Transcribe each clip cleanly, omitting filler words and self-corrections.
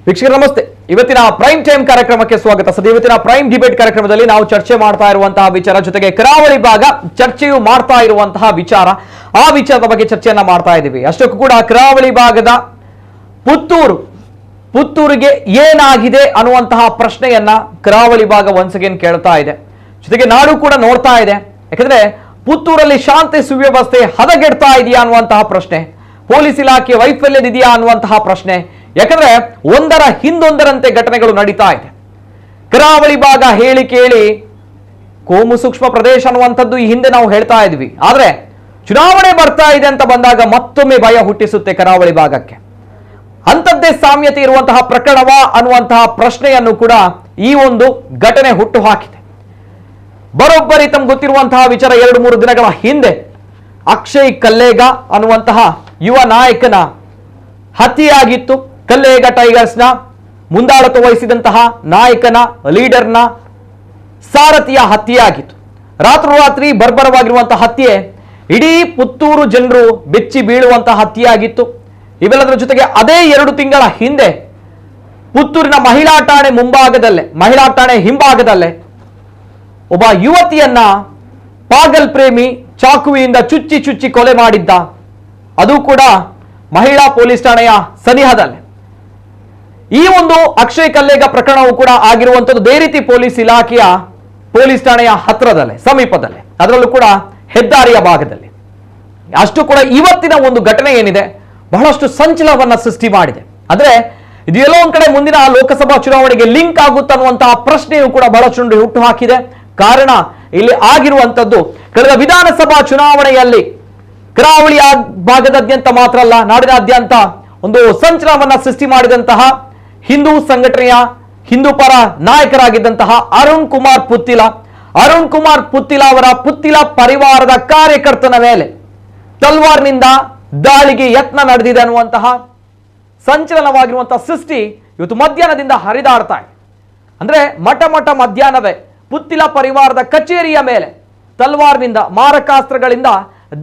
ವೀಕ್ಷಕರು ನಮಸ್ತೆ. ಇವತ್ತಿನ ಪ್ರೈಮ್ ಟೈಮ್ ಕಾರ್ಯಕ್ರಮಕ್ಕೆ ಸ್ವಾಗತ. ಸದ್ಯ ಇವತ್ತಿನ ಪ್ರೈಮ್ ಡಿಬೇಟ್ ಕಾರ್ಯಕ್ರಮದಲ್ಲಿ ನಾವು ಚರ್ಚೆ ಮಾಡ್ತಾ ಇರುವಂತಹ ವಿಚಾರ ಜೊತೆಗೆ ಕರಾವಳಿ ಭಾಗ ಚರ್ಚೆಯು ಮಾಡ್ತಾ ಇರುವಂತಹ ವಿಚಾರ, ಆ ವಿಚಾರದ ಬಗ್ಗೆ ಚರ್ಚೆಯನ್ನ ಮಾಡ್ತಾ ಇದ್ದೀವಿ. ಅಷ್ಟಕ್ಕೂ ಕೂಡ ಕರಾವಳಿ ಭಾಗದ ಪುತ್ತೂರಿಗೆ ಏನಾಗಿದೆ ಅನ್ನುವಂತಹ ಪ್ರಶ್ನೆಯನ್ನ ಕರಾವಳಿ ಭಾಗ ಒನ್ಸ್ ಅಗೇನ್ ಕೇಳ್ತಾ ಇದೆ. ಜೊತೆಗೆ ನಾಡು ಕೂಡ ನೋಡ್ತಾ ಇದೆ. ಯಾಕಂದ್ರೆ ಪುತ್ತೂರಲ್ಲಿ ಶಾಂತಿ ಸುವ್ಯವಸ್ಥೆ ಹದಗೆಡ್ತಾ ಇದೆಯಾ ಅನ್ನುವಂತಹ ಪ್ರಶ್ನೆ, ಪೊಲೀಸ್ ಇಲಾಖೆ ವೈಫಲ್ಯದಿದೆಯಾ ಅನ್ನುವಂತಹ ಪ್ರಶ್ನೆ. ಯಾಕಂದ್ರೆ ಒಂದರ ಹಿಂದೊಂದರಂತೆ ಘಟನೆಗಳು ನಡೀತಾ ಇದೆ. ಕರಾವಳಿ ಭಾಗ ಹೇಳಿ ಕೇಳಿ ಕೋಮು ಸೂಕ್ಷ್ಮ ಪ್ರದೇಶ ಅನ್ನುವಂಥದ್ದು ಈ ಹಿಂದೆ ನಾವು ಹೇಳ್ತಾ ಇದ್ವಿ. ಆದ್ರೆ ಚುನಾವಣೆ ಬರ್ತಾ ಇದೆ ಅಂತ ಬಂದಾಗ ಮತ್ತೊಮ್ಮೆ ಭಯ ಹುಟ್ಟಿಸುತ್ತೆ ಕರಾವಳಿ ಭಾಗಕ್ಕೆ. ಅಂಥದ್ದೇ ಸಾಮ್ಯತೆ ಇರುವಂತಹ ಪ್ರಕರಣವ ಅನ್ನುವಂತಹ ಪ್ರಶ್ನೆಯನ್ನು ಕೂಡ ಈ ಒಂದು ಘಟನೆ ಹುಟ್ಟು ಹಾಕಿದೆ. ಬರೋಬ್ಬರಿ ತಮ್ಗೆ ಗೊತ್ತಿರುವಂತಹ ವಿಚಾರ, 2-3 ದಿನಗಳ ಹಿಂದೆ ಅಕ್ಷಯ್ ಕಲ್ಲೇಗ ಅನ್ನುವಂತಹ ಯುವ ನಾಯಕನ ಹತ್ಯೆಯಾಗಿತ್ತು. ಕಲ್ಲೇಗ ಟೈಗರ್ಸ್ನ ಮುಂದಾಳತ್ವ ವಹಿಸಿದಂತಹ ನಾಯಕನ ಲೀಡರ್ನ ಸಾರಥಿಯ ಹತ್ಯೆಯಾಗಿತ್ತು. ರಾತ್ರೋರಾತ್ರಿ ಬರ್ಬರವಾಗಿರುವಂತಹ ಹತ್ಯೆ, ಇಡೀ ಪುತ್ತೂರು ಜನರು ಬೆಚ್ಚಿ ಬೀಳುವಂತಹ ಹತ್ಯೆಯಾಗಿತ್ತು. ಇವೆಲ್ಲದರ ಜೊತೆಗೆ ಅದೇ 2 ತಿಂಗಳ ಹಿಂದೆ ಪುತ್ತೂರಿನ ಮಹಿಳಾ ಠಾಣೆ ಹಿಂಭಾಗದಲ್ಲೇ ಒಬ್ಬ ಯುವತಿಯನ್ನ ಪಾಗಲ್ ಪ್ರೇಮಿ ಚಾಕುವಿಯಿಂದ ಚುಚ್ಚಿ ಕೊಲೆ ಮಾಡಿದ್ದ. ಅದು ಕೂಡ ಮಹಿಳಾ ಪೊಲೀಸ್ ಠಾಣೆಯ ಸನಿಹದಲ್ಲೇ. ಈ ಒಂದು ಅಕ್ಷಯ್ ಕಲ್ಲೇಗ ಪ್ರಕರಣವು ಕೂಡ ಆಗಿರುವಂಥದ್ದು ದೇರಿತಿ ಪೊಲೀಸ್ ಇಲಾಖೆಯ ಪೊಲೀಸ್ ಠಾಣೆಯ ಹತ್ರದಲ್ಲೇ, ಸಮೀಪದಲ್ಲೇ, ಅದರಲ್ಲೂ ಕೂಡ ಹೆದ್ದಾರಿಯ ಭಾಗದಲ್ಲಿ. ಅಷ್ಟು ಕೂಡ ಇವತ್ತಿನ ಒಂದು ಘಟನೆ ಏನಿದೆ ಬಹಳಷ್ಟು ಸಂಚಲನವನ್ನ ಸೃಷ್ಟಿ ಮಾಡಿದೆ. ಅಂದ್ರೆ ಇದು ಎಲ್ಲೋ ಒಂದ್ ಕಡೆ ಮುಂದಿನ ಲೋಕಸಭಾ ಚುನಾವಣೆಗೆ ಲಿಂಕ್ ಆಗುತ್ತೆ ಅನ್ನುವಂತಹ ಪ್ರಶ್ನೆಯೂ ಕೂಡ ಬಹಳಷ್ಟು ಹುಟ್ಟು ಹಾಕಿದೆ. ಕಾರಣ ಇಲ್ಲಿ ಆಗಿರುವಂತದ್ದು ಕಳೆದ ವಿಧಾನಸಭಾ ಚುನಾವಣೆಯಲ್ಲಿ ಕರಾವಳಿ ಭಾಗದಾದ್ಯಂತ ಮಾತ್ರ ಅಲ್ಲ, ನಾಡಿನಾದ್ಯಂತ ಒಂದು ಸಂಚಲನವನ್ನ ಸೃಷ್ಟಿ ಮಾಡಿದಂತಹ ಹಿಂದೂ ಸಂಘಟನೆಯ ಹಿಂದೂ ಪರ ನಾಯಕರಾಗಿದ್ದಂತಹ ಅರುಣ್ ಕುಮಾರ್ ಪುತ್ತಿಲ ಅವರ ಪುತ್ತಿಲ ಪರಿವಾರದ ಕಾರ್ಯಕರ್ತನ ಮೇಲೆ ತಲ್ವಾರ್ನಿಂದ ದಾಳಿಗೆ ಯತ್ನ ನಡೆದಿದೆ ಅನ್ನುವಂತಹ ಸಂಚಲನವಾಗಿರುವಂತಹ ಸೃಷ್ಟಿ ಇವತ್ತು ಮಧ್ಯಾಹ್ನದಿಂದ ಹರಿದಾಡ್ತಾ ಇದೆ. ಅಂದ್ರೆ ಮಠ ಮಧ್ಯಾಹ್ನವೇ ಪುತ್ತಿಲ ಪರಿವಾರದ ಕಚೇರಿಯ ಮೇಲೆ ತಲ್ವಾರ್ನಿಂದ ಮಾರಕಾಸ್ತ್ರಗಳಿಂದ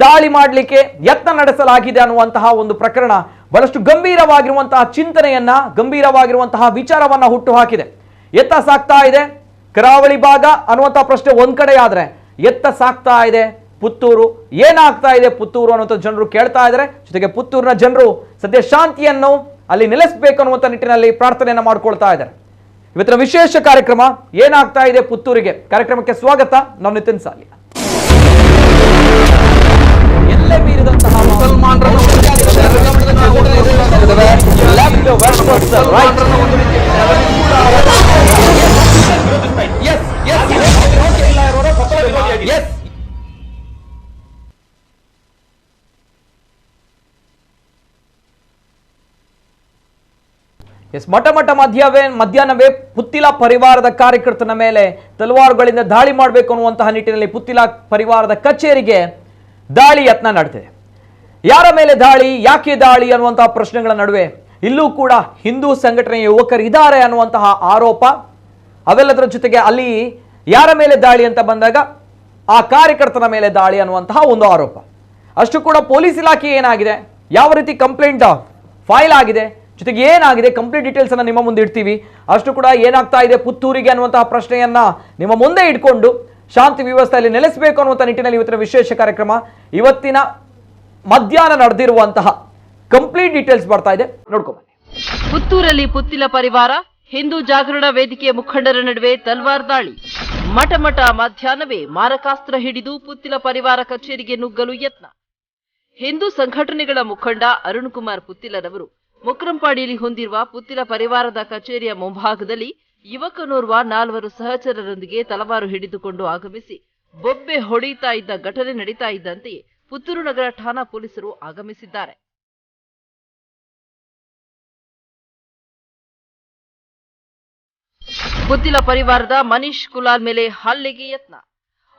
ದಾಳಿ ಮಾಡಲಿಕ್ಕೆ ಯತ್ನ ನಡೆಸಲಾಗಿದೆ ಅನ್ನುವಂತಹ ಒಂದು ಪ್ರಕರಣ ಬಹಳಷ್ಟು ಗಂಭೀರವಾಗಿರುವಂತಹ ಚಿಂತನೆಯನ್ನ, ಗಂಭೀರವಾಗಿರುವಂತಹ ವಿಚಾರವನ್ನ ಹುಟ್ಟು ಹಾಕಿದೆ. ಎತ್ತ ಸಾಕ್ತಾ ಇದೆ ಕರಾವಳಿ ಭಾಗ ಅನ್ನುವಂತಹ ಪ್ರಶ್ನೆ ಒಂದ್ ಕಡೆ ಆದ್ರೆ, ಎತ್ತ ಸಾಕ್ತಾ ಇದೆ ಪುತ್ತೂರು, ಏನಾಗ್ತಾ ಇದೆ ಪುತ್ತೂರು ಅನ್ನುವಂಥ ಜನರು ಕೇಳ್ತಾ ಇದ್ದಾರೆ. ಜೊತೆಗೆ ಪುತ್ತೂರಿನ ಜನರು ಸದ್ಯ ಶಾಂತಿಯನ್ನು ಅಲ್ಲಿ ನೆಲೆಸಬೇಕು ಅನ್ನುವಂಥ ನಿಟ್ಟಿನಲ್ಲಿ ಪ್ರಾರ್ಥನೆಯನ್ನ ಮಾಡ್ಕೊಳ್ತಾ ಇದ್ದಾರೆ. ಇವತ್ತಿನ ವಿಶೇಷ ಕಾರ್ಯಕ್ರಮ ಏನಾಗ್ತಾ ಇದೆ ಪುತ್ತೂರಿಗೆ ಕಾರ್ಯಕ್ರಮಕ್ಕೆ ಸ್ವಾಗತ. ನಾನು ನಿತಿನ್ ಸಾಲಿ. ಎಲ್ಲೇ ಮೀರಿದಂತಹ ಮುಸಲ್ಮಾನರನ್ನು ಮಧ್ಯಾಹ್ನವೇ ಪುತ್ತಿಲ ಪರಿವಾರದ ಕಾರ್ಯಕರ್ತನ ಮೇಲೆ ತಲವಾರುಗಳಿಂದ ದಾಳಿ ಮಾಡಬೇಕು ಅನ್ನುವಂತಹ ನಿಟ್ಟಿನಲ್ಲಿ ಪುತ್ತಿಲ ಪರಿವಾರದ ಕಚೇರಿಗೆ ದಾಳಿ ಯತ್ನ ನಡೆದಿದೆ. ಯಾರ ಮೇಲೆ ದಾಳಿ, ಯಾಕೆ ದಾಳಿ ಅನ್ನುವಂತಹ ಪ್ರಶ್ನೆಗಳ ನಡುವೆ ಇಲ್ಲೂ ಕೂಡ ಹಿಂದೂ ಸಂಘಟನೆಯ ಯುವಕರು ಇದ್ದಾರೆ ಅನ್ನುವಂತಹ ಆರೋಪ. ಅವೆಲ್ಲದರ ಜೊತೆಗೆ ಅಲ್ಲಿ ಯಾರ ಮೇಲೆ ದಾಳಿ ಅಂತ ಬಂದಾಗ ಆ ಕಾರ್ಯಕರ್ತನ ಮೇಲೆ ದಾಳಿ ಅನ್ನುವಂತಹ ಒಂದು ಆರೋಪ. ಅಷ್ಟು ಕೂಡ ಪೊಲೀಸ್ ಇಲಾಖೆ ಏನಾಗಿದೆ, ಯಾವ ರೀತಿ ಕಂಪ್ಲೇಂಟ್ ಫೈಲ್ ಆಗಿದೆ, ಜೊತೆಗೆ ಏನಾಗಿದೆ ಕಂಪ್ಲೀಟ್ ಡೀಟೇಲ್ಸ್ ಅನ್ನ ನಿಮ್ಮ ಮುಂದೆ ಇಡ್ತೀವಿ. ಅಷ್ಟು ಕೂಡ ಏನಾಗ್ತಾ ಇದೆ ಪುತ್ತೂರಿಗೆ ಅನ್ನುವಂತಹ ಪ್ರಶ್ನೆಯನ್ನ ನಿಮ್ಮ ಮುಂದೆ ಇಟ್ಕೊಂಡು ಶಾಂತಿ ವ್ಯವಸ್ಥೆಯಲ್ಲಿ ನೆಲೆಸಬೇಕು ಅನ್ನುವಂಥ ನಿಟ್ಟಿನಲ್ಲಿ ಇವತ್ತಿನ ವಿಶೇಷ ಕಾರ್ಯಕ್ರಮ. ಇವತ್ತಿನ ಮಧ್ಯಾಹ್ನ ನಡೆದಿರುವಂತಹ ಕಂಪ್ಲೀಟ್ ಡೀಟೇಲ್ಸ್ ಬರ್ತಾ ಇದೆ, ನೋಡ್ಕೊಂಬನ್ನಿ. ಪುತ್ತೂರಲ್ಲಿ ಪುತ್ತಿಲ ಪರಿವಾರ ಹಿಂದೂ ಜಾಗರಣ ವೇದಿಕೆಯ ಮುಖಂಡರ ನಡುವೆ ತಲ್ವಾರ್ ದಾಳಿ. ಮಠ ಮಧ್ಯಾಹ್ನವೇ ಮಾರಕಾಸ್ತ್ರ ಹಿಡಿದು ಪುತ್ತಿಲ ಪರಿವಾರ ಕಚೇರಿಗೆ ನುಗ್ಗಲು ಯತ್ನ. ಹಿಂದೂ ಸಂಘಟನೆಗಳ ಮುಖಂಡ ಅರುಣ್ ಕುಮಾರ್ ಪುತ್ತಿಲರವರು ಮುಕ್ರಂಪಾಡಿಯಲ್ಲಿ ಹೊಂದಿರುವ ಪುತ್ತಿಲ ಪರಿವಾರದ ಕಚೇರಿಯ ಮುಂಭಾಗದಲ್ಲಿ ಯುವಕನೋರ್ವ 4 ಸಹಚರರೊಂದಿಗೆ ತಲವಾರು ಹಿಡಿದುಕೊಂಡು ಆಗಮಿಸಿ ಬೊಬ್ಬೆ ಹೊಡೆಯುತ್ತಾ ಇದ್ದ ಘಟನೆ ನಡೀತಾ ಇದ್ದಂತೆಯೇ ಪುತ್ತೂರು ನಗರ ಠಾಣಾ ಪೊಲೀಸರು ಆಗಮಿಸಿದ್ದಾರೆ. ಪುತ್ತಿಲ ಪರಿವಾರದ ಮನೀಶ್ ಕುಲಾಲ್ ಮೇಲೆ ಹಲ್ಲೆಗೆ ಯತ್ನ.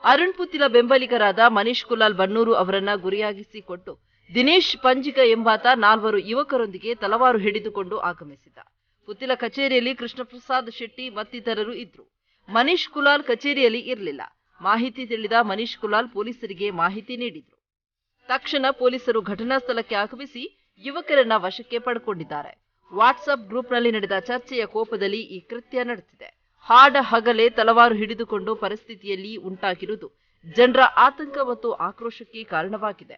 ಅರುಣ್ ಪುತ್ತಿಲ ಬೆಂಬಲಿಗರಾದ ಮನೀಶ್ ಕುಲಾಲ್ ಬನ್ನೂರು ಅವರನ್ನ ಗುರಿಯಾಗಿಸಿಕೊಟ್ಟು ದಿನೇಶ್ ಪಂಜಿಗ ಎಂಬಾತ 4 ಯುವಕರೊಂದಿಗೆ ತಲವಾರು ಹಿಡಿದುಕೊಂಡು ಆಗಮಿಸಿದ್ದ. ಪುತ್ತಿಲ ಕಚೇರಿಯಲ್ಲಿ ಕೃಷ್ಣಪ್ರಸಾದ್ ಶೆಟ್ಟಿ ಮತ್ತಿತರರು ಇದ್ರು. ಮನೀಶ್ ಕುಲಾಲ್ ಕಚೇರಿಯಲ್ಲಿ ಇರಲಿಲ್ಲ. ಮಾಹಿತಿ ತಿಳಿದ ಮನೀಶ್ ಕುಲಾಲ್ ಪೊಲೀಸರಿಗೆ ಮಾಹಿತಿ ನೀಡಿದ್ರು. ತಕ್ಷಣ ಪೊಲೀಸರು ಘಟನಾ ಸ್ಥಳಕ್ಕೆ ಆಗಮಿಸಿ ಯುವಕರನ್ನ ವಶಕ್ಕೆ ಪಡೆದುಕೊಂಡಿದ್ದಾರೆ. ವಾಟ್ಸ್ಆಪ್ ಗ್ರೂಪ್ನಲ್ಲಿ ನಡೆದ ಚರ್ಚೆಯ ಕೋಪದಲ್ಲಿ ಈ ಕೃತ್ಯ ನಡೆದಿದೆ. ಹಾಡ ಹಗಲೇ ತಲವಾರು ಹಿಡಿದುಕೊಂಡು ಪರಿಸ್ಥಿತಿಯಲ್ಲಿ ಉಂಟಾಗಿರುವುದು ಜನರ ಆತಂಕ ಮತ್ತು ಆಕ್ರೋಶಕ್ಕೆ ಕಾರಣವಾಗಿದೆ.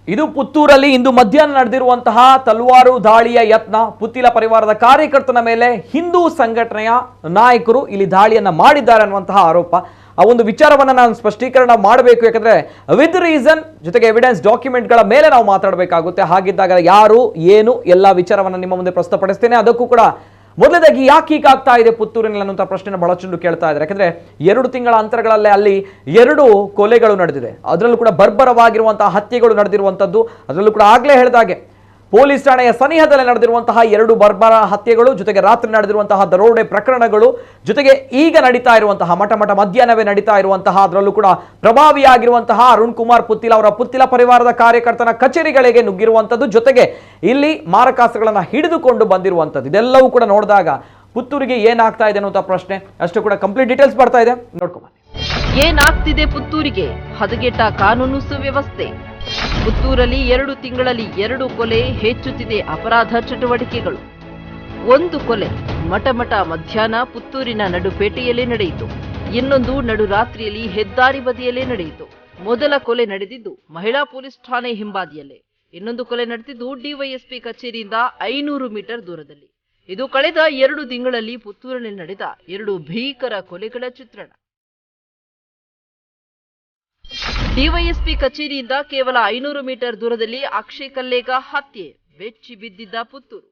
ಇದು ಪುತ್ತೂರಲ್ಲಿ ಇಂದು ಮಧ್ಯಾಹ್ನ ನಡೆದಿರುವಂತಹ ತಲವಾರು ದಾಳಿಯ ಯತ್ನ. ಪುತ್ತಿಲ ಪರಿವಾರದ ಕಾರ್ಯಕರ್ತನ ಮೇಲೆ ಹಿಂದೂ ಸಂಘಟನೆಯ ನಾಯಕರು ಇಲ್ಲಿ ದಾಳಿಯನ್ನ ಮಾಡಿದ್ದಾರೆ ಅನ್ನುವಂತಹ ಆರೋಪ. ಆ ಒಂದು ವಿಚಾರವನ್ನ ನಾನು ಸ್ಪಷ್ಟೀಕರಣ ಮಾಡಬೇಕು, ಯಾಕಂದ್ರೆ ವಿತ್ ರೀಸನ್ ಜೊತೆಗೆ ಎವಿಡೆನ್ಸ್ ಡಾಕ್ಯುಮೆಂಟ್ಗಳ ಮೇಲೆ ನಾವು ಮಾತಾಡಬೇಕಾಗುತ್ತೆ. ಹಾಗಿದ್ದಾಗ ಯಾರು ಏನು ಎಲ್ಲ ವಿಚಾರವನ್ನ ನಿಮ್ಮ ಮುಂದೆ ಪ್ರಸ್ತುತಪಡಿಸ್ತೇನೆ. ಅದಕ್ಕೂ ಕೂಡ ಮೊದಲದಾಗಿ ಯಾಕೆ ಹೀಗಾಗ್ತಾ ಇದೆ ಪುತ್ತೂರಿನಲ್ಲಿ ಅನ್ನುವಂಥ ಪ್ರಶ್ನೆ ಬಹಳ ಚಂದು ಕೇಳ್ತಾ ಇದ್ದಾರೆ. ಯಾಕಂದ್ರೆ 2 ತಿಂಗಳ ಅಂತರಗಳಲ್ಲೇ ಅಲ್ಲಿ 2 ಕೊಲೆಗಳು ನಡೆದಿದೆ. ಅದರಲ್ಲೂ ಕೂಡ ಬರ್ಬರವಾಗಿರುವಂತಹ ಹತ್ಯೆಗಳು ನಡೆದಿರುವಂಥದ್ದು. ಅದರಲ್ಲೂ ಕೂಡ ಆಗ್ಲೇ ಹೇಳಿದಾಗೆ ಪೊಲೀಸ್ ಠಾಣೆಯ ಸನಿಹದಲ್ಲೇ ನಡೆದಿರುವಂತಹ 2 ಬರ್ಬರ ಹತ್ಯೆಗಳು, ಜೊತೆಗೆ ರಾತ್ರಿ ನಡೆದಿರುವಂತಹ ದರೋಡೆ ಪ್ರಕರಣಗಳು, ಜೊತೆಗೆ ಈಗ ನಡೀತಾ ಇರುವಂತಹ ಮಧ್ಯಾಹ್ನವೇ ನಡೀತಾ ಇರುವಂತಹ ಅದರಲ್ಲೂ ಕೂಡ ಪ್ರಭಾವಿಯಾಗಿರುವಂತಹ ಅರುಣ್ ಕುಮಾರ್ ಪುತ್ತಿಲ ಅವರ ಪುತ್ತಿಲ ಪರಿವಾರದ ಕಾರ್ಯಕರ್ತನ ಕಚೇರಿಗಳಿಗೆ ನುಗ್ಗಿರುವಂಥದ್ದು, ಜೊತೆಗೆ ಇಲ್ಲಿ ಮಾರಕಾಸ್ತ್ರಗಳನ್ನ ಹಿಡಿದುಕೊಂಡು ಬಂದಿರುವಂಥದ್ದು. ಇದೆಲ್ಲವೂ ಕೂಡ ನೋಡಿದಾಗ ಪುತ್ತೂರಿಗೆ ಏನಾಗ್ತಾ ಇದೆ ಅನ್ನುವಂಥ ಪ್ರಶ್ನೆ ಅಷ್ಟು ಕೂಡ ಕಂಪ್ಲೀಟ್ ಡೀಟೇಲ್ಸ್ ಬರ್ತಾ ಇದೆ, ನೋಡ್ಕೊಂಬನ್ನಿ. ಏನಾಗ್ತಿದೆ ಪುತ್ತೂರಿಗೆ? ಹದಗೆಟ್ಟ ಕಾನೂನು ಸುವ್ಯವಸ್ಥೆ. ಪುತ್ತೂರಲ್ಲಿ 2 ತಿಂಗಳಲ್ಲಿ 2 ಕೊಲೆ, ಹೆಚ್ಚುತ್ತಿದೆ ಅಪರಾಧ ಚಟುವಟಿಕೆಗಳು. 1 ಕೊಲೆ ಮಠಮಠ ಮಧ್ಯಾಹ್ನ ಪುತ್ತೂರಿನ ನಡುಪೇಟೆಯಲ್ಲೇ ನಡೆಯಿತು. ಇನ್ನೊಂದು ನಡುರಾತ್ರಿಯಲ್ಲಿ ಹೆದ್ದಾರಿ ಬದಿಯಲ್ಲೇ ನಡೆಯಿತು. ಮೊದಲ ಕೊಲೆ ನಡೆದಿದ್ದು ಮಹಿಳಾ ಪೊಲೀಸ್ ಠಾಣೆ ಹಿಂಬಾದಿಯಲ್ಲೇ. ಇನ್ನೊಂದು ಕೊಲೆ ನಡೆದಿದ್ದು ಡಿವೈಎಸ್ಪಿ ಕಚೇರಿಯಿಂದ 500 ಮೀಟರ್ ದೂರದಲ್ಲಿ. ಇದು ಕಳೆದ 2 ತಿಂಗಳಲ್ಲಿ ಪುತ್ತೂರಿನಲ್ಲಿ ನಡೆದ 2 ಭೀಕರ ಕೊಲೆಗಳ ಚಿತ್ರಣ. ಡಿವೈಎಸ್ಪಿ ಕಚೇರಿಯಿಂದ ಕೇವಲ 500 ಮೀಟರ್ ದೂರದಲ್ಲಿ ಅಕ್ಷಯ್ ಕಲ್ಲೇಗ ಹತ್ಯೆ, ಬೆಚ್ಚಿ ಬಿದ್ದಿದ್ದ ಪುತ್ತೂರು.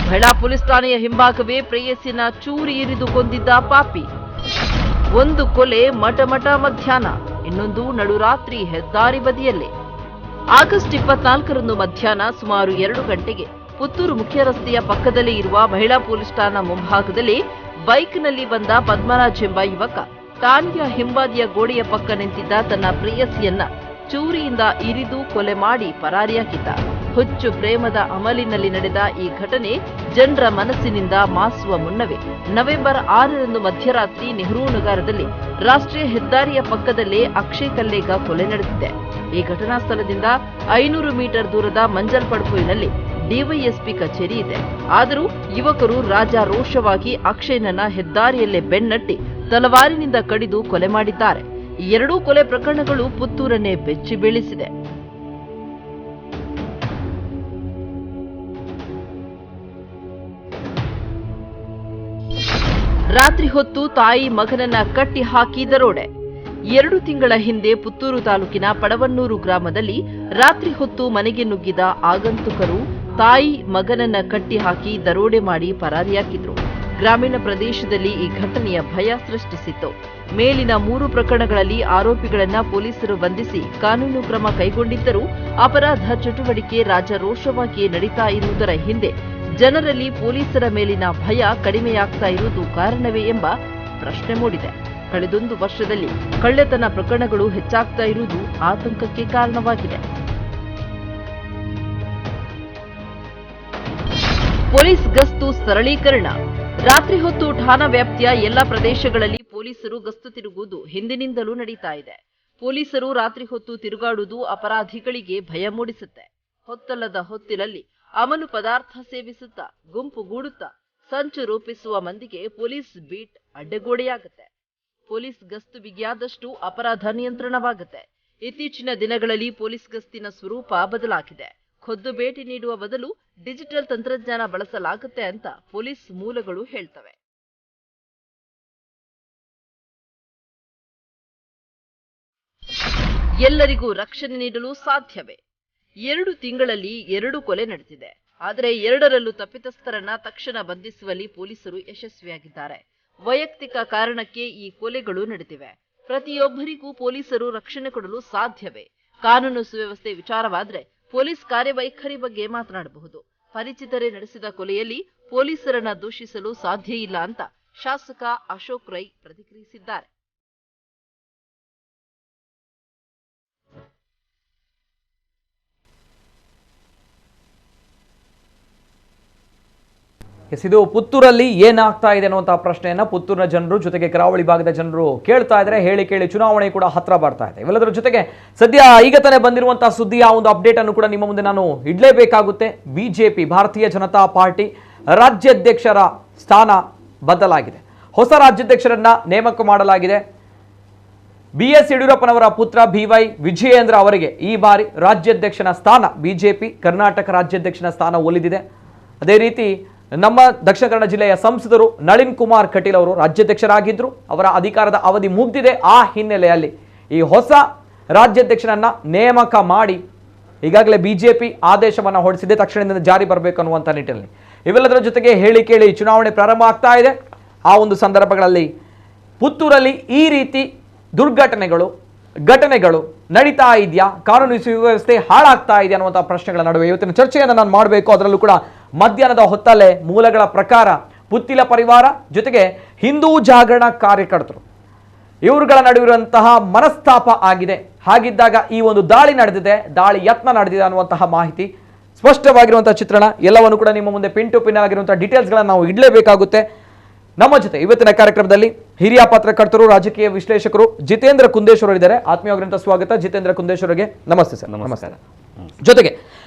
ಮಹಿಳಾ ಪೊಲೀಸ್ ಠಾಣೆಯ ಹಿಂಭಾಗವೇ ಪ್ರೇಯಸಿನ ಚೂರಿ ಇರಿದು ಕೊಂದಿದ್ದ ಪಾಪಿ. 1 ಕೊಲೆ ಮಠಮಠ ಮಧ್ಯಾಹ್ನ, ಇನ್ನೊಂದು ನಡುರಾತ್ರಿ ಹೆದ್ದಾರಿ ಬದಿಯಲ್ಲೇ. ಆಗಸ್ಟ್ 24ರಂದು ಮಧ್ಯಾಹ್ನ ಸುಮಾರು 2 ಗಂಟೆಗೆ ಪುತ್ತೂರು ಮುಖ್ಯ ರಸ್ತೆಯ ಪಕ್ಕದಲ್ಲೇ ಇರುವ ಮಹಿಳಾ ಪೊಲೀಸ್ ಠಾಣಾ ಮುಂಭಾಗದಲ್ಲಿ ಬೈಕ್ನಲ್ಲಿ ಬಂದ ಪದ್ಮರಾಜ್ ಎಂಬ ಯುವಕ ಠಾಣೆಯ ಹಿಂಬದಿಯ ಗೋಡೆಯ ಪಕ್ಕ ನಿಂತಿದ್ದ ತನ್ನ ಪ್ರೇಯಸಿಯನ್ನ ಚೂರಿಯಿಂದ ಇರಿದು ಕೊಲೆ ಮಾಡಿ ಪರಾರಿಯಾಗಿದ್ದ. ಹುಚ್ಚು ಪ್ರೇಮದ ಅಮಲಿನಲ್ಲಿ ನಡೆದ ಈ ಘಟನೆ ಜನರ ಮನಸ್ಸಿನಿಂದ ಮಾಸುವ ಮುನ್ನವೇ ನವೆಂಬರ್ 6ರಂದು ಮಧ್ಯರಾತ್ರಿ ನೆಹರು ನಗರದಲ್ಲಿ ರಾಷ್ಟ್ರೀಯ ಹೆದ್ದಾರಿಯ ಪಕ್ಕದಲ್ಲೇ ಅಕ್ಷಯ್ ಕಲ್ಲೇಗ ಕೊಲೆ ನಡೆದಿದೆ. ಈ ಘಟನಾ ಸ್ಥಳದಿಂದ 500 ಮೀಟರ್ ದೂರದ ಮಂಜಲ್ ಪಡ್ಪುವಿನಲ್ಲಿ ಡಿವೈಎಸ್ಪಿ ಕಚೇರಿ ಇದೆ. ಆದರೂ ಯುವಕರು ರಾಜಾರೋಷವಾಗಿ ಅಕ್ಷಯ್ನನ್ನ ಹೆದ್ದಾರಿಯಲ್ಲೇ ಬೆನ್ನಟ್ಟಿ ತಲವಾರಿನಿಂದ ಕಡಿದು ಕೊಲೆ ಮಾಡಿದ್ದಾರೆ. ಈ 2 ಕೊಲೆ ಪ್ರಕರಣಗಳು ಪುತ್ತೂರನ್ನೇ ಬೆಚ್ಚಿ ಬೀಳಿಸಿದೆ. ರಾತ್ರಿ ಹೊತ್ತು ತಾಯಿ ಮಗನನ್ನ ಕಟ್ಟಿ ಹಾಕಿ ದರೋಡೆ. 2 ತಿಂಗಳ ಹಿಂದೆ ಪುತ್ತೂರು ತಾಲೂಕಿನ ಪಡವನ್ನೂರು ಗ್ರಾಮದಲ್ಲಿ ರಾತ್ರಿ ಹೊತ್ತು ಮನೆಗೆ ನುಗ್ಗಿದ ಆಗಂತುಕರು ತಾಯಿ ಮಗನನ್ನ ಕಟ್ಟಿ ಹಾಕಿ ದರೋಡೆ ಮಾಡಿ ಪರಾರಿಯಾಗಿದ್ರು. ಗ್ರಾಮೀಣ ಪ್ರದೇಶದಲ್ಲಿ ಈ ಘಟನೆಯ ಭಯ ಸೃಷ್ಟಿಸಿತ್ತು. ಮೇಲಿನ 3 ಪ್ರಕರಣಗಳಲ್ಲಿ ಆರೋಪಿಗಳನ್ನ ಪೊಲೀಸರು ಬಂಧಿಸಿ ಕಾನೂನು ಕ್ರಮ ಕೈಗೊಂಡಿದ್ದರೂ ಅಪರಾಧ ಚಟುವಟಿಕೆ ರಾಜಾರೋಷವಾಗಿಯೇ ನಡೀತಾ ಇರುವುದರ ಹಿಂದೆ ಜನರಲ್ಲಿ ಪೊಲೀಸರ ಮೇಲಿನ ಭಯ ಕಡಿಮೆಯಾಗ್ತಾ ಇರುವುದು ಕಾರಣವೇ ಎಂಬ ಪ್ರಶ್ನೆ ಮೂಡಿದೆ. ಕಳೆದೊಂದು ವರ್ಷದಲ್ಲಿ ಕಳ್ಳತನ ಪ್ರಕರಣಗಳು ಹೆಚ್ಚಾಗ್ತಾ ಇರುವುದು ಆತಂಕಕ್ಕೆ ಕಾರಣವಾಗಿದೆ. ಪೊಲೀಸ್ ಗಸ್ತು ಸರಳೀಕರಣ. ರಾತ್ರಿ ಹೊತ್ತು ಠಾಣಾ ವ್ಯಾಪ್ತಿಯ ಎಲ್ಲ ಪ್ರದೇಶಗಳಲ್ಲಿ ಪೊಲೀಸರು ಗಸ್ತು ತಿರುಗುವುದು ಹಿಂದಿನಿಂದಲೂ ನಡೀತಾ ಇದೆ. ಪೊಲೀಸರು ರಾತ್ರಿ ಹೊತ್ತು ತಿರುಗಾಡುವುದು ಅಪರಾಧಿಗಳಿಗೆ ಭಯ ಮೂಡಿಸುತ್ತೆ. ಹೊತ್ತಲ್ಲದ ಹೊತ್ತಿನಲ್ಲಿ ಅಮಲು ಪದಾರ್ಥ ಸೇವಿಸುತ್ತಾ ಗುಂಪುಗೂಡುತ್ತಾ ಸಂಚು ರೂಪಿಸುವ ಮಂದಿಗೆ ಪೊಲೀಸ್ ಬೀಟ್ ಅಡ್ಡಗೋಡೆಯಾಗುತ್ತೆ. ಪೊಲೀಸ್ ಗಸ್ತು ಬಿಗಿಯಾದಷ್ಟು ಅಪರಾಧ ನಿಯಂತ್ರಣವಾಗುತ್ತೆ. ಇತ್ತೀಚಿನ ದಿನಗಳಲ್ಲಿ ಪೊಲೀಸ್ ಗಸ್ತಿನ ಸ್ವರೂಪ ಬದಲಾಗಿದೆ. ಖುದ್ದು ಭೇಟಿ ನೀಡುವ ಬದಲು ಡಿಜಿಟಲ್ ತಂತ್ರಜ್ಞಾನ ಬಳಸಲಾಗುತ್ತೆ ಅಂತ ಪೊಲೀಸ್ ಮೂಲಗಳು ಹೇಳ್ತವೆ. ಎಲ್ಲರಿಗೂ ರಕ್ಷಣೆ ನೀಡಲು ಸಾಧ್ಯವೇ? 2 ತಿಂಗಳಲ್ಲಿ 2 ಕೊಲೆ ನಡೆದಿದೆ. ಆದರೆ 2ರಲ್ಲೂ ತಪ್ಪಿತಸ್ಥರನ್ನ ತಕ್ಷಣ ಬಂಧಿಸುವಲ್ಲಿ ಪೊಲೀಸರು ಯಶಸ್ವಿಯಾಗಿದ್ದಾರೆ. ವೈಯಕ್ತಿಕ ಕಾರಣಕ್ಕೆ ಈ ಕೊಲೆಗಳು ನಡೆದಿವೆ. ಪ್ರತಿಯೊಬ್ಬರಿಗೂ ಪೊಲೀಸರು ರಕ್ಷಣೆ ಕೊಡಲು ಸಾಧ್ಯವೇ? ಕಾನೂನು ಸುವ್ಯವಸ್ಥೆ ವಿಚಾರವಾದ್ರೆ ಪೊಲೀಸ್ ಕಾರ್ಯವೈಖರಿ ಬಗ್ಗೆ ಮಾತನಾಡಬಹುದು. ಪರಿಚಿತರೇ ನಡೆಸಿದ ಕೊಲೆಯಲ್ಲಿ ಪೊಲೀಸರನ್ನ ದೂಷಿಸಲು ಸಾಧ್ಯ ಇಲ್ಲ ಅಂತ ಶಾಸಕ ಅಶೋಕ್ ರೈ ಪ್ರತಿಕ್ರಿಯಿಸಿದ್ದಾರೆ. ಇದು ಪುತ್ತೂರಲ್ಲಿ ಏನಾಗ್ತಾ ಇದೆ ಅನ್ನುವಂತಹ ಪ್ರಶ್ನೆಯನ್ನ ಪುತ್ತೂರಿನ ಜನರು ಜೊತೆಗೆ ಕರಾವಳಿ ಭಾಗದ ಜನರು ಕೇಳ್ತಾ ಇದ್ದಾರೆ. ಹೇಳಿ ಕೇಳಿ ಚುನಾವಣೆ ಕೂಡ ಹತ್ರ ಬರ್ತಾ ಇದೆ. ಇವೆಲ್ಲದರ ಜೊತೆಗೆ ಸದ್ಯ ಈಗ ತಾನೇ ಬಂದಿರುವಂತಹ ಸುದ್ದಿ ಆ ಒಂದು ಅಪ್ಡೇಟ್ ಅನ್ನು ಕೂಡ ನಿಮ್ಮ ಮುಂದೆ ನಾನು ಇಡಲೇಬೇಕಾಗುತ್ತೆ. ಬಿಜೆಪಿ ಭಾರತೀಯ ಜನತಾ ಪಾರ್ಟಿ ರಾಜ್ಯಾಧ್ಯಕ್ಷರ ಸ್ಥಾನ ಬದಲಾಗಿದೆ. ಹೊಸ ರಾಜ್ಯಾಧ್ಯಕ್ಷರನ್ನ ನೇಮಕ ಮಾಡಲಾಗಿದೆ. BS ಯಡಿಯೂರಪ್ಪನವರ ಪುತ್ರ BY ವಿಜಯೇಂದ್ರ ಅವರಿಗೆ ಈ ಬಾರಿ ರಾಜ್ಯಾಧ್ಯಕ್ಷನ ಸ್ಥಾನ ಬಿಜೆಪಿ ಕರ್ನಾಟಕ ರಾಜ್ಯಾಧ್ಯಕ್ಷನ ಸ್ಥಾನ ಒಲಿದಿದೆ. ಅದೇ ರೀತಿ ನಮ್ಮ ದಕ್ಷಿಣ ಕನ್ನಡ ಜಿಲ್ಲೆಯ ಸಂಸದರು ನಳಿನ್ ಕುಮಾರ್ ಕಟೀಲ್ ಅವರು ರಾಜ್ಯಾಧ್ಯಕ್ಷರಾಗಿದ್ದರು. ಅವರ ಅಧಿಕಾರದ ಅವಧಿ ಮುಗಿದಿದೆ. ಆ ಹಿನ್ನೆಲೆಯಲ್ಲಿ ಈ ಹೊಸ ರಾಜ್ಯಾಧ್ಯಕ್ಷನನ್ನ ನೇಮಕ ಮಾಡಿ ಈಗಾಗಲೇ ಬಿಜೆಪಿ ಆದೇಶವನ್ನು ಹೊರಡಿಸಿದೆ. ತಕ್ಷಣದಿಂದ ಜಾರಿ ಬರಬೇಕು ಅನ್ನುವಂಥ ನಿಟ್ಟಿನಲ್ಲಿ ಇವೆಲ್ಲದರ ಜೊತೆಗೆ ಹೇಳಿ ಕೇಳಿ ಚುನಾವಣೆ ಪ್ರಾರಂಭ ಆಗ್ತಾ ಇದೆ. ಆ ಒಂದು ಸಂದರ್ಭಗಳಲ್ಲಿ ಪುತ್ತೂರಲ್ಲಿ ಈ ರೀತಿ ಘಟನೆಗಳು ನಡೀತಾ ಇದೆಯಾ, ಕಾನೂನು ಸುವ್ಯವಸ್ಥೆ ಹಾಳಾಗ್ತಾ ಇದೆ ಅನ್ನುವಂಥ ಪ್ರಶ್ನೆಗಳ ನಡುವೆ ಇವತ್ತಿನ ಚರ್ಚೆಯನ್ನು ನಾನು ಮಾಡಬೇಕು. ಅದರಲ್ಲೂ ಕೂಡ ಮಧ್ಯಾಹ್ನದ ಹೊತ್ತಲ್ಲೇ ಮೂಲಗಳ ಪ್ರಕಾರ ಪುತ್ತಿಲ ಪರಿವಾರ ಜೊತೆಗೆ ಹಿಂದೂ ಜಾಗರಣ ಕಾರ್ಯಕರ್ತರು ಇವರುಗಳ ನಡುವಿರುವಂತಹ ಮನಸ್ತಾಪ ಆಗಿದೆ. ಹಾಗಿದ್ದಾಗ ಈ ಒಂದು ದಾಳಿ ಯತ್ನ ನಡೆದಿದೆ ಅನ್ನುವಂತಹ ಮಾಹಿತಿ, ಸ್ಪಷ್ಟವಾಗಿರುವಂತಹ ಚಿತ್ರಣ ಎಲ್ಲವನ್ನು ಕೂಡ ನಿಮ್ಮ ಮುಂದೆ ಪಿನ್ ಟು ಪಿನ್ ಆಗಿರುವಂತಹ ಡೀಟೇಲ್ಸ್ಗಳನ್ನು ನಾವು ಇಡಲೇಬೇಕಾಗುತ್ತೆ. ನಮ್ಮ ಜೊತೆ ಇವತ್ತಿನ ಕಾರ್ಯಕ್ರಮದಲ್ಲಿ ಹಿರಿಯ ಪತ್ರಕರ್ತರು, ರಾಜಕೀಯ ವಿಶ್ಲೇಷಕರು ಜಿತೇಂದ್ರ ಕುಂದೇಶ್ವರ ಇದ್ದಾರೆ. ಆತ್ಮೀಯವಾಗಿರುವಂತಹ ಸ್ವಾಗತ ಜಿತೇಂದ್ರ ಕುಂದೇಶ್ವರಿಗೆ. ನಮಸ್ತೆ ಸರ್. ನಮಸ್ಕಾರ. ಜೊತೆಗೆ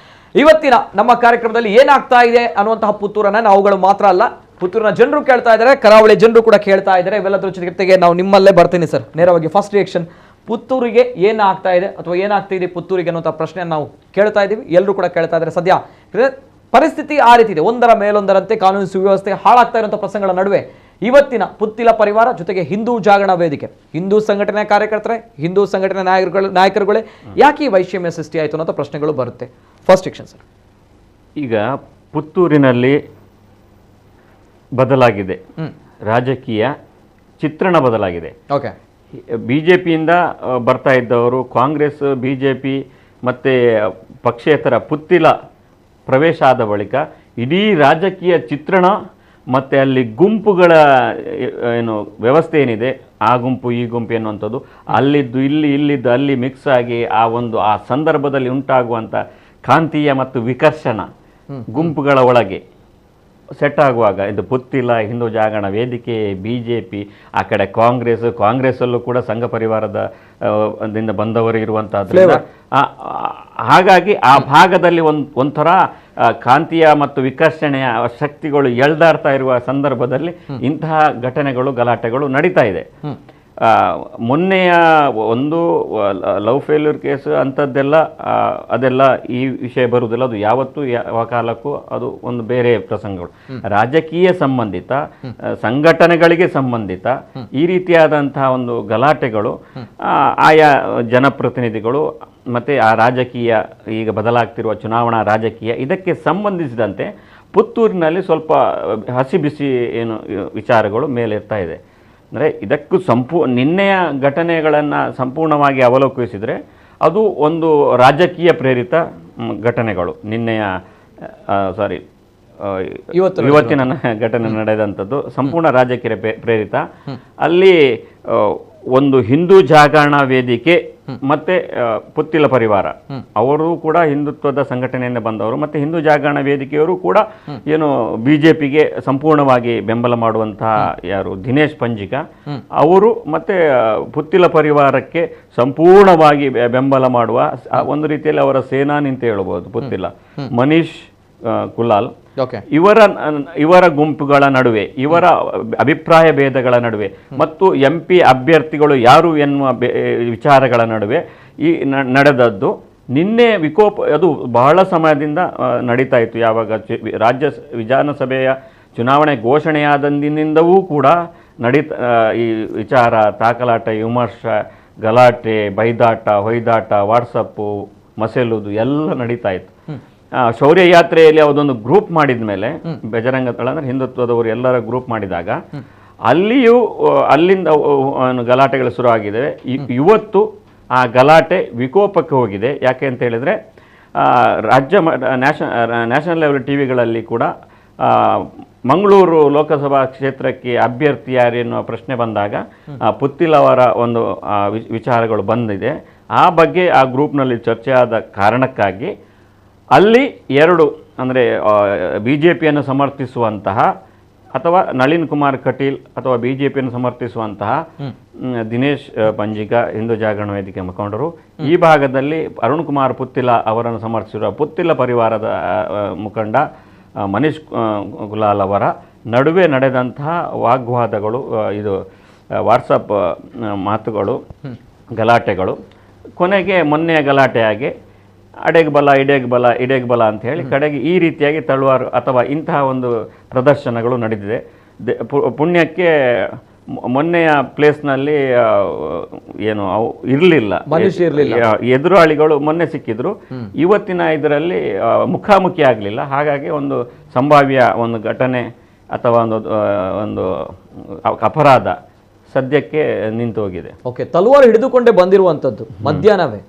ಇವತ್ತಿನ ನಮ್ಮ ಕಾರ್ಯಕ್ರಮದಲ್ಲಿ ಏನಾಗ್ತಾ ಇದೆ ಅನ್ನುವಂತಹ ಪುತ್ತೂರನ್ನ ನಾವುಗಳು ಮಾತ್ರ ಅಲ್ಲ, ಪುತ್ತೂರಿನ ಜನರು ಕೇಳ್ತಾ ಇದ್ದಾರೆ, ಕರಾವಳಿ ಜನರು ಕೂಡ ಕೇಳ್ತಾ ಇದ್ದಾರೆ. ಇವೆಲ್ಲದರ ಜೊತೆಗೆ ನಾವು ನಿಮ್ಮಲ್ಲೇ ಬರ್ತೀನಿ ಸರ್. ನೇರವಾಗಿ ಫಸ್ಟ್ ರಿಯಾಕ್ಷನ್, ಪುತ್ತೂರಿಗೆ ಏನಾಗ್ತಾ ಇದೆ ಅಥವಾ ಏನಾಗ್ತಿದೆ ಪುತ್ತೂರಿಗೆ ಅನ್ನುವಂಥ ಪ್ರಶ್ನೆಯನ್ನು ನಾವು ಕೇಳ್ತಾ ಇದ್ದೀವಿ. ಎಲ್ಲರೂ ಕೂಡ ಕೇಳ್ತಾ ಇದ್ದಾರೆ. ಸದ್ಯ ಪರಿಸ್ಥಿತಿ ಆ ರೀತಿ ಇದೆ, ಒಂದರ ಮೇಲೊಂದರಂತೆ ಕಾನೂನು ಸುವ್ಯವಸ್ಥೆ ಹಾಳಾಗ್ತಾ ಇರುವಂಥ ಪ್ರಸಂಗಗಳ ನಡುವೆ ಇವತ್ತಿನ ಪುತ್ತಿಲ ಪರಿವಾರ ಜೊತೆಗೆ ಹಿಂದೂ ಜಾಗರಣ ವೇದಿಕೆ, ಹಿಂದೂ ಸಂಘಟನೆ ಕಾರ್ಯಕರ್ತರೆ, ಹಿಂದೂ ಸಂಘಟನೆ ನಾಯಕರುಗಳೇ ಯಾಕೆ ಈ ವೈಷಮ್ಯ ಸೃಷ್ಟಿ ಆಯಿತು ಅನ್ನೋ ಪ್ರಶ್ನೆಗಳು ಬರುತ್ತೆ. First section sir. ಈಗ ಪುತ್ತೂರಿನಲ್ಲಿ ಬದಲಾಗಿದೆ, ರಾಜಕೀಯ ಚಿತ್ರಣ ಬದಲಾಗಿದೆ. ಓಕೆ, ಬಿಜೆಪಿಯಿಂದ ಬರ್ತಾ ಇದ್ದವರು ಕಾಂಗ್ರೆಸ್, ಬಿಜೆಪಿ ಮತ್ತು ಪಕ್ಷೇತರ ಪುತ್ತಿಲ ಪ್ರವೇಶ ಆದ ಬಳಿಕ ಇಡೀ ರಾಜಕೀಯ ಚಿತ್ರಣ ಮತ್ತು ಅಲ್ಲಿ ಗುಂಪುಗಳ ಏನು ವ್ಯವಸ್ಥೆ ಏನಿದೆ, ಆ ಗುಂಪು ಈ ಗುಂಪು ಎನ್ನುವಂಥದ್ದು ಅಲ್ಲಿದ್ದು ಇಲ್ಲಿದ್ದು ಅಲ್ಲಿ ಮಿಕ್ಸ್ ಆಗಿ ಆ ಸಂದರ್ಭದಲ್ಲಿ ಉಂಟಾಗುವಂಥ ಕಾಂತೀಯ ಮತ್ತು ವಿಕರ್ಷಣ ಗುಂಪುಗಳ ಒಳಗೆ ಸೆಟ್ ಆಗುವಾಗ ಇದು ಪುತ್ತಿಲ, ಹಿಂದೂ ಜಾಗರಣ ವೇದಿಕೆ, ಬಿಜೆಪಿ, ಆ ಕಡೆ ಕಾಂಗ್ರೆಸ್ಸಲ್ಲೂ ಕೂಡ ಸಂಘ ಪರಿವಾರದ ದಿಂದ ಬಂದವರು ಇರುವಂಥದ್ದು. ಹಾಗಾಗಿ ಆ ಭಾಗದಲ್ಲಿ ಒಂಥರ ಕಾಂತೀಯ ಮತ್ತು ವಿಕರ್ಷಣೆಯ ಶಕ್ತಿಗಳು ಎಳ್ದಾಡ್ತಾ ಇರುವ ಸಂದರ್ಭದಲ್ಲಿ ಇಂತಹ ಘಟನೆಗಳು, ಗಲಾಟೆಗಳು ನಡೀತಾ ಇದೆ. ಮೊನ್ನೆಯ ಒಂದು ಲವ್ ಫೇಲ್ಯೂರ್ ಕೇಸ್ ಅಂಥದ್ದೆಲ್ಲ ಅದೆಲ್ಲ ಈ ವಿಷಯ ಬರುವುದಿಲ್ಲ. ಅದು ಯಾವತ್ತೂ ಯಾವ ಕಾಲಕ್ಕೂ ಅದು ಒಂದು ಬೇರೆ ಪ್ರಸಂಗಗಳು. ರಾಜಕೀಯ ಸಂಬಂಧಿತ, ಸಂಘಟನೆಗಳಿಗೆ ಸಂಬಂಧಿತ ಈ ರೀತಿಯಾದಂತಹ ಒಂದು ಗಲಾಟೆಗಳು ಆಯಾ ಜನಪ್ರತಿನಿಧಿಗಳು ಮತ್ತು ಆ ರಾಜಕೀಯ ಈಗ ಬದಲಾಗ್ತಿರುವ ಚುನಾವಣಾ ರಾಜಕೀಯ ಇದಕ್ಕೆ ಸಂಬಂಧಿಸಿದಂತೆ ಪುತ್ತೂರಿನಲ್ಲಿ ಸ್ವಲ್ಪ ಹಸಿ ಬಿಸಿ ಏನು ವಿಚಾರಗಳು ಮೇಲೆರ್ತಾ ಇದೆ. ಅಂದರೆ ಇದಕ್ಕೂ ನಿನ್ನೆಯ ಘಟನೆಗಳನ್ನು ಸಂಪೂರ್ಣವಾಗಿ ಅವಲೋಕಿಸಿದರೆ ಅದು ಒಂದು ರಾಜಕೀಯ ಪ್ರೇರಿತ ಘಟನೆಗಳು. ನಿನ್ನೆಯ ಇವತ್ತಿನ ಘಟನೆ ನಡೆದಂಥದ್ದು ಸಂಪೂರ್ಣ ರಾಜಕೀಯ ಪ್ರೇರಿತ. ಅಲ್ಲಿ ಒಂದು ಹಿಂದೂ ಜಾಗರಣ ವೇದಿಕೆ ಮತ್ತೆ ಪುತ್ತಿಲ ಪರಿವಾರ ಅವರು ಕೂಡ ಹಿಂದುತ್ವದ ಸಂಘಟನೆಯಿಂದ ಬಂದವರು, ಮತ್ತೆ ಹಿಂದೂ ಜಾಗರಣ ವೇದಿಕೆಯವರು ಕೂಡ ಏನು ಬಿಜೆಪಿಗೆ ಸಂಪೂರ್ಣವಾಗಿ ಬೆಂಬಲ ಮಾಡುವಂತಹ ಯಾರು ದಿನೇಶ್ ಪಂಜಿಕ ಅವರು ಮತ್ತೆ ಪುತ್ತಿಲ ಪರಿವಾರಕ್ಕೆ ಸಂಪೂರ್ಣವಾಗಿ ಬೆಂಬಲ ಮಾಡುವ ಒಂದು ರೀತಿಯಲ್ಲಿ ಅವರ ಸೇನಾನಿ ಅಂತ ಹೇಳಬಹುದು ಪುತ್ತಿಲ ಮನೀಶ್ ಕುಲಾಲ್ ಇವರ ಗುಂಪುಗಳ ನಡುವೆ, ಇವರ ಅಭಿಪ್ರಾಯ ಭೇದಗಳ ನಡುವೆ ಮತ್ತು MP ಅಭ್ಯರ್ಥಿಗಳು ಯಾರು ಎನ್ನುವ ವಿಚಾರಗಳ ನಡುವೆ ಈ ನಡೆದದ್ದು ನಿನ್ನೆ ವಿಕೋಪ. ಅದು ಬಹಳ ಸಮಯದಿಂದ ನಡೀತಾ ಇತ್ತು. ಯಾವಾಗ ವಿಧಾನಸಭೆಯ ಚುನಾವಣೆ ಘೋಷಣೆಯಾದಂದಿನಿಂದವೂ ಕೂಡ ಈ ವಿಚಾರ ತಾಕಲಾಟ, ವಿಮರ್ಶ, ಗಲಾಟೆ, ಬೈದಾಟ, ಹೊಯ್ದಾಟ, ವಾಟ್ಸಪ್ಪು, ಮಸೆಲುದು ಎಲ್ಲ ನಡೀತಾ ಇತ್ತು. ಶೌರ್ಯ ಯಾತ್ರೆಯಲ್ಲಿ ಅದೊಂದು ಗ್ರೂಪ್ ಮಾಡಿದ ಮೇಲೆ ಬಜರಂಗ ದಳ ಅಂದ್ರೆ ಹಿಂದುತ್ವದವರು ಎಲ್ಲರ ಗ್ರೂಪ್ ಮಾಡಿದಾಗ ಅಲ್ಲಿಂದ ಗಲಾಟೆಗಳು ಶುರು ಆಗಿದೆ. ಇವತ್ತು ಆ ಗಲಾಟೆ ವಿಕೋಪಕ್ಕೆ ಹೋಗಿದೆ. ಯಾಕೆ ಅಂತ ಹೇಳಿದ್ರೆ ರಾಜ್ಯ ನ್ಯಾಷನಲ್ ಲೆವೆಲ್ ಟಿ ವಿಗಳಲ್ಲಿ ಕೂಡ ಮಂಗಳೂರು ಲೋಕಸಭಾ ಕ್ಷೇತ್ರಕ್ಕೆ ಅಭ್ಯರ್ಥಿ ಯಾರು ಎನ್ನುವ ಪ್ರಶ್ನೆ ಬಂದಾಗ ಪುತ್ತಿಲ್ ಅವರ ಒಂದು ವಿಚಾರಗಳು ಬಂದಿದೆ. ಆ ಬಗ್ಗೆ ಆ ಗ್ರೂಪ್ನಲ್ಲಿ ಚರ್ಚೆ ಆದ ಕಾರಣಕ್ಕಾಗಿ ಅಲ್ಲಿ ಎರಡು ಅಂದರೆ BJPಯನ್ನು ಸಮರ್ಥಿಸುವಂತಹ ಅಥವಾ ನಳಿನ್ ಕುಮಾರ್ ಕಟೀಲ್ ಅಥವಾ BJPಯನ್ನು ಸಮರ್ಥಿಸುವಂತಹ ದಿನೇಶ್ ಪಂಜಿಗ ಹಿಂದೂ ಜಾಗರಣ ವೇದಿಕೆ ಮುಖಂಡರು, ಈ ಭಾಗದಲ್ಲಿ ಅರುಣ್ ಕುಮಾರ್ ಪುತ್ತಿಲ ಅವರನ್ನು ಸಮರ್ಥಿಸಿರುವ ಪುತ್ತಿಲ ಪರಿವಾರದ ಮುಖಂಡ ಮನೀಶ್ ಗುಲಾಲ್ ಅವರ ನಡುವೆ ನಡೆದಂತಹ ವಾಗ್ವಾದಗಳು, ಇದು ವಾಟ್ಸಪ್ ಮಾತುಗಳು, ಗಲಾಟೆಗಳು, ಕೊನೆಗೆ ಮೊನ್ನೆಯ ಗಲಾಟೆಯಾಗಿ ಅಡೆಗೆ ಬಲ ಇಡೆಗೆ ಬಲ ಅಂತ ಹೇಳಿ ಕಡೆಗೆ ಈ ರೀತಿಯಾಗಿ ತಳುವಾರು ಅಥವಾ ಇಂತಹ ಒಂದು ಪ್ರದರ್ಶನಗಳು ನಡೆದಿದೆ. ಪುಣ್ಯಕ್ಕೆ ಮೊನ್ನೆಯ ಪ್ಲೇಸ್ನಲ್ಲಿ ಏನು ಅವು ಇರಲಿಲ್ಲ, ಎದುರಾಳಿಗಳು ಮೊನ್ನೆ ಸಿಕ್ಕಿದ್ರು. ಇವತ್ತಿನ ಇದರಲ್ಲಿ ಮುಖಾಮುಖಿ ಆಗಲಿಲ್ಲ. ಹಾಗಾಗಿ ಒಂದು ಸಂಭಾವ್ಯ ಒಂದು ಘಟನೆ ಅಥವಾ ಒಂದು ಅಪರಾಧ ಸದ್ಯಕ್ಕೆ ನಿಂತು ಹೋಗಿದೆ. ಓಕೆ, ತಲವಾರು ಹಿಡಿದುಕೊಂಡೇ ಬಂದಿರುವಂಥದ್ದು ಮಧ್ಯಾಹ್ನವೇ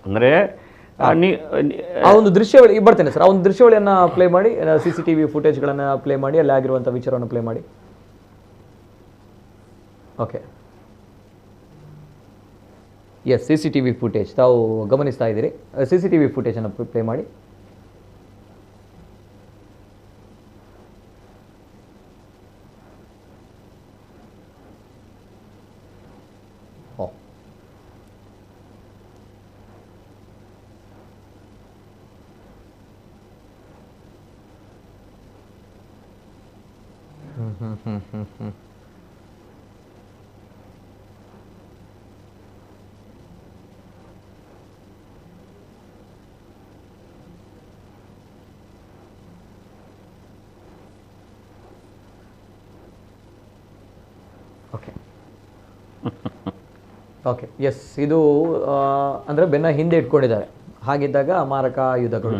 ಅಂದರೆ ಆ ಒಂದು ದೃಶ್ಯಾವಳಿ ಬರ್ತೇನೆ ಸರ್. ಆ ಒಂದು ದೃಶ್ಯಾವಳಿಯನ್ನು ಪ್ಲೇ ಮಾಡಿ, CCTV ಫುಟೇಜ್ಗಳನ್ನು ಪ್ಲೇ ಮಾಡಿ, ಅಲ್ಲಿ ಆಗಿರುವಂಥ ವಿಚಾರವನ್ನು ಪ್ಲೇ ಮಾಡಿ. ಓಕೆ, ಎಸ್, CCTV ಫುಟೇಜ್ ತಾವು ಗಮನಿಸ್ತಾ ಇದ್ದೀರಿ. CCTV ಫುಟೇಜನ್ನು ಪ್ಲೇ ಮಾಡಿ. ಓಕೆ ಓಕೆ, ಎಸ್, ಇದು ಅಂದರೆ ಬೆನ್ನ ಹಿಂದೆ ಇಟ್ಕೊಂಡಿದ್ದಾರೆ. ಹಾಗಿದ್ದಾಗ ಮಾರಕ ಆಯುಧಗಳು.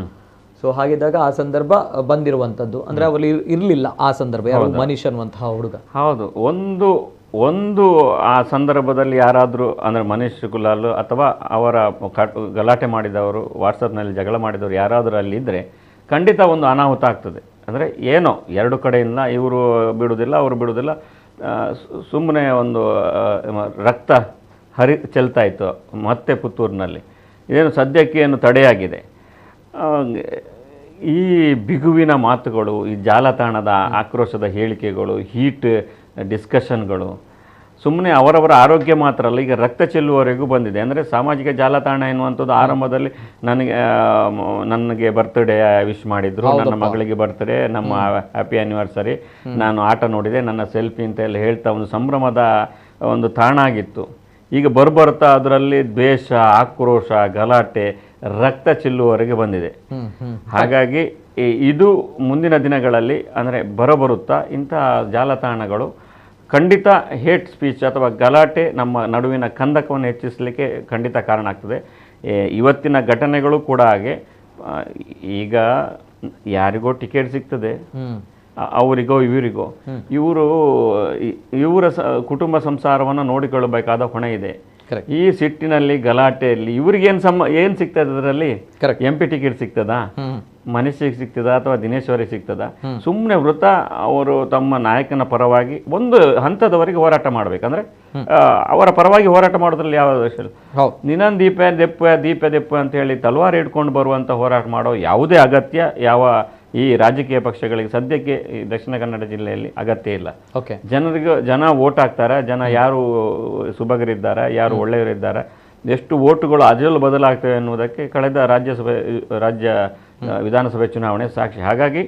ಸೊ ಹಾಗಿದ್ದಾಗ ಆ ಸಂದರ್ಭ ಬಂದಿರುವಂಥದ್ದು, ಅಂದರೆ ಅವರಲ್ಲಿ ಇರಲಿಲ್ಲ ಆ ಸಂದರ್ಭ. ಯಾರು ಮನೀಶ್ ಅನ್ನುವಂತಹ ಹುಡುಗ. ಹೌದು, ಒಂದು ಆ ಸಂದರ್ಭದಲ್ಲಿ ಯಾರಾದರೂ ಅಂದರೆ ಮನೀಶ್ ಗುಲಾಲ್ ಅಥವಾ ಅವರ ಗಲಾಟೆ ಮಾಡಿದವರು, ವಾಟ್ಸಪ್ನಲ್ಲಿ ಜಗಳ ಮಾಡಿದವರು ಯಾರಾದರೂ ಅಲ್ಲಿದ್ದರೆ ಖಂಡಿತ ಒಂದು ಅನಾಹುತ ಆಗ್ತದೆ. ಅಂದರೆ ಏನೋ ಎರಡು ಕಡೆಯಿಂದ ಇವರು ಬಿಡುವುದಿಲ್ಲ, ಅವರು ಬಿಡುವುದಿಲ್ಲ, ಸುಮ್ಮನೆ ಒಂದು ರಕ್ತ ಚೆಲ್ತಾ ಇತ್ತು ಮತ್ತೆ ಪುತ್ತೂರಿನಲ್ಲಿ. ಇದೇನು ಸದ್ಯಕ್ಕೆ ಏನು ತಡೆಯಾಗಿದೆ. ಈ ಬಿಗುವಿನ ಮಾತುಗಳು, ಈ ಜಾಲತಾಣದ ಆಕ್ರೋಶದ ಹೇಳಿಕೆಗಳು, ಹೀಟ್ ಡಿಸ್ಕಷನ್ಗಳು ಸುಮ್ಮನೆ ಅವರವರ ಆರೋಗ್ಯ ಮಾತ್ರ ಅಲ್ಲ, ಈಗ ರಕ್ತ ಚೆಲ್ಲುವವರೆಗೂ ಬಂದಿದೆ. ಅಂದರೆ ಸಾಮಾಜಿಕ ಜಾಲತಾಣ ಎನ್ನುವಂಥದ್ದು ಆರಂಭದಲ್ಲಿ ನನಗೆ ಬರ್ತ್ಡೇ ವಿಶ್ ಮಾಡಿದ್ರು, ನನ್ನ ಮಗಳಿಗೆ ಬರ್ತ್ಡೇ, ನಮ್ಮ ಹ್ಯಾಪಿ ಆ್ಯನಿವರ್ಸರಿ, ನಾನು ಆಟ ನೋಡಿದೆ, ನನ್ನ ಸೆಲ್ಫಿ ಅಂತ ಎಲ್ಲ ಹೇಳ್ತಾ ಒಂದು ಸಂಭ್ರಮದ ಒಂದು ತಾಣ ಆಗಿತ್ತು. ಈಗ ಬರ್ತಾ ಅದರಲ್ಲಿ ದ್ವೇಷ, ಆಕ್ರೋಶ, ಗಲಾಟೆ, ರಕ್ತ ಚೆಲ್ಲುವವರೆಗೆ ಬಂದಿದೆ. ಹಾಗಾಗಿ ಇದು ಮುಂದಿನ ದಿನಗಳಲ್ಲಿ ಅಂದರೆ ಬರುತ್ತಾ ಇಂತಹ ಜಾಲತಾಣಗಳು ಖಂಡಿತ ಹೇಟ್ ಸ್ಪೀಚ್ ಅಥವಾ ಗಲಾಟೆ ನಮ್ಮ ನಡುವಿನ ಕಂದಕವನ್ನು ಹೆಚ್ಚಿಸಲಿಕ್ಕೆ ಖಂಡಿತ ಕಾರಣ ಆಗ್ತದೆ. ಇವತ್ತಿನ ಘಟನೆಗಳು ಕೂಡ ಹಾಗೆ. ಈಗ ಯಾರಿಗೋ ಟಿಕೆಟ್ ಸಿಗ್ತದೆ, ಅವರಿಗೋ ಇವರಿಗೋ, ಇವರ ಕುಟುಂಬ ಸಂಸಾರವನ್ನು ನೋಡಿಕೊಳ್ಳಬೇಕಾದ ಹೊಣೆ ಇದೆ. ಈ ಸಿಟ್ಟಿನಲ್ಲಿ, ಗಲಾಟೆಯಲ್ಲಿ ಇವ್ರಿಗೇನು ಏನು ಸಿಗ್ತದೆ ಅದರಲ್ಲಿ? MP ಟಿಕೆಟ್ ಸಿಗ್ತದಾ, ಮನೀಶಿಗೆ ಸಿಗ್ತದಾ ಅಥವಾ ದಿನೇಶ್ ಅವರಿಗೆ ಸಿಗ್ತದಾ? ಸುಮ್ಮನೆ ವೃತ ಅವರು ತಮ್ಮ ನಾಯಕನ ಪರವಾಗಿ ಒಂದು ಹಂತದವರೆಗೆ ಹೋರಾಟ ಮಾಡಬೇಕಂದ್ರೆ ಅವರ ಪರವಾಗಿ ಹೋರಾಟ ಮಾಡೋದ್ರಲ್ಲಿ ಯಾವ ನಿನ್ನನ್ ದೀಪ ದೆಪ್ಪ ಅಂತ ಹೇಳಿ ತಲವಾರು ಹಿಡ್ಕೊಂಡು ಬರುವಂಥ ಹೋರಾಟ ಮಾಡೋ ಯಾವುದೇ ಅಗತ್ಯ ಯಾವ ಈ ರಾಜಕೀಯ ಪಕ್ಷಗಳಿಗೆ ಸದ್ಯಕ್ಕೆ ಈ ದಕ್ಷಿಣ ಕನ್ನಡ ಜಿಲ್ಲೆಯಲ್ಲಿ ಅಗತ್ಯ ಇಲ್ಲ. ಜನ ವೋಟ್ ಹಾಕ್ತಾರೆ. ಜನ ಯಾರು ಸುಭಗರಿದ್ದಾರೆ, ಯಾರು ಒಳ್ಳೆಯವರಿದ್ದಾರೆ, ಎಷ್ಟು ವೋಟುಗಳು ಅದರಲ್ಲೂ ಬದಲಾಗ್ತವೆ ಎನ್ನುವುದಕ್ಕೆ ಕಳೆದ ರಾಜ್ಯ ವಿಧಾನಸಭೆ ಚುನಾವಣೆ ಸಾಕ್ಷಿ. ಹಾಗಾಗಿ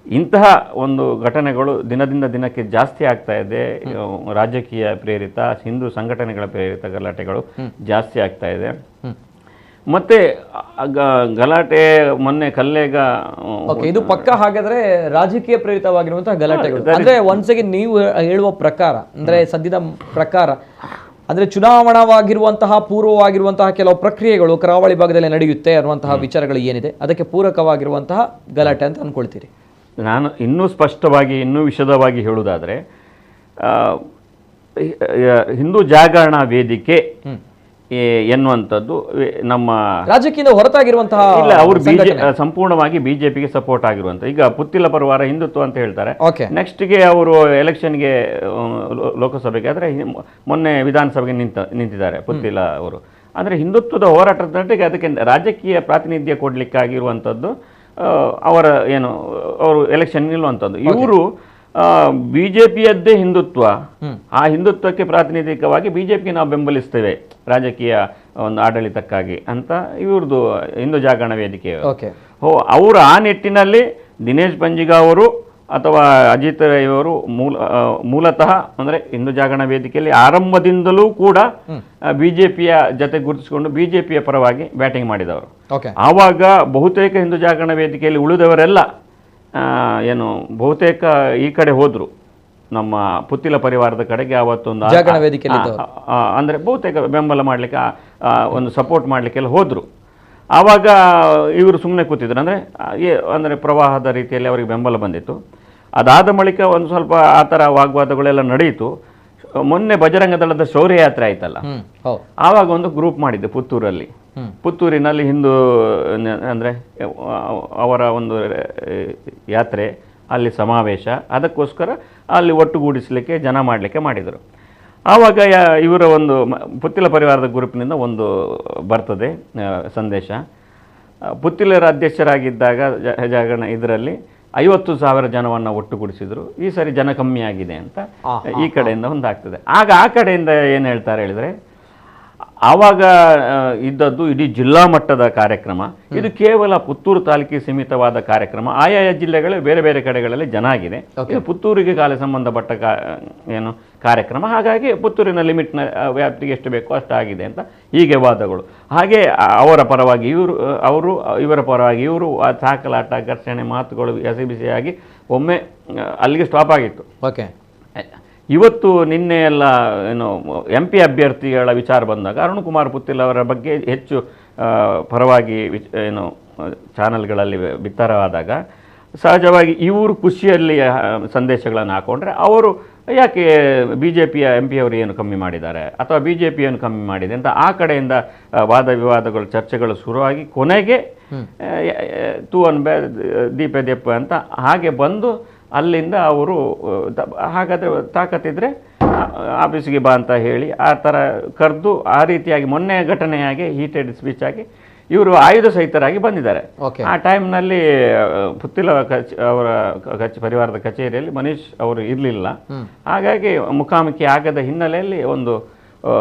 ಇಂತಹ ಒಂದು ಘಟನೆಗಳು ದಿನದಿಂದ ದಿನಕ್ಕೆ ಜಾಸ್ತಿ ಆಗ್ತಾ ಇದೆ. ರಾಜಕೀಯ ಪ್ರೇರಿತ, ಹಿಂದೂ ಸಂಘಟನೆಗಳ ಪ್ರೇರಿತ ಗಲಾಟೆಗಳು ಜಾಸ್ತಿ ಆಗ್ತಾ ಇದೆ. ಮತ್ತೆ ಗಲಾಟೆ ಮೊನ್ನೆ ಕಲ್ಲೇಗ ಇದು ಪಕ್ಕ. ಹಾಗಾದ್ರೆ ರಾಜಕೀಯ ಪ್ರೇರಿತವಾಗಿರುವಂತಹ ಗಲಾಟೆಗಳು ಅಂದ್ರೆ ಒನ್ಸೆಗೆ ನೀವು ಹೇಳುವ ಪ್ರಕಾರ, ಅಂದ್ರೆ ಸದ್ಯದ ಪ್ರಕಾರ, ಅಂದ್ರೆ ಚುನಾವಣಾವಾಗಿರುವಂತಹ ಪೂರ್ವವಾಗಿರುವಂತಹ ಕೆಲವು ಪ್ರಕ್ರಿಯೆಗಳು ಕರಾವಳಿ ಭಾಗದಲ್ಲಿ ನಡೆಯುತ್ತೆ ಅನ್ನುವಂತಹ ವಿಚಾರಗಳು ಏನಿದೆ ಅದಕ್ಕೆ ಪೂರಕವಾಗಿರುವಂತಹ ಗಲಾಟೆ ಅಂತ ಅನ್ಕೊಳ್ತೀರಿ? ನಾನು ಇನ್ನೂ ಸ್ಪಷ್ಟವಾಗಿ, ಇನ್ನೂ ವಿಶದವಾಗಿ ಹೇಳುವುದಾದರೆ, ಹಿಂದೂ ಜಾಗರಣ ವೇದಿಕೆ ಎನ್ನುವಂಥದ್ದು ನಮ್ಮ ರಾಜಕೀಯದಿಂದ ಹೊರತಾಗಿರುವಂತಹ ಇಲ್ಲ, ಅವರು ಸಂಪೂರ್ಣವಾಗಿ ಬಿಜೆಪಿಗೆ ಸಪೋರ್ಟ್ ಆಗಿರುವಂತ. ಈಗ ಪುತ್ತಿಲ ಪರಿವಾರ ಹಿಂದುತ್ವ ಅಂತ ಹೇಳ್ತಾರೆ. ನೆಕ್ಸ್ಟ್ಗೆ ಅವರು ಎಲೆಕ್ಷನ್ಗೆ ಲೋಕಸಭೆಗೆ ಆದರೆ ಮೊನ್ನೆ ವಿಧಾನಸಭೆಗೆ ನಿಂತಿದ್ದಾರೆ ಪುತ್ತಿಲ ಅವರು. ಅಂದರೆ ಹಿಂದುತ್ವದ ಹೋರಾಟದ ನಟಿಗೆ ಅದಕ್ಕೆ ರಾಜಕೀಯ ಪ್ರಾತಿನಿಧ್ಯ ಕೊಡಲಿಕ್ಕಾಗಿರುವಂಥದ್ದು ಅವರ ಏನು ಅವರು ಎಲೆಕ್ಷನ್ ನಿಲ್ಲುವಂಥದ್ದು. ಇವರು ಬಿಜೆಪಿಯದ್ದೇ ಹಿಂದುತ್ವ, ಆ ಹಿಂದುತ್ವಕ್ಕೆ ಪ್ರಾತಿನಿಧಿಕವಾಗಿ ಬಿಜೆಪಿಗೆ ನಾವು ಬೆಂಬಲಿಸ್ತೇವೆ ರಾಜಕೀಯ ಒಂದು ಆಡಳಿತಕ್ಕಾಗಿ ಅಂತ ಇವ್ರದ್ದು ಹಿಂದೂ ಜಾಗರಣ ವೇದಿಕೆ. ಅವರು ಆ ನಿಟ್ಟಿನಲ್ಲಿ ದಿನೇಶ್ ಪಂಜಿಗ ಅವರು ಅಥವಾ ಅಜಿತ್ ರೈ ಅವರು ಮೂಲತಃ ಅಂದರೆ ಹಿಂದೂ ಜಾಗರಣ ವೇದಿಕೆಯಲ್ಲಿ ಆರಂಭದಿಂದಲೂ ಕೂಡ ಬಿಜೆಪಿಯ ಜೊತೆ ಗುರುತಿಸಿಕೊಂಡು ಬಿಜೆಪಿಯ ಪರವಾಗಿ ಬ್ಯಾಟಿಂಗ್ ಮಾಡಿದವರು. ಆವಾಗ ಬಹುತೇಕ ಹಿಂದೂ ಜಾಗರಣ ವೇದಿಕೆಯಲ್ಲಿ ಉಳಿದವರೆಲ್ಲ ಏನು ಬಹುತೇಕ ಈ ಕಡೆ ಹೋದ್ರು, ನಮ್ಮ ಪುತ್ತಿಲ ಪರಿವಾರದ ಕಡೆಗೆ ಅವತ್ತೊಂದು ಅಂದರೆ ಬಹುತೇಕ ಬೆಂಬಲ ಮಾಡಲಿಕ್ಕೆ ಒಂದು ಸಪೋರ್ಟ್ ಮಾಡಲಿಕ್ಕೆಲ್ಲ ಹೋದರು. ಆವಾಗ ಇವರು ಸುಮ್ಮನೆ ಕೂತಿದ್ರು, ಅಂದರೆ ಪ್ರವಾಹದ ರೀತಿಯಲ್ಲಿ ಅವರಿಗೆ ಬೆಂಬಲ ಬಂದಿತ್ತು. ಅದಾದ ಬಳಿಕ ಒಂದು ಸ್ವಲ್ಪ ಆ ಥರ ವಾಗ್ವಾದಗಳೆಲ್ಲ ನಡೆಯಿತು. ಮೊನ್ನೆ ಬಜರಂಗ ದಳದ ಶೌರ್ಯ ಯಾತ್ರೆ ಆಯ್ತಲ್ಲ, ಆವಾಗ ಒಂದು ಗ್ರೂಪ್ ಮಾಡಿದ್ದೆ ಪುತ್ತೂರಲ್ಲಿ. ಪುತ್ತೂರಿನಲ್ಲಿ ಹಿಂದೂ ಅಂದರೆ ಅವರ ಒಂದು ಯಾತ್ರೆ, ಅಲ್ಲಿ ಸಮಾವೇಶ, ಅದಕ್ಕೋಸ್ಕರ ಅಲ್ಲಿ ಒಟ್ಟುಗೂಡಿಸಲಿಕ್ಕೆ ಜನ ಮಾಡಲಿಕ್ಕೆ ಮಾಡಿದರು. ಆವಾಗ ಇವರ ಒಂದು ಪುತ್ತಿಲ ಪರಿವಾರದ ಗ್ರೂಪ್ನಿಂದ ಒಂದು ಬರ್ತದೆ ಸಂದೇಶ. ಪುತ್ತಿಲರ ಅಧ್ಯಕ್ಷರಾಗಿದ್ದಾಗ ಜಾಗರಣ ಇದರಲ್ಲಿ 50,000 ಜನವನ್ನು ಒಟ್ಟುಗೂಡಿಸಿದ್ರು. ಈ ಸರಿ ಜನ ಕಮ್ಮಿ ಆಗಿದೆ ಅಂತ ಈ ಕಡೆಯಿಂದ ಒಂದಾಗ್ತದೆ. ಆಗ ಆ ಕಡೆಯಿಂದ ಏನು ಹೇಳ್ತಾರೆ ಹೇಳಿದರೆ, ಆವಾಗ ಇದ್ದದ್ದು ಇಡೀ ಜಿಲ್ಲಾ ಮಟ್ಟದ ಕಾರ್ಯಕ್ರಮ, ಇದು ಕೇವಲ ಪುತ್ತೂರು ತಾಲೂಕಿಗೆ ಸೀಮಿತವಾದ ಕಾರ್ಯಕ್ರಮ, ಆಯಾಯ ಜಿಲ್ಲೆಗಳು ಬೇರೆ ಬೇರೆ ಕಡೆಗಳಲ್ಲಿ ಜನ ಆಗಿದೆ, ಇದು ಪುತ್ತೂರಿಗೆ ಕಾಲ ಸಂಬಂಧಪಟ್ಟ ಏನು ಕಾರ್ಯಕ್ರಮ, ಹಾಗಾಗಿ ಪುತ್ತೂರಿನ ಲಿಮಿಟ್ನ ವ್ಯಾಪ್ತಿಗೆ ಎಷ್ಟು ಬೇಕೋ ಅಷ್ಟಾಗಿದೆ ಅಂತ ಹೀಗೆ ವಾದಗಳು. ಹಾಗೆ ಅವರ ಪರವಾಗಿ ಅವರು ಇವರ ಪರವಾಗಿ ಇವರು ಸಾಕಲಾಟ, ಘರ್ಷಣೆ, ಮಾತುಗಳು ಹಸಿಬಿಸಿಯಾಗಿ ಒಮ್ಮೆ ಅಲ್ಲಿಗೆ ಸ್ಟಾಪ್ ಆಗಿತ್ತು. ಇವತ್ತು ನಿನ್ನೆ ಎಲ್ಲ ಏನು MP ಅಭ್ಯರ್ಥಿಗಳ ವಿಚಾರ ಬಂದಾಗ ಅರುಣಕುಮಾರ್ ಪುತ್ತಿಲ್ ಅವರ ಬಗ್ಗೆ ಹೆಚ್ಚು ಪರವಾಗಿ ಏನು ಚಾನಲ್ಗಳಲ್ಲಿ ಬಿತ್ತರವಾದಾಗ ಸಹಜವಾಗಿ ಇವರು ಖುಷಿಯಲ್ಲಿ ಸಂದೇಶಗಳನ್ನು ಹಾಕೊಂಡ್ರೆ ಅವರು ಯಾಕೆ BJPಯ MP ಅವರು ಏನು ಕಮ್ಮಿ ಮಾಡಿದ್ದಾರೆ ಅಥವಾ BJP ಏನು ಕಮ್ಮಿ ಮಾಡಿದೆ ಅಂತ ಆ ಕಡೆಯಿಂದ ವಾದ ವಿವಾದಗಳು, ಚರ್ಚೆಗಳು ಶುರುವಾಗಿ ಕೊನೆಗೆ ದೀಪೆ ದೆಪ್ಪ ಅಂತ ಹಾಗೆ ಬಂದು ಅಲ್ಲಿಂದ ಅವರು ಹಾಗಾದರೆ ತಾಕತ್ತಿದ್ರೆ ಆಫೀಸಿಗೆ ಬಾ ಅಂತ ಹೇಳಿ ಆ ಥರ ಕರೆದು ಆ ರೀತಿಯಾಗಿ ಮೊನ್ನೆ ಘಟನೆಯಾಗಿ ಹೀಟೆಡ್ ಸ್ಪೀಚ್ ಆಗಿ ಇವರು ಆಯುಧ ಸಹಿತರಾಗಿ ಬಂದಿದ್ದಾರೆ. ಆ ಟೈಮ್ನಲ್ಲಿ ಪುತ್ತಿಲ ಅವರ ಪರಿವಾರದ ಕಚೇರಿಯಲ್ಲಿ ಮನೀಶ್ ಅವರು ಇರಲಿಲ್ಲ. ಹಾಗಾಗಿ ಮುಖಾಮುಖಿ ಆಗದ ಹಿನ್ನೆಲೆಯಲ್ಲಿ ಒಂದು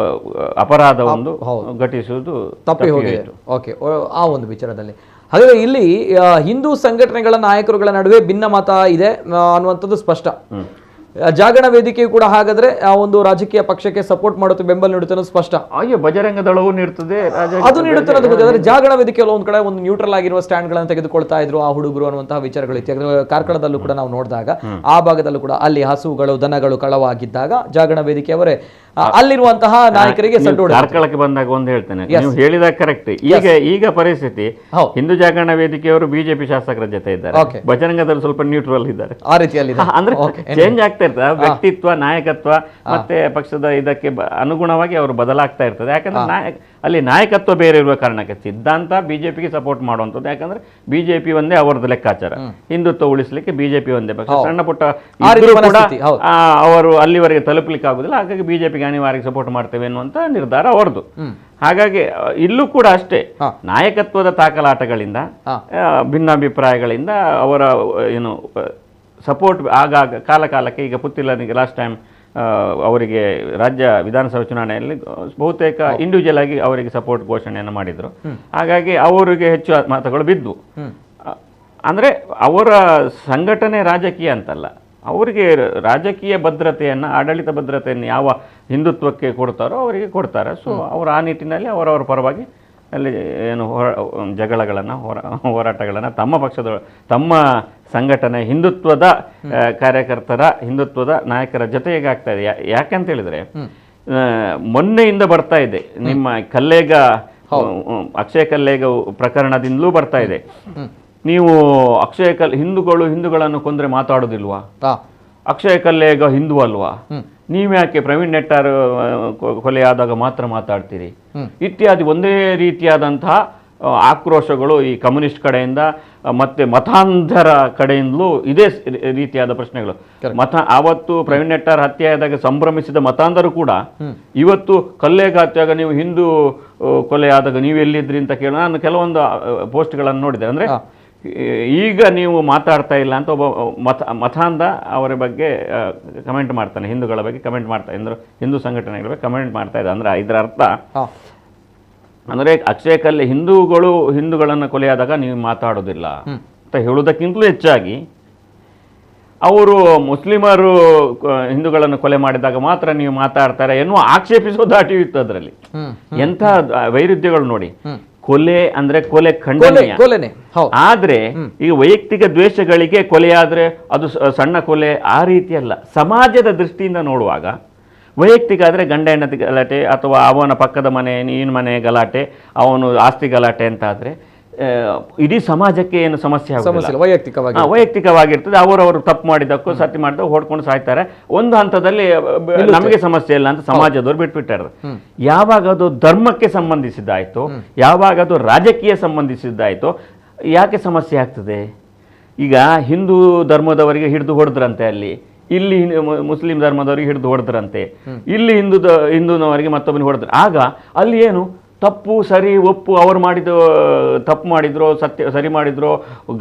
ಅಪರಾಧ ಒಂದು ಘಟಿಸುವುದು ತಪ್ಪಿ ಹೋಯಿತು. ಆ ಒಂದು ವಿಚಾರದಲ್ಲಿ ಹಾಗಾದರೆ ಇಲ್ಲಿ ಹಿಂದೂ ಸಂಘಟನೆಗಳ ನಾಯಕರುಗಳ ನಡುವೆ ಭಿನ್ನಮತ ಇದೆ ಅನ್ನುವಂಥದ್ದು ಸ್ಪಷ್ಟ. ಜಾಗರಣ ವೇದಿಕೆಯು ಕೂಡ ಹಾಗಾದ್ರೆ ಆ ಒಂದು ರಾಜಕೀಯ ಪಕ್ಷಕ್ಕೆ ಸಪೋರ್ಟ್ ಮಾಡುತ್ತೆ, ಬೆಂಬಲ ನೀಡುತ್ತೆ ಅನ್ನೋದು ಸ್ಪಷ್ಟ. ಅಯ್ಯೋ, ಬಜರಂಗ ದಳವು ನೀಡುತ್ತದೆ, ಅದು ನೀಡುತ್ತೆ ಅನ್ನೋದು ಗೊತ್ತಾದ್ರೆ ಜಾಗರಣ ವೇದಿಕೆಯಲ್ಲಿ ಒಂದು ಕಡೆ ಒಂದು ನ್ಯೂಟ್ರಲ್ ಆಗಿರುವ ಸ್ಟ್ಯಾಂಡ್ಗಳನ್ನು ತೆಗೆದುಕೊಳ್ತಾ ಇದ್ರು ಆ ಹುಡುಗರು ಅನ್ನುವಂತಹ ವಿಚಾರಗಳಿತ್ತು. ಕಾರ್ಕಳದಲ್ಲೂ ಕೂಡ ನಾವು ನೋಡಿದಾಗ ಆ ಭಾಗದಲ್ಲೂ ಕೂಡ ಅಲ್ಲಿ ಹಸುಗಳು, ದನಗಳು ಕಳವಾಗಿದ್ದಾಗ ಜಾಗರಣ ವೇದಿಕೆಯವರೇ ಅಲ್ಲಿರುವಂತಹ ನಾಯಕರಿಗೆ ಕಾರ್ಕಳಕ್ಕೆ ಬಂದಾಗ ಒಂದು ಹೇಳ್ತೇನೆ, ನೀವು ಹೇಳಿದ ಕರೆಕ್ಟ್. ಈಗ ಪರಿಸ್ಥಿತಿ ಹಿಂದೂ ಜಾಗರಣ ವೇದಿಕೆಯವರು ಬಿಜೆಪಿ ಶಾಸಕರ ಜೊತೆ ಇದ್ದಾರೆ, ಬಜರಂಗದಲ್ಲಿ ಸ್ವಲ್ಪ ನ್ಯೂಟ್ರಲ್ ಇದ್ದಾರೆ. ಆ ರೀತಿಯಲ್ಲಿ ಅಂದ್ರೆ ಚೇಂಜ್ ಆಗ್ತಾ ಇರ್ತದೆ ವ್ಯಕ್ತಿತ್ವ, ನಾಯಕತ್ವ ಮತ್ತೆ ಪಕ್ಷದ ಇದಕ್ಕೆ ಅನುಗುಣವಾಗಿ ಅವರು ಬದಲಾಗ್ತಾ ಇರ್ತದೆ. ಯಾಕಂದ್ರೆ ಅಲ್ಲಿ ನಾಯಕತ್ವ ಬೇರೆ ಇರುವ ಕಾರಣಕ್ಕೆ ಸಿದ್ಧಾಂತ ಬಿಜೆಪಿಗೆ ಸಪೋರ್ಟ್ ಮಾಡುವಂಥದ್ದು. ಯಾಕಂದ್ರೆ ಬಿಜೆಪಿ ಒಂದೇ ಅವರದ್ದು ಲೆಕ್ಕಾಚಾರ, ಹಿಂದುತ್ವ ಉಳಿಸಲಿಕ್ಕೆ ಬಿಜೆಪಿ ಒಂದೇ ಪಕ್ಷ. ಸಣ್ಣ ಪುಟ್ಟ ಕೂಡ ಅವರು ಅಲ್ಲಿವರೆಗೆ ತಲುಪಲಿಕ್ಕೆ ಆಗುದಿಲ್ಲ, ಹಾಗಾಗಿ ಬಿಜೆಪಿಗೆ ಅನಿವಾರ್ಯ ಸಪೋರ್ಟ್ ಮಾಡ್ತೇವೆ ಅನ್ನುವಂತ ನಿರ್ಧಾರ ಅವರದು. ಹಾಗಾಗಿ ಇಲ್ಲೂ ಕೂಡ ಅಷ್ಟೇ, ನಾಯಕತ್ವದ ತಾಕಲಾಟಗಳಿಂದ, ಭಿನ್ನಾಭಿಪ್ರಾಯಗಳಿಂದ ಅವರ ಏನು ಸಪೋರ್ಟ್ ಆಗಾಗ ಕಾಲಕಾಲಕ್ಕೆ, ಈಗ ಪುತ್ತಿಲನಿಗೆ ಲಾಸ್ಟ್ ಟೈಮ್ ಅವರಿಗೆ ರಾಜ್ಯ ವಿಧಾನಸಭಾ ಚುನಾವಣೆಯಲ್ಲಿ ಬಹುತೇಕ ಇಂಡಿವಿಜುವಲ್ ಆಗಿ ಅವರಿಗೆ ಸಪೋರ್ಟ್ ಘೋಷಣೆಯನ್ನು ಮಾಡಿದರು. ಹಾಗಾಗಿ ಅವರಿಗೆ ಹೆಚ್ಚು ಮತಗಳು ಬಿದ್ದು. ಅಂದರೆ ಅವರ ಸಂಘಟನೆ ರಾಜಕೀಯ ಅಂತಲ್ಲ, ಅವರಿಗೆ ರಾಜಕೀಯ ಭದ್ರತೆಯನ್ನು, ಆಡಳಿತ ಭದ್ರತೆಯನ್ನು ಯಾವ ಹಿಂದುತ್ವಕ್ಕೆ ಕೊಡ್ತಾರೋ ಅವರಿಗೆ ಕೊಡ್ತಾರೆ. ಸೊ ಅವರು ಆ ನಿಟ್ಟಿನಲ್ಲಿ ಅವರವರ ಪರವಾಗಿ ಅಲ್ಲಿ ಏನು ಜಗಳಗಳನ್ನು, ಹೋರಾಟಗಳನ್ನು ತಮ್ಮ ಪಕ್ಷದ, ತಮ್ಮ ಸಂಘಟನೆ, ಹಿಂದುತ್ವದ ಕಾರ್ಯಕರ್ತರ, ಹಿಂದುತ್ವದ ನಾಯಕರ ಜೊತೆಗೆ ಆಗ್ತಾ ಇದೆ. ಯಾಕಂತ ಹೇಳಿದ್ರೆ ಮೊನ್ನೆಯಿಂದ ಬರ್ತಾ ಇದೆ, ನಿಮ್ಮ ಕಲ್ಲೇಗ, ಅಕ್ಷಯ ಕಲ್ಲೇಗ ಪ್ರಕರಣದಿಂದಲೂ ಬರ್ತಾ ಇದೆ. ನೀವು ಹಿಂದೂಗಳನ್ನು ಕೊಂದ್ರೆ ಮಾತಾಡೋದಿಲ್ವಾ? ಅಕ್ಷಯ ಕಲ್ಲೇಗ ಹಿಂದೂ ಅಲ್ವಾ? ನೀವ್ಯಾಕೆ ಪ್ರವೀಣ್ ನೆಟ್ಟಾರ್ ಕೊಲೆಯಾದಾಗ ಮಾತ್ರ ಮಾತಾಡ್ತೀರಿ ಇತ್ಯಾದಿ ಒಂದೇ ರೀತಿಯಾದಂತಹ ಆಕ್ರೋಶಗಳು ಈ ಕಮ್ಯುನಿಸ್ಟ್ ಕಡೆಯಿಂದ ಮತ್ತೆ ಮತಾಂಧರ ಕಡೆಯಿಂದಲೂ ಇದೇ ರೀತಿಯಾದ ಪ್ರಶ್ನೆಗಳು. ಆವತ್ತು ಪ್ರವೀಣ್ ನೆಟ್ಟಾರ್ ಹತ್ಯೆ ಆದಾಗ ಸಂಭ್ರಮಿಸಿದ ಮತಾಂಧರು ಕೂಡ ಇವತ್ತು ಕಲ್ಲೇಗಾತ್ಯಾಗ ನೀವು ಹಿಂದೂ ಕೊಲೆ ಆದಾಗ ನೀವು ಎಲ್ಲಿದ್ರಿ ಅಂತ ಕೇಳಿ ನಾನು ಕೆಲವೊಂದು ಪೋಸ್ಟ್ಗಳನ್ನು ನೋಡಿದೆ. ಅಂದ್ರೆ ಈಗ ನೀವು ಮಾತಾಡ್ತಾ ಇಲ್ಲ ಅಂತ ಒಬ್ಬ ಮತಾಂಧ ಅವರ ಬಗ್ಗೆ ಕಮೆಂಟ್ ಮಾಡ್ತಾನೆ, ಹಿಂದೂಗಳ ಬಗ್ಗೆ ಕಮೆಂಟ್ ಮಾಡ್ತಾ ಇದ್ರು, ಹಿಂದೂ ಸಂಘಟನೆಗಳ ಬಗ್ಗೆ ಕಮೆಂಟ್ ಮಾಡ್ತಾ ಇದ್ದ. ಅಂದ್ರೆ ಇದರ ಅರ್ಥ ಅಂದರೆ ಅಕ್ಷಯ ಕಲ್ಲೆ ಹಿಂದೂಗಳನ್ನು ಕೊಲೆಯಾದಾಗ ನೀವು ಮಾತಾಡೋದಿಲ್ಲ ಅಂತ ಹೇಳುವುದಕ್ಕಿಂತಲೂ ಹೆಚ್ಚಾಗಿ ಅವರು ಮುಸ್ಲಿಮರು ಹಿಂದೂಗಳನ್ನು ಕೊಲೆ ಮಾಡಿದಾಗ ಮಾತ್ರ ನೀವು ಮಾತಾಡ್ತಾರೆ ಎನ್ನುವ ಆಕ್ಷೇಪಿಸೋ ದಾಟಿ ಇತ್ತು ಅದರಲ್ಲಿ. ಎಂಥ ವೈರುಧ್ಯಗಳು ನೋಡಿ. ಕೊಲೆ ಅಂದ್ರೆ ಕೊಲೆ ಖಂಡನೀಯ, ಆದ್ರೆ ಈಗ ವೈಯಕ್ತಿಕ ದ್ವೇಷಗಳಿಗೆ ಕೊಲೆಯಾದ್ರೆ ಅದು ಸಣ್ಣ ಕೊಲೆ ಆ ರೀತಿ ಅಲ್ಲ. ಸಮಾಜದ ದೃಷ್ಟಿಯಿಂದ ನೋಡುವಾಗ ವೈಯಕ್ತಿಕ ಆದರೆ ಗಂಡ ಹೆಂಡತಿ ಗಲಾಟೆ ಅಥವಾ ಅವನ ಪಕ್ಕದ ಮನೆ ನೀನು ಮನೆ ಗಲಾಟೆ, ಅವನು ಆಸ್ತಿ ಗಲಾಟೆ ಅಂತ ಆದರೆ ಇಡೀ ಸಮಾಜಕ್ಕೆ ಏನು ಸಮಸ್ಯೆ ಆಗುತ್ತಿಲ್ಲ, ವೈಯಕ್ತಿಕವಾಗಿರ್ತದೆ. ಅವರವರು ತಪ್ಪು ಮಾಡಿದಕ್ಕೂ ಸತ್ಯ ಮಾಡಿದಾಗ ಹೊಡ್ಕೊಂಡು ಸಾಯ್ತಾರೆ, ಒಂದು ಹಂತದಲ್ಲಿ ನಮಗೆ ಸಮಸ್ಯೆ ಇಲ್ಲ ಅಂತ ಸಮಾಜದವ್ರು ಬಿಟ್ಬಿಟ್ಟಾರೆ. ಯಾವಾಗ ಅದು ಧರ್ಮಕ್ಕೆ ಸಂಬಂಧಿಸಿದ್ದಾಯ್ತು, ಯಾವಾಗ ಅದು ರಾಜಕೀಯ ಸಂಬಂಧಿಸಿದ್ದಾಯ್ತು, ಯಾಕೆ ಸಮಸ್ಯೆ ಆಗ್ತದೆ? ಈಗ ಹಿಂದೂ ಧರ್ಮದವರಿಗೆ ಹಿಡಿದು ಹೊಡೆದ್ರಂತೆ, ಅಲ್ಲಿ ಇಲ್ಲಿ ಮುಸ್ಲಿಂ ಧರ್ಮದವರಿಗೆ ಹಿಡಿದು ಹೊಡೆದ್ರಂತೆ, ಇಲ್ಲಿ ಹಿಂದೂನವರಿಗೆ ಮತ್ತೊಬ್ಬನಿಗೆ ಹೊಡೆದ್ರು. ಆಗ ಅಲ್ಲಿ ಏನು ತಪ್ಪು ಸರಿ ಒಪ್ಪು, ಅವ್ರು ಮಾಡಿದ ತಪ್ಪು ಮಾಡಿದ್ರು, ಸರಿ ಮಾಡಿದ್ರು,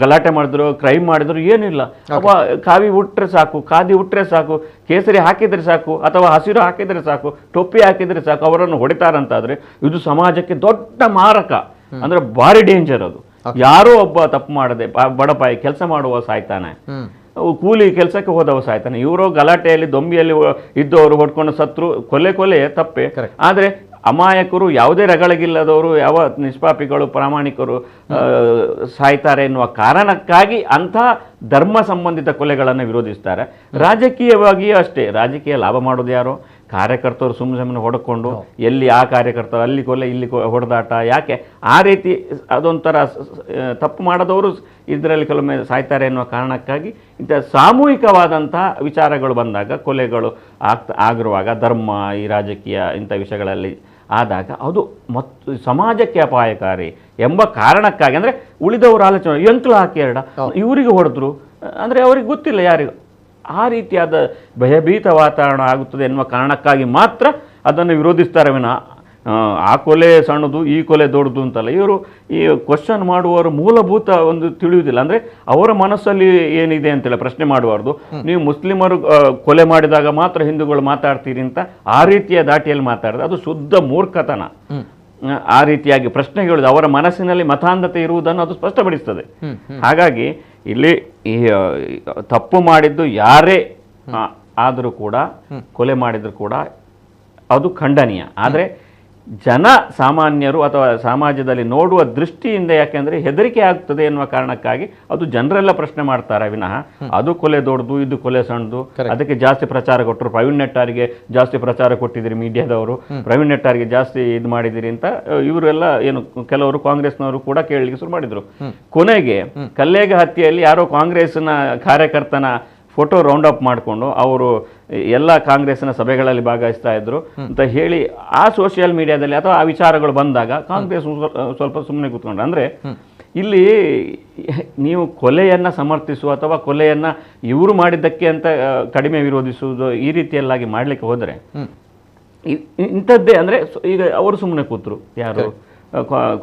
ಗಲಾಟೆ ಮಾಡಿದ್ರು, ಕ್ರೈಮ್ ಮಾಡಿದ್ರು ಏನಿಲ್ಲ. ಅಥವಾ ಕಾವಿ ಉಟ್ರೆ ಸಾಕು, ಖಾದಿ ಉಟ್ರೆ ಸಾಕು, ಕೇಸರಿ ಹಾಕಿದ್ರೆ ಸಾಕು, ಅಥವಾ ಹಸಿರು ಹಾಕಿದ್ರೆ ಸಾಕು, ಟೊಪ್ಪಿ ಹಾಕಿದ್ರೆ ಸಾಕು, ಅವರನ್ನು ಹೊಡಿತಾರಂತಾದ್ರೆ ಇದು ಸಮಾಜಕ್ಕೆ ದೊಡ್ಡ ಮಾರಕ. ಅಂದ್ರೆ ಭಾರಿ ಡೇಂಜರ್ ಅದು. ಯಾರೋ ಒಬ್ಬ ತಪ್ಪು ಮಾಡದೆ ಬಡಪಾಯಿ ಕೆಲಸ ಮಾಡುವ ಸಾಯ್ತಾನೆ, ಕೂಲಿ ಕೆಲಸಕ್ಕೆ ಹೋದವ ಸಾಯ್ತಾನೆ, ಇವರು ಗಲಾಟೆಯಲ್ಲಿ ದೊಂಬಿಯಲ್ಲಿ ಇದ್ದವರು ಹೊಡ್ಕೊಂಡು ಸತ್ರು, ಕೊಲೆ ತಪ್ಪೆ. ಆದ್ರೆ ಅಮಾಯಕರು, ಯಾವುದೇ ರಗಳಿಲ್ಲದವರು, ಯಾವ ನಿಷ್ಪಾಪಿಗಳು ಪ್ರಾಮಾಣಿಕರು ಸಾಯ್ತಾರೆ ಎನ್ನುವ ಕಾರಣಕ್ಕಾಗಿ ಅಂಥ ಧರ್ಮ ಸಂಬಂಧಿತ ಕೊಲೆಗಳನ್ನು ವಿರೋಧಿಸ್ತಾರೆ. ರಾಜಕೀಯವಾಗಿಯೂ ಅಷ್ಟೇ, ರಾಜಕೀಯ ಲಾಭ ಮಾಡೋದು ಯಾರು? ಕಾರ್ಯಕರ್ತರು ಸುಮ್ಮನೆ ಹೊಡ್ಕೊಂಡು ಎಲ್ಲಿ ಆ ಕಾರ್ಯಕರ್ತರು ಅಲ್ಲಿ ಕೊಲೆ ಇಲ್ಲಿ ಹೊಡೆದಾಟ. ಯಾಕೆ ಆ ರೀತಿ? ಅದೊಂಥರ ತಪ್ಪು ಮಾಡದವರು ಇದರಲ್ಲಿ ಕೆಲವೊಮ್ಮೆ ಸಾಯ್ತಾರೆ ಎನ್ನುವ ಕಾರಣಕ್ಕಾಗಿ ಇಂಥ ಸಾಮೂಹಿಕವಾದಂಥ ವಿಚಾರಗಳು ಬಂದಾಗ, ಕೊಲೆಗಳು ಆಗಿರುವಾಗ, ಧರ್ಮ ಈ ರಾಜಕೀಯ ಇಂಥ ವಿಷಯಗಳಲ್ಲಿ ಆದಾಗ ಅದು ಮತ್ತು ಸಮಾಜಕ್ಕೆ ಅಪಾಯಕಾರಿ ಎಂಬ ಕಾರಣಕ್ಕಾಗಿ, ಅಂದರೆ ಉಳಿದವರು ಆಲೋಚನೆ ಎಂಕ್ಲು ಹಾಕಿ ಇವರಿಗೆ ಹೊಡೆದ್ರು ಅಂದರೆ ಅವ್ರಿಗೆ ಗೊತ್ತಿಲ್ಲ ಯಾರಿಗೂ, ಆ ರೀತಿಯಾದ ಭಯಭೀತ ವಾತಾವರಣ ಆಗುತ್ತದೆ ಎನ್ನುವ ಕಾರಣಕ್ಕಾಗಿ ಮಾತ್ರ ಅದನ್ನು ವಿರೋಧಿಸ್ತಾರೆ ವಿನಃ ಆ ಕೊಲೆ ಸಣ್ಣದು ಈ ಕೊಲೆ ದೊಡ್ಡದು ಅಂತಲ್ಲ. ಇವರು ಈ ಕ್ವಶನ್ ಮಾಡುವವರು ಮೂಲಭೂತ ಒಂದು ತಿಳಿಯುವುದಿಲ್ಲ. ಅಂದರೆ ಅವರ ಮನಸ್ಸಲ್ಲಿ ಏನಿದೆ ಅಂತೇಳಿ ಪ್ರಶ್ನೆ ಮಾಡಬಾರ್ದು. ನೀವು ಮುಸ್ಲಿಮರು ಕೊಲೆ ಮಾಡಿದಾಗ ಮಾತ್ರ ಹಿಂದೂಗಳು ಮಾತಾಡ್ತೀರಿ ಅಂತ ಆ ರೀತಿಯ ದಾಟಿಯಲ್ಲಿ ಮಾತಾಡಿದ್ರೆ ಅದು ಶುದ್ಧ ಮೂರ್ಖತನ. ಆ ರೀತಿಯಾಗಿ ಪ್ರಶ್ನೆ ಹೇಳುವುದು ಅವರ ಮನಸ್ಸಿನಲ್ಲಿ ಮತಾಂಧತೆ ಇರುವುದನ್ನು ಅದು ಸ್ಪಷ್ಟಪಡಿಸ್ತದೆ. ಹಾಗಾಗಿ ಇಲ್ಲಿ ಈ ತಪ್ಪು ಮಾಡಿದ್ದು ಯಾರೇ ಆದರೂ ಕೂಡ, ಕೊಲೆ ಮಾಡಿದ್ರು ಕೂಡ ಅದು ಖಂಡನೀಯ. ಆದರೆ ಜನ ಸಾಮಾನ್ಯರು ಅಥವಾ ಸಮಾಜದಲ್ಲಿ ನೋಡುವ ದೃಷ್ಟಿಯಿಂದ, ಯಾಕೆಂದರೆ ಹೆದರಿಕೆ ಆಗ್ತದೆ ಎನ್ನುವ ಕಾರಣಕ್ಕಾಗಿ ಅದು ಜನರೆಲ್ಲ ಪ್ರಶ್ನೆ ಮಾಡ್ತಾರೆ ವಿನಃ ಅದು ಕೊಲೆ ದೊಡ್ಡದು ಇದು ಕೊಲೆ ಸಣ್ಣದು, ಅದಕ್ಕೆ ಜಾಸ್ತಿ ಪ್ರಚಾರ ಕೊಟ್ಟರು. ಪ್ರವೀಣ್ ನೆಟ್ಟಾರಿಗೆ ಜಾಸ್ತಿ ಪ್ರಚಾರ ಕೊಟ್ಟಿದ್ದೀರಿ ಮೀಡಿಯಾದವರು, ಪ್ರವೀಣ್ ನೆಟ್ಟಾರಿಗೆ ಜಾಸ್ತಿ ಇದು ಮಾಡಿದಿರಿ ಅಂತ ಇವರೆಲ್ಲ ಏನು ಕೆಲವರು ಕಾಂಗ್ರೆಸ್ನವರು ಕೂಡ ಕೇಳಲಿಕ್ಕೆ ಶುರು ಮಾಡಿದ್ರು. ಕೊನೆಗೆ ಕಲ್ಲೇಗ ಹತ್ಯೆಯಲ್ಲಿ ಯಾರೋ ಕಾಂಗ್ರೆಸ್ನ ಕಾರ್ಯಕರ್ತನ ಫೋಟೋ ರೌಂಡ್ ಅಪ್ ಮಾಡಿಕೊಂಡು ಅವರು ಎಲ್ಲ ಕಾಂಗ್ರೆಸ್ನ ಸಭೆಗಳಲ್ಲಿ ಭಾಗವಹಿಸ್ತಾ ಇದ್ರು ಅಂತ ಹೇಳಿ ಆ ಸೋಷಿಯಲ್ ಮೀಡಿಯಾದಲ್ಲಿ ಅಥವಾ ಆ ವಿಚಾರಗಳು ಬಂದಾಗ ಕಾಂಗ್ರೆಸ್ ಸ್ವಲ್ಪ ಸುಮ್ಮನೆ ಕೂತ್ಕೊಂಡ್ರು. ಅಂದರೆ ಇಲ್ಲಿ ನೀವು ಕೊಲೆಯನ್ನು ಸಮರ್ಥಿಸುವ ಅಥವಾ ಕೊಲೆಯನ್ನು ಇವರು ಮಾಡಿದ್ದಕ್ಕೆ ಅಂತ ಕಡಿಮೆ ವಿರೋಧಿಸುವುದು ಈ ರೀತಿಯಲ್ಲಾಗಿ ಮಾಡಲಿಕ್ಕೆ ಹೋದರೆ ಇಂಥದ್ದೇ. ಅಂದರೆ ಈಗ ಅವರು ಸುಮ್ಮನೆ ಕೂತರು, ಯಾರು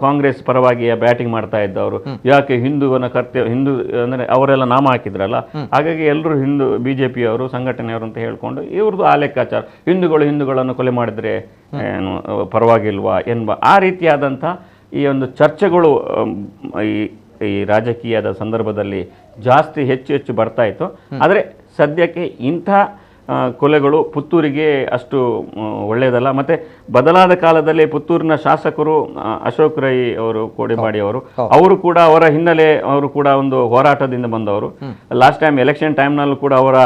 ಕಾಂಗ್ರೆಸ್ ಪರವಾಗಿ ಬ್ಯಾಟಿಂಗ್ ಮಾಡ್ತಾ ಇದ್ದವರು, ಯಾಕೆ ಹಿಂದೂವನ್ನ ಹಿಂದೂ ಅಂದರೆ ಅವರೆಲ್ಲ ನಾಮ ಹಾಕಿದ್ರಲ್ಲ, ಹಾಗಾಗಿ ಎಲ್ಲರೂ ಹಿಂದೂ ಬಿಜೆಪಿಯವರು ಸಂಘಟನೆಯವರು ಅಂತ ಹೇಳ್ಕೊಂಡು ಇವ್ರದ್ದು ಆ ಲೆಕ್ಕಾಚಾರ, ಹಿಂದೂಗಳನ್ನು ಕೊಲೆ ಮಾಡಿದರೆ ಏನು ಪರವಾಗಿಲ್ವಾ ಎನ್ನುವ ಆ ರೀತಿಯಾದಂಥ ಈ ಒಂದು ಚರ್ಚೆಗಳು ಈ ರಾಜಕೀಯದ ಸಂದರ್ಭದಲ್ಲಿ ಜಾಸ್ತಿ ಹೆಚ್ಚು ಬರ್ತಾ ಇತ್ತು. ಆದರೆ ಸದ್ಯಕ್ಕೆ ಇಂಥ ಕೊಲೆಗಳು ಪುತ್ತೂರಿಗೆ ಅಷ್ಟು ಒಳ್ಳೆಯದಲ್ಲ. ಮತ್ತು ಬದಲಾದ ಕಾಲದಲ್ಲಿ ಪುತ್ತೂರಿನ ಶಾಸಕರು ಅಶೋಕ್ ರೈ ಅವರು, ಕೋಡಿಮಾಡಿ ಅವರು ಕೂಡ ಅವರ ಹಿನ್ನೆಲೆ ಅವರು ಕೂಡ ಒಂದು ಹೋರಾಟದಿಂದ ಬಂದವರು. ಲಾಸ್ಟ್ ಟೈಮ್ ಎಲೆಕ್ಷನ್ ಟೈಮ್ನಲ್ಲೂ ಕೂಡ ಅವರ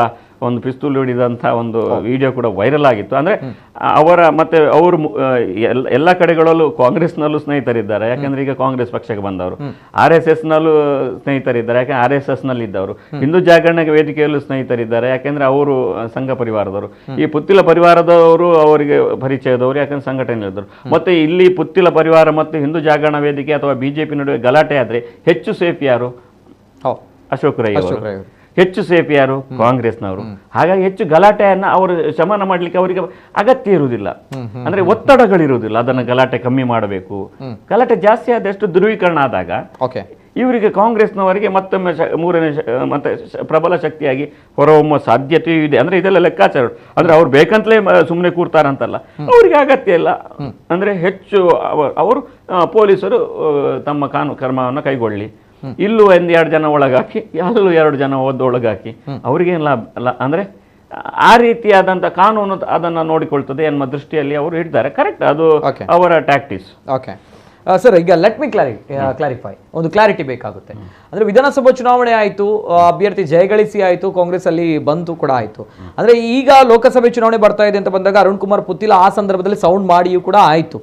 ಒಂದು ಪಿಸ್ತೂಲ್ ಹಿಡಿದಂಥ ಒಂದು ವಿಡಿಯೋ ಕೂಡ ವೈರಲ್ ಆಗಿತ್ತು. ಅಂದರೆ ಅವರ ಮತ್ತೆ ಅವರು ಎಲ್ಲ ಕಡೆಗಳಲ್ಲೂ ಕಾಂಗ್ರೆಸ್ನಲ್ಲೂ ಸ್ನೇಹಿತರಿದ್ದಾರೆ, ಯಾಕಂದ್ರೆ ಈಗ ಕಾಂಗ್ರೆಸ್ ಪಕ್ಷಕ್ಕೆ ಬಂದವರು. RSSನಲ್ಲೂ ಸ್ನೇಹಿತರಿದ್ದಾರೆ, ಯಾಕಂದ್ರೆ RSSನಲ್ಲಿ ಇದ್ದವರು. ಹಿಂದೂ ಜಾಗರಣ ವೇದಿಕೆಯಲ್ಲೂ ಸ್ನೇಹಿತರಿದ್ದಾರೆ, ಯಾಕೆಂದ್ರೆ ಅವರು ಸಂಘ ಪರಿವಾರದವರು. ಈ ಪುತ್ತಿಲ ಪರಿವಾರದವರು ಅವರಿಗೆ ಪರಿಚಯದವರು, ಯಾಕಂದ್ರೆ ಸಂಘಟನೆಯಲ್ಲಿದ್ದರು. ಮತ್ತೆ ಇಲ್ಲಿ ಪುತ್ತಿಲ ಪರಿವಾರ ಮತ್ತು ಹಿಂದೂ ಜಾಗರಣ ವೇದಿಕೆ ಅಥವಾ ಬಿಜೆಪಿ ನಡುವೆ ಗಲಾಟೆ ಆದ್ರೆ ಹೆಚ್ಚು ಸೇಫ್ ಯಾರು? ಅಶೋಕ್ ರೈ ಅವರು. ಹೆಚ್ಚು ಸೇಫ್ ಯಾರು? ಕಾಂಗ್ರೆಸ್ನವರು. ಹಾಗಾಗಿ ಹೆಚ್ಚು ಗಲಾಟೆಯನ್ನ ಅವರು ಶಮನ ಮಾಡ್ಲಿಕ್ಕೆ ಅವರಿಗೆ ಅಗತ್ಯ ಇರುವುದಿಲ್ಲ, ಅಂದ್ರೆ ಒತ್ತಡಗಳಿರುವುದಿಲ್ಲ. ಅದನ್ನ ಗಲಾಟೆ ಕಮ್ಮಿ ಮಾಡಬೇಕು. ಗಲಾಟೆ ಜಾಸ್ತಿ ಆದಷ್ಟು ಧ್ರುವೀಕರಣ ಆದಾಗ ಇವರಿಗೆ ಕಾಂಗ್ರೆಸ್ನವರಿಗೆ ಮತ್ತೊಮ್ಮೆ ಮೂರನೇ ಮತ್ತೆ ಪ್ರಬಲ ಶಕ್ತಿಯಾಗಿ ಹೊರಹೊಮ್ಮುವ ಸಾಧ್ಯತೆಯೂ ಇದೆ. ಅಂದ್ರೆ ಇದೆಲ್ಲ ಲೆಕ್ಕಾಚಾರ. ಅಂದ್ರೆ ಅವ್ರು ಬೇಕಂತಲೇ ಸುಮ್ಮನೆ ಕೂರ್ತಾರಂತಲ್ಲ, ಅವರಿಗೆ ಅಗತ್ಯ ಇಲ್ಲ. ಅಂದ್ರೆ ಹೆಚ್ಚು ಅವರು ಪೊಲೀಸರು ತಮ್ಮ ಕಾನೂನು ಕ್ರಮವನ್ನು ಕೈಗೊಳ್ಳಿ, ಇಲ್ಲೂ 2 ಜನ ಒಳಗಾಕಿ, ಅಲ್ಲೂ 2 ಜನ ಒಳಗಾಕಿ, ಅವ್ರಿಗೇನು ಲಾಭ? ಅಂದ್ರೆ ಆ ರೀತಿಯಾದಂಥ ಕಾನೂನು ಅದನ್ನ ನೋಡಿಕೊಳ್ತದೆ ಎನ್ನುವ ದೃಷ್ಟಿಯಲ್ಲಿ ಅವರು ಇಡ್ತಾರೆ. ಕರೆಕ್ಟ್, ಅದು ಅವರ ಟ್ಯಾಕ್ಟಿಕ್ಸ್. ಓಕೆ ಸರ್, ಈಗ ಲೆಟ್ ಮಿ ಕ್ಲಾರಿಫೈ, ಒಂದು ಕ್ಲಾರಿಟಿ ಬೇಕಾಗುತ್ತೆ. ಅಂದ್ರೆ ವಿಧಾನಸಭಾ ಚುನಾವಣೆ ಆಯಿತು, ಅಭ್ಯರ್ಥಿ ಜಯಗಳಿಸಿ ಆಯಿತು, ಕಾಂಗ್ರೆಸ್ ಅಲ್ಲಿ ಬಂತು ಕೂಡ ಆಯಿತು. ಅಂದ್ರೆ ಈಗ ಲೋಕಸಭೆ ಚುನಾವಣೆ ಬರ್ತಾ ಇದೆ ಅಂತ ಬಂದಾಗ ಅರುಣ್ ಕುಮಾರ್ ಪುತ್ತಿಲ ಆ ಸಂದರ್ಭದಲ್ಲಿ ಸೌಂಡ್ ಮಾಡಿಯೂ ಕೂಡ ಆಯಿತು.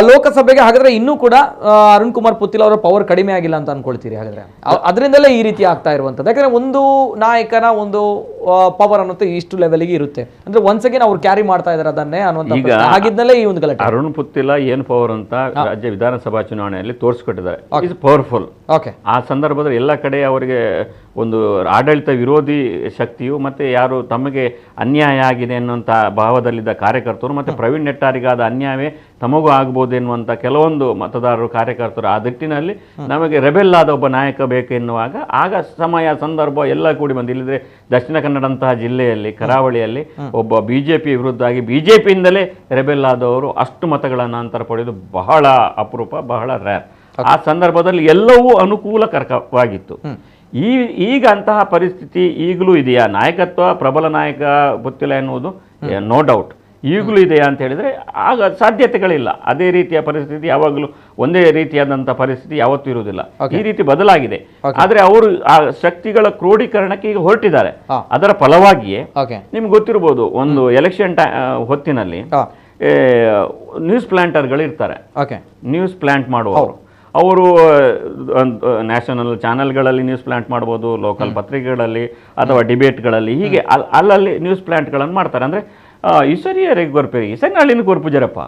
ಲೋಕಸಭೆಗೆ ಹಾಗಾದ್ರೆ ಇನ್ನೂ ಕೂಡ ಅರುಣ್ ಕುಮಾರ್ ಪುತ್ತಿಲ ಅವರ ಪವರ್ ಕಡಿಮೆ ಆಗಿಲ್ಲ ಅಂತ ಅನ್ಕೊಳ್ತೀರಿ? ಹಾಗಾದ್ರೆ ಅದರಿಂದಲೇ ಈ ರೀತಿ ಆಗ್ತಾ ಇರುವಂತದ್ದು. ಯಾಕಂದ್ರೆ ಒಂದು ನಾಯಕನ ಒಂದು ಪವರ್ ಅನ್ನೋದು ಇಷ್ಟು ಲೆವೆಲ್ಗೆ ಇರುತ್ತೆ, ಅಂದ್ರೆ ಒನ್ಸ್ ಅಗೇನ್ ಅವ್ರು ಕ್ಯಾರಿ ಮಾಡ್ತಾ ಇದಾರೆ ಅದನ್ನೇ ಅನ್ನುವಂತ. ಹಾಗಿದ್ನಲ್ಲೇ ಈ ಒಂದು ಗಲಾಟೆ. ಅರುಣ್ ಪುತ್ತಿಲ ಏನ್ ಪವರ್ ಅಂತ ರಾಜ್ಯ ವಿಧಾನಸಭಾ ಚುನಾವಣೆಯಲ್ಲಿ ತೋರಿಸ್ಕೊಟ್ಟಿದ್ದಾರೆ. Is powerful. ಆ ಸಂದರ್ಭದಲ್ಲಿ ಎಲ್ಲ ಕಡೆ ಅವರಿಗೆ ಒಂದು ಆಡಳಿತ ವಿರೋಧಿ ಶಕ್ತಿಯು ಮತ್ತೆ ಯಾರು ತಮಗೆ ಅನ್ಯಾಯ ಆಗಿದೆ ಅನ್ನುವಂಥ ಭಾವದಲ್ಲಿದ್ದ ಕಾರ್ಯಕರ್ತರು ಮತ್ತೆ ಪ್ರವೀಣ್ ನೆಟ್ಟಾರಿಗಾದ ಅನ್ಯಾಯವೇ ತಮಗೂ ಆಗ್ಬೋದು ಎನ್ನುವಂಥ ಕೆಲವೊಂದು ಮತದಾರರು ಕಾರ್ಯಕರ್ತರು ಆ ದಿಟ್ಟಿನಲ್ಲಿ ನಮಗೆ ರೆಬೆಲ್ ಆದ ಒಬ್ಬ ನಾಯಕ ಬೇಕು ಎನ್ನುವಾಗ ಆಗ ಸಮಯ ಸಂದರ್ಭ ಎಲ್ಲ ಕೂಡಿ ಬಂದು, ಇಲ್ಲಿದ್ರೆ ದಕ್ಷಿಣ ಕನ್ನಡಂತಹ ಜಿಲ್ಲೆಯಲ್ಲಿ ಕರಾವಳಿಯಲ್ಲಿ ಒಬ್ಬ ಬಿಜೆಪಿ ವಿರುದ್ಧವಾಗಿ ಬಿಜೆಪಿಯಿಂದಲೇ ರೆಬೆಲ್ ಆದವರು ಅಷ್ಟು ಮತಗಳನ್ನು ಅಂತರ ಪಡೆಯುವುದು ಬಹಳ ಅಪರೂಪ, ಬಹಳ ರೇರ್. ಆ ಸಂದರ್ಭದಲ್ಲಿ ಎಲ್ಲವೂ ಅನುಕೂಲಕರವಾಗಿತ್ತು. ಈಗ ಅಂತಹ ಪರಿಸ್ಥಿತಿ ಈಗಲೂ ಇದೆಯಾ? ನಾಯಕತ್ವ ಪ್ರಬಲ ನಾಯಕ ಪುತ್ತಿಲ ಎನ್ನುವುದು ನೋ ಡೌಟ್ ಈಗಲೂ ಇದೆಯಾ ಅಂತ ಹೇಳಿದ್ರೆ ಆಗ ಸಾಧ್ಯತೆಗಳಿಲ್ಲ. ಅದೇ ರೀತಿಯ ಪರಿಸ್ಥಿತಿ ಯಾವಾಗಲೂ ಒಂದೇ ರೀತಿಯಾದಂಥ ಪರಿಸ್ಥಿತಿ ಯಾವತ್ತೂ ಇರುವುದಿಲ್ಲ. ಈ ರೀತಿ ಬದಲಾಗಿದೆ. ಆದ್ರೆ ಅವರು ಆ ಶಕ್ತಿಗಳ ಕ್ರೋಢೀಕರಣಕ್ಕೆ ಈಗ ಹೊರಟಿದ್ದಾರೆ. ಅದರ ಫಲವಾಗಿಯೇ ನಿಮ್ಗೆ ಗೊತ್ತಿರ್ಬೋದು, ಒಂದು ಎಲೆಕ್ಷನ್ ಹೊತ್ತಿನಲ್ಲಿ ನ್ಯೂಸ್ ಪ್ಲಾಂಟರ್ಗಳು ಇರ್ತಾರೆ. ನ್ಯೂಸ್ ಪ್ಲಾಂಟ್ ಮಾಡುವವರು ಅವರು ನ್ಯಾಷನಲ್ ಚಾನೆಲ್ಗಳಲ್ಲಿ ನ್ಯೂಸ್ ಪ್ಲಾಂಟ್ ಮಾಡ್ಬೋದು, ಲೋಕಲ್ ಪತ್ರಿಕೆಗಳಲ್ಲಿ ಅಥವಾ ಡಿಬೇಟ್ಗಳಲ್ಲಿ, ಹೀಗೆ ಅಲ್ಲಲ್ಲಿ ನ್ಯೂಸ್ ಪ್ಲಾಂಟ್ಗಳನ್ನು ಮಾಡ್ತಾರೆ. ಅಂದರೆ ಈ ಸರಿ ರೇಗ್ ಗೊರ್ಪೇರಿ, ಈ ಸರಿ ನಾಳಿನ ಗೊರ್ಪು ಜರಪ್ಪ,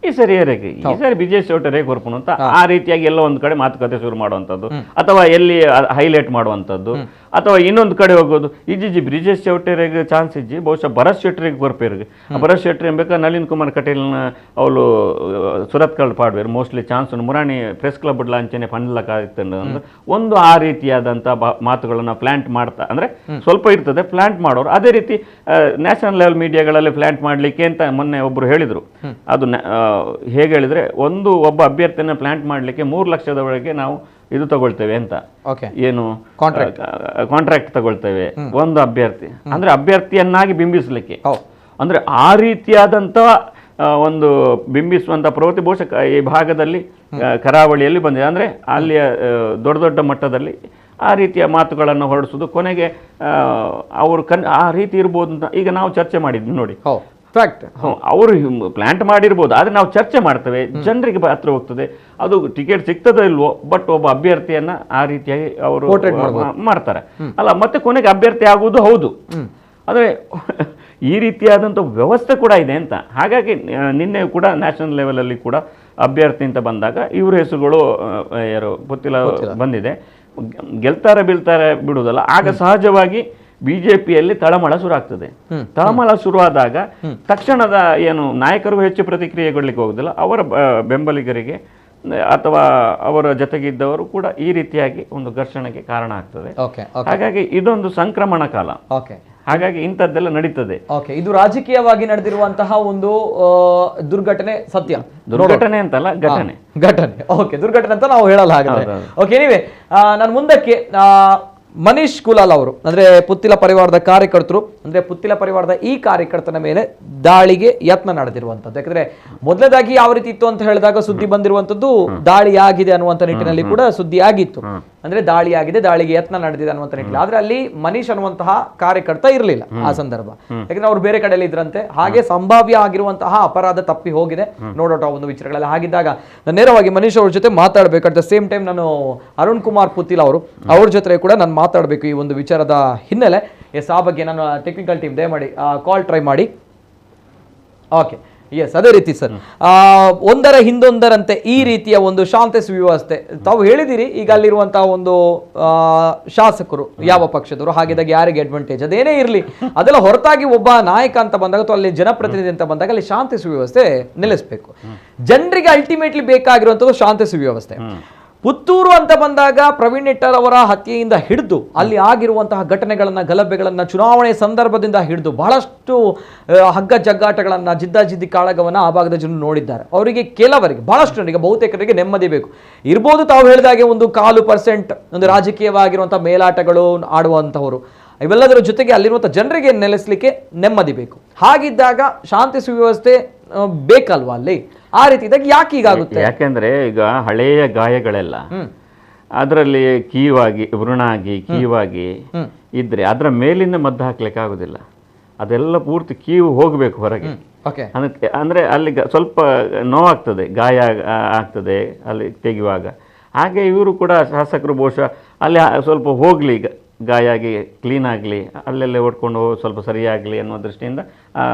ಈ ಸರಿ ರೇಗೆ, ಈ ಸರಿ ಬಿಜೆಪಿ ಸೋಟೆ ರೇಗ್ ಗೊರ್ಪುನು ಅಂತ ಆ ರೀತಿಯಾಗಿ ಎಲ್ಲ ಒಂದು ಕಡೆ ಮಾತುಕತೆ ಶುರು ಮಾಡುವಂಥದ್ದು, ಅಥವಾ ಎಲ್ಲಿ ಹೈಲೈಟ್ ಮಾಡುವಂಥದ್ದು, ಅಥವಾ ಇನ್ನೊಂದು ಕಡೆ ಹೋಗೋದು ಇಜ್ಜಿ ಬ್ರಿಜೇಶ್ ಚೌಟರಿಗೆ ಚಾನ್ಸ್ ಇಜ್ಜಿ ಬಹುಶಃ ಭರತ್ ಶೆಟ್ಟರಿಗೆ ಬರ್ಪೇರಿಗೆ. ಭರತ್ ಶೆಟ್ಟಿ ಎಂಬೇಕಾ ನಳಿನ್ ಕುಮಾರ್ ಕಟೀಲ್ನ ಅವಳು ಸುರತ್ಕಲ್ ಪಾಡ್ಬೇರು ಮೋಸ್ಟ್ಲಿ ಚಾನ್ಸ್ ಮುರಾಣಿ ಪ್ರೆಸ್ ಕ್ಲಬ್ ಲಾಂಚನೆ ಪಂಡ್ಲಕ್ಕಾಗುತ್ತೆ ಅಂದ್ರೆ ಒಂದು ಆ ರೀತಿಯಾದಂಥ ಮಾತುಗಳನ್ನು ಪ್ಲಾಂಟ್ ಮಾಡ್ತಾ, ಅಂದರೆ ಸ್ವಲ್ಪ ಇರ್ತದೆ ಪ್ಲಾಂಟ್ ಮಾಡೋರು. ಅದೇ ರೀತಿ ನ್ಯಾಷನಲ್ ಲೆವೆಲ್ ಮೀಡಿಯಾಗಳಲ್ಲಿ ಪ್ಲಾಂಟ್ ಮಾಡಲಿಕ್ಕೆ ಅಂತ ಮೊನ್ನೆ ಒಬ್ಬರು ಹೇಳಿದರು. ಅದು ಹೇಗೆ ಹೇಳಿದರೆ, ಒಬ್ಬ ಅಭ್ಯರ್ಥಿಯನ್ನು ಪ್ಲಾಂಟ್ ಮಾಡಲಿಕ್ಕೆ 3 ಲಕ್ಷದವರೆಗೆ ನಾವು ಇದು ತಗೊಳ್ತೇವೆ ಅಂತ, ಏನು ಕಾಂಟ್ರಾಕ್ಟ್ ತಗೊಳ್ತೇವೆ ಒಂದು ಅಭ್ಯರ್ಥಿ, ಅಂದ್ರೆ ಅಭ್ಯರ್ಥಿಯನ್ನಾಗಿ ಬಿಂಬಿಸಲಿಕ್ಕೆ. ಅಂದ್ರೆ ಆ ರೀತಿಯಾದಂಥ ಒಂದು ಬಿಂಬಿಸುವಂಥ ಪ್ರವೃತ್ತಿ ಬಹುಶಃ ಈ ಭಾಗದಲ್ಲಿ ಕರಾವಳಿಯಲ್ಲಿ ಬಂದಿದೆ. ಅಂದರೆ ಅಲ್ಲಿಯ ದೊಡ್ಡ ದೊಡ್ಡ ಮಟ್ಟದಲ್ಲಿ ಆ ರೀತಿಯ ಮಾತುಗಳನ್ನು ಹೊರಡಿಸೋದು, ಕೊನೆಗೆ ಅವರು ಆ ರೀತಿ ಇರ್ಬೋದು ಅಂತ ಈಗ ನಾವು ಚರ್ಚೆ ಮಾಡಿದ್ವಿ ನೋಡಿ. ಅವರು ಪ್ಲಾಂಟ್ ಮಾಡಿರ್ಬೋದು, ಆದರೆ ನಾವು ಚರ್ಚೆ ಮಾಡ್ತೇವೆ, ಜನರಿಗೆ ಹತ್ರ ಹೋಗ್ತದೆ, ಅದು ಟಿಕೆಟ್ ಸಿಗ್ತದೋ ಇಲ್ವೋ, ಬಟ್ ಒಬ್ಬ ಅಭ್ಯರ್ಥಿಯನ್ನ ಆ ರೀತಿಯಾಗಿ ಅವರು ಮಾಡ್ತಾರೆ ಅಲ್ಲ. ಮತ್ತೆ ಕೊನೆಗೆ ಅಭ್ಯರ್ಥಿ ಆಗುವುದು ಹೌದು, ಆದರೆ ಈ ರೀತಿಯಾದಂಥ ವ್ಯವಸ್ಥೆ ಕೂಡ ಇದೆ ಅಂತ. ಹಾಗಾಗಿ ನಿನ್ನೆ ಕೂಡ ನ್ಯಾಷನಲ್ ಲೆವೆಲಲ್ಲಿ ಕೂಡ ಅಭ್ಯರ್ಥಿ ಅಂತ ಬಂದಾಗ ಇವ್ರ ಹೆಸರುಗಳು ಯಾರು ಪುತ್ತಿಲ ಬಂದಿದೆ. ಗೆಲ್ತಾರೆ ಬೀಳ್ತಾರೆ ಬಿಡುವುದಲ್ಲ, ಆಗ ಸಹಜವಾಗಿ ಬಿಜೆಪಿಯಲ್ಲಿ ತಳಮಳ ಶುರು ಆಗ್ತದೆ. ತಳಮಳ ಶುರುವಾದಾಗ ತಕ್ಷಣದ ಏನು ನಾಯಕರು ಹೆಚ್ಚು ಪ್ರತಿಕ್ರಿಯೆಗೊಳ್ಳಿಕ್ಕೆ ಹೋಗುದಿಲ್ಲ, ಅವರ ಬೆಂಬಲಿಗರಿಗೆ ಅಥವಾ ಅವರ ಜೊತೆಗಿದ್ದವರು ಕೂಡ ಈ ರೀತಿಯಾಗಿ ಒಂದು ಘರ್ಷಣೆಗೆ ಕಾರಣ ಆಗ್ತದೆ. ಹಾಗಾಗಿ ಇದೊಂದು ಸಂಕ್ರಮಣ ಕಾಲ. ಹಾಗಾಗಿ ಇಂಥದ್ದೆಲ್ಲ ನಡೀತದೆ. ಇದು ರಾಜಕೀಯವಾಗಿ ನಡೆದಿರುವಂತಹ ಒಂದು ದುರ್ಘಟನೆ. ಸತ್ಯ, ದುರ್ಘಟನೆ ಅಂತಲ್ಲ, ಘಟನೆ. ದುರ್ಘಟನೆ ಅಂತ ನಾವು ಹೇಳಲ್ಲ. ಓಕೆ, ನೀವೇ ನಾನು ಮುಂದಕ್ಕೆ ಮನೀಶ್ ಕುಲಾಲ್ ಅವರು, ಅಂದ್ರೆ ಪುತ್ತಿಲ ಪರಿವಾರದ ಕಾರ್ಯಕರ್ತರು, ಅಂದ್ರೆ ಪುತ್ತಿಲ ಪರಿವಾರದ ಈ ಕಾರ್ಯಕರ್ತನ ಮೇಲೆ ದಾಳಿಗೆ ಯತ್ನ ನಡೆದಿರುವಂತದ್ದು. ಯಾಕಂದ್ರೆ ಮೊದಲದಾಗಿ ಯಾವ ರೀತಿ ಇತ್ತು ಅಂತ ಹೇಳಿದಾಗ ಸುದ್ದಿ ಬಂದಿರುವಂತದ್ದು ದಾಳಿ ಆಗಿದೆ ಅನ್ನುವಂತ ನಿಟ್ಟಿನಲ್ಲಿ ಕೂಡ ಸುದ್ದಿ ಆಗಿತ್ತು. ಅಂದ್ರೆ ದಾಳಿ ಆಗಿದೆ, ದಾಳಿಗೆ ಯತ್ನ ನಡೆದಿದೆ ಅನ್ನುವಂತ ನಿಟ್ಟಿನಲ್ಲಿ. ಆದ್ರೆ ಅಲ್ಲಿ ಮನೀಶ್ ಅನ್ನುವಂತಹ ಕಾರ್ಯಕರ್ತ ಇರಲಿಲ್ಲ ಆ ಸಂದರ್ಭ, ಯಾಕಂದ್ರೆ ಅವ್ರು ಬೇರೆ ಕಡೆಯಲ್ಲಿ ಇದ್ರಂತೆ. ಹಾಗೆ ಸಂಭಾವ್ಯ ಆಗಿರುವಂತಹ ಅಪರಾಧ ತಪ್ಪಿ ಹೋಗಿದೆ ನೋಡೋಟ ಒಂದು ವಿಚಾರಗಳಲ್ಲಿ. ಹಾಗಿದ್ದಾಗ ನಾನು ನೇರವಾಗಿ ಮನೀಶ್ ಅವ್ರ ಜೊತೆ ಮಾತಾಡ್ಬೇಕು. ಅಟ್ ದ ಸೇಮ್ ಟೈಮ್ ನಾನು ಅರುಣ್ ಕುಮಾರ್ ಪುತ್ತಿಲ್ ಅವ್ರ ಜೊತೆ ಕೂಡ ನಾನು ಮಾತಾಡಬೇಕು ಈ ಒಂದು ವಿಚಾರದ ಹಿನ್ನೆಲೆ. ಎಸ್, ಆ ಬಗ್ಗೆ ನಾನು ಟೆಕ್ನಿಕಲ್ ಟೀಮ್ ದಯಮಾಡಿ ಕಾಲ್ ಟ್ರೈ ಮಾಡಿ. ಓಕೆ, ಎಸ್, ಅದೇ ರೀತಿ ಸರ್, ಒಂದರ ಹಿಂದೊಂದರಂತೆ ಈ ರೀತಿಯ ಒಂದು ಶಾಂತಿ ಸುವ್ಯವಸ್ಥೆ ತಾವು ಹೇಳಿದಿರಿ. ಈಗ ಅಲ್ಲಿರುವಂತಹ ಒಂದು ಶಾಸಕರು ಯಾವ ಪಕ್ಷದವರು, ಹಾಗಿದ್ದಾಗ ಯಾರಿಗೆ ಅಡ್ವಾಂಟೇಜ್ ಅದೇನೇ ಇರಲಿ, ಅದೆಲ್ಲ ಹೊರತಾಗಿ ಒಬ್ಬ ನಾಯಕ ಅಂತ ಬಂದಾಗ ಅಥವಾ ಅಲ್ಲಿ ಜನಪ್ರತಿನಿಧಿ ಅಂತ ಬಂದಾಗ ಅಲ್ಲಿ ಶಾಂತಿ ಸುವ್ಯವಸ್ಥೆ ನೆಲೆಸಬೇಕು. ಜನರಿಗೆ ಅಲ್ಟಿಮೇಟ್ಲಿ ಬೇಕಾಗಿರುವಂಥದ್ದು ಶಾಂತಿ ಸುವ್ಯವಸ್ಥೆ. ಪುತ್ತೂರು ಅಂತ ಬಂದಾಗ ಪ್ರವೀಣ್ ನಿಟ್ಟಲ್ ಅವರ ಹತ್ಯೆಯಿಂದ ಹಿಡಿದು ಅಲ್ಲಿ ಆಗಿರುವಂತಹ ಘಟನೆಗಳನ್ನ, ಗಲಭೆಗಳನ್ನ, ಚುನಾವಣೆ ಸಂದರ್ಭದಿಂದ ಹಿಡಿದು ಬಹಳಷ್ಟು ಹಗ್ಗ ಜಗ್ಗಾಟಗಳನ್ನ, ಜಿದ್ದಾಜಿದ್ದಿ ಕಾಳಗವನ್ನ ಆ ಭಾಗದ ಜನರು ನೋಡಿದ್ದಾರೆ. ಅವರಿಗೆ ಕೆಲವರಿಗೆ, ಬಹಳಷ್ಟು ಜನರಿಗೆ, ಬಹುತೇಕರಿಗೆ ನೆಮ್ಮದಿ ಬೇಕು ಇರ್ಬೋದು. ತಾವು ಹೇಳಿದಾಗೆ ಒಂದು 1% ಒಂದು ರಾಜಕೀಯವಾಗಿರುವಂತಹ ಮೇಲಾಟಗಳು ಆಡುವಂತಹವರು, ಇವೆಲ್ಲದರ ಜೊತೆಗೆ ಅಲ್ಲಿರುವಂಥ ಜನರಿಗೆ ನೆಲೆಸಲಿಕ್ಕೆ ನೆಮ್ಮದಿ ಬೇಕು. ಹಾಗಿದ್ದಾಗ ಶಾಂತಿ ಸುವ್ಯವಸ್ಥೆ ಬೇಕಲ್ವಾ ಅಲ್ಲಿ? ಆ ರೀತಿ ಇದ್ದಾಗ ಯಾಕೆ ಹೀಗಾಗುತ್ತೆ? ಯಾಕೆಂದ್ರೆ ಈಗ ಹಳೆಯ ಗಾಯಗಳೆಲ್ಲ ಅದರಲ್ಲಿ ಕೀವಾಗಿ, ವೃಣಾಗಿ, ಕೀವಾಗಿ ಇದ್ರೆ ಅದರ ಮೇಲಿಂದ ಮದ್ದು ಹಾಕ್ಲಿಕ್ಕೆ ಆಗುದಿಲ್ಲ. ಅದೆಲ್ಲ ಪೂರ್ತಿ ಕೀವು ಹೋಗಬೇಕು ಹೊರಗೆ. ಅಂದ್ರೆ ಅಲ್ಲಿ ಸ್ವಲ್ಪ ನೋವಾಗ್ತದೆ, ಗಾಯ ಆಗ್ತದೆ ಅಲ್ಲಿ ತೆಗೆಯುವಾಗ. ಹಾಗೆ ಇವರು ಕೂಡ ಶಾಸಕರು ಬಹುಶಃ ಅಲ್ಲಿ ಸ್ವಲ್ಪ ಹೋಗ್ಲಿ, ಗಾಯ ಆಗಿ ಕ್ಲೀನ್ ಆಗಲಿ, ಅಲ್ಲೆಲ್ಲೇ ಓಡ್ಕೊಂಡು ಸ್ವಲ್ಪ ಸರಿಯಾಗಲಿ ಅನ್ನೋ ದೃಷ್ಟಿಯಿಂದ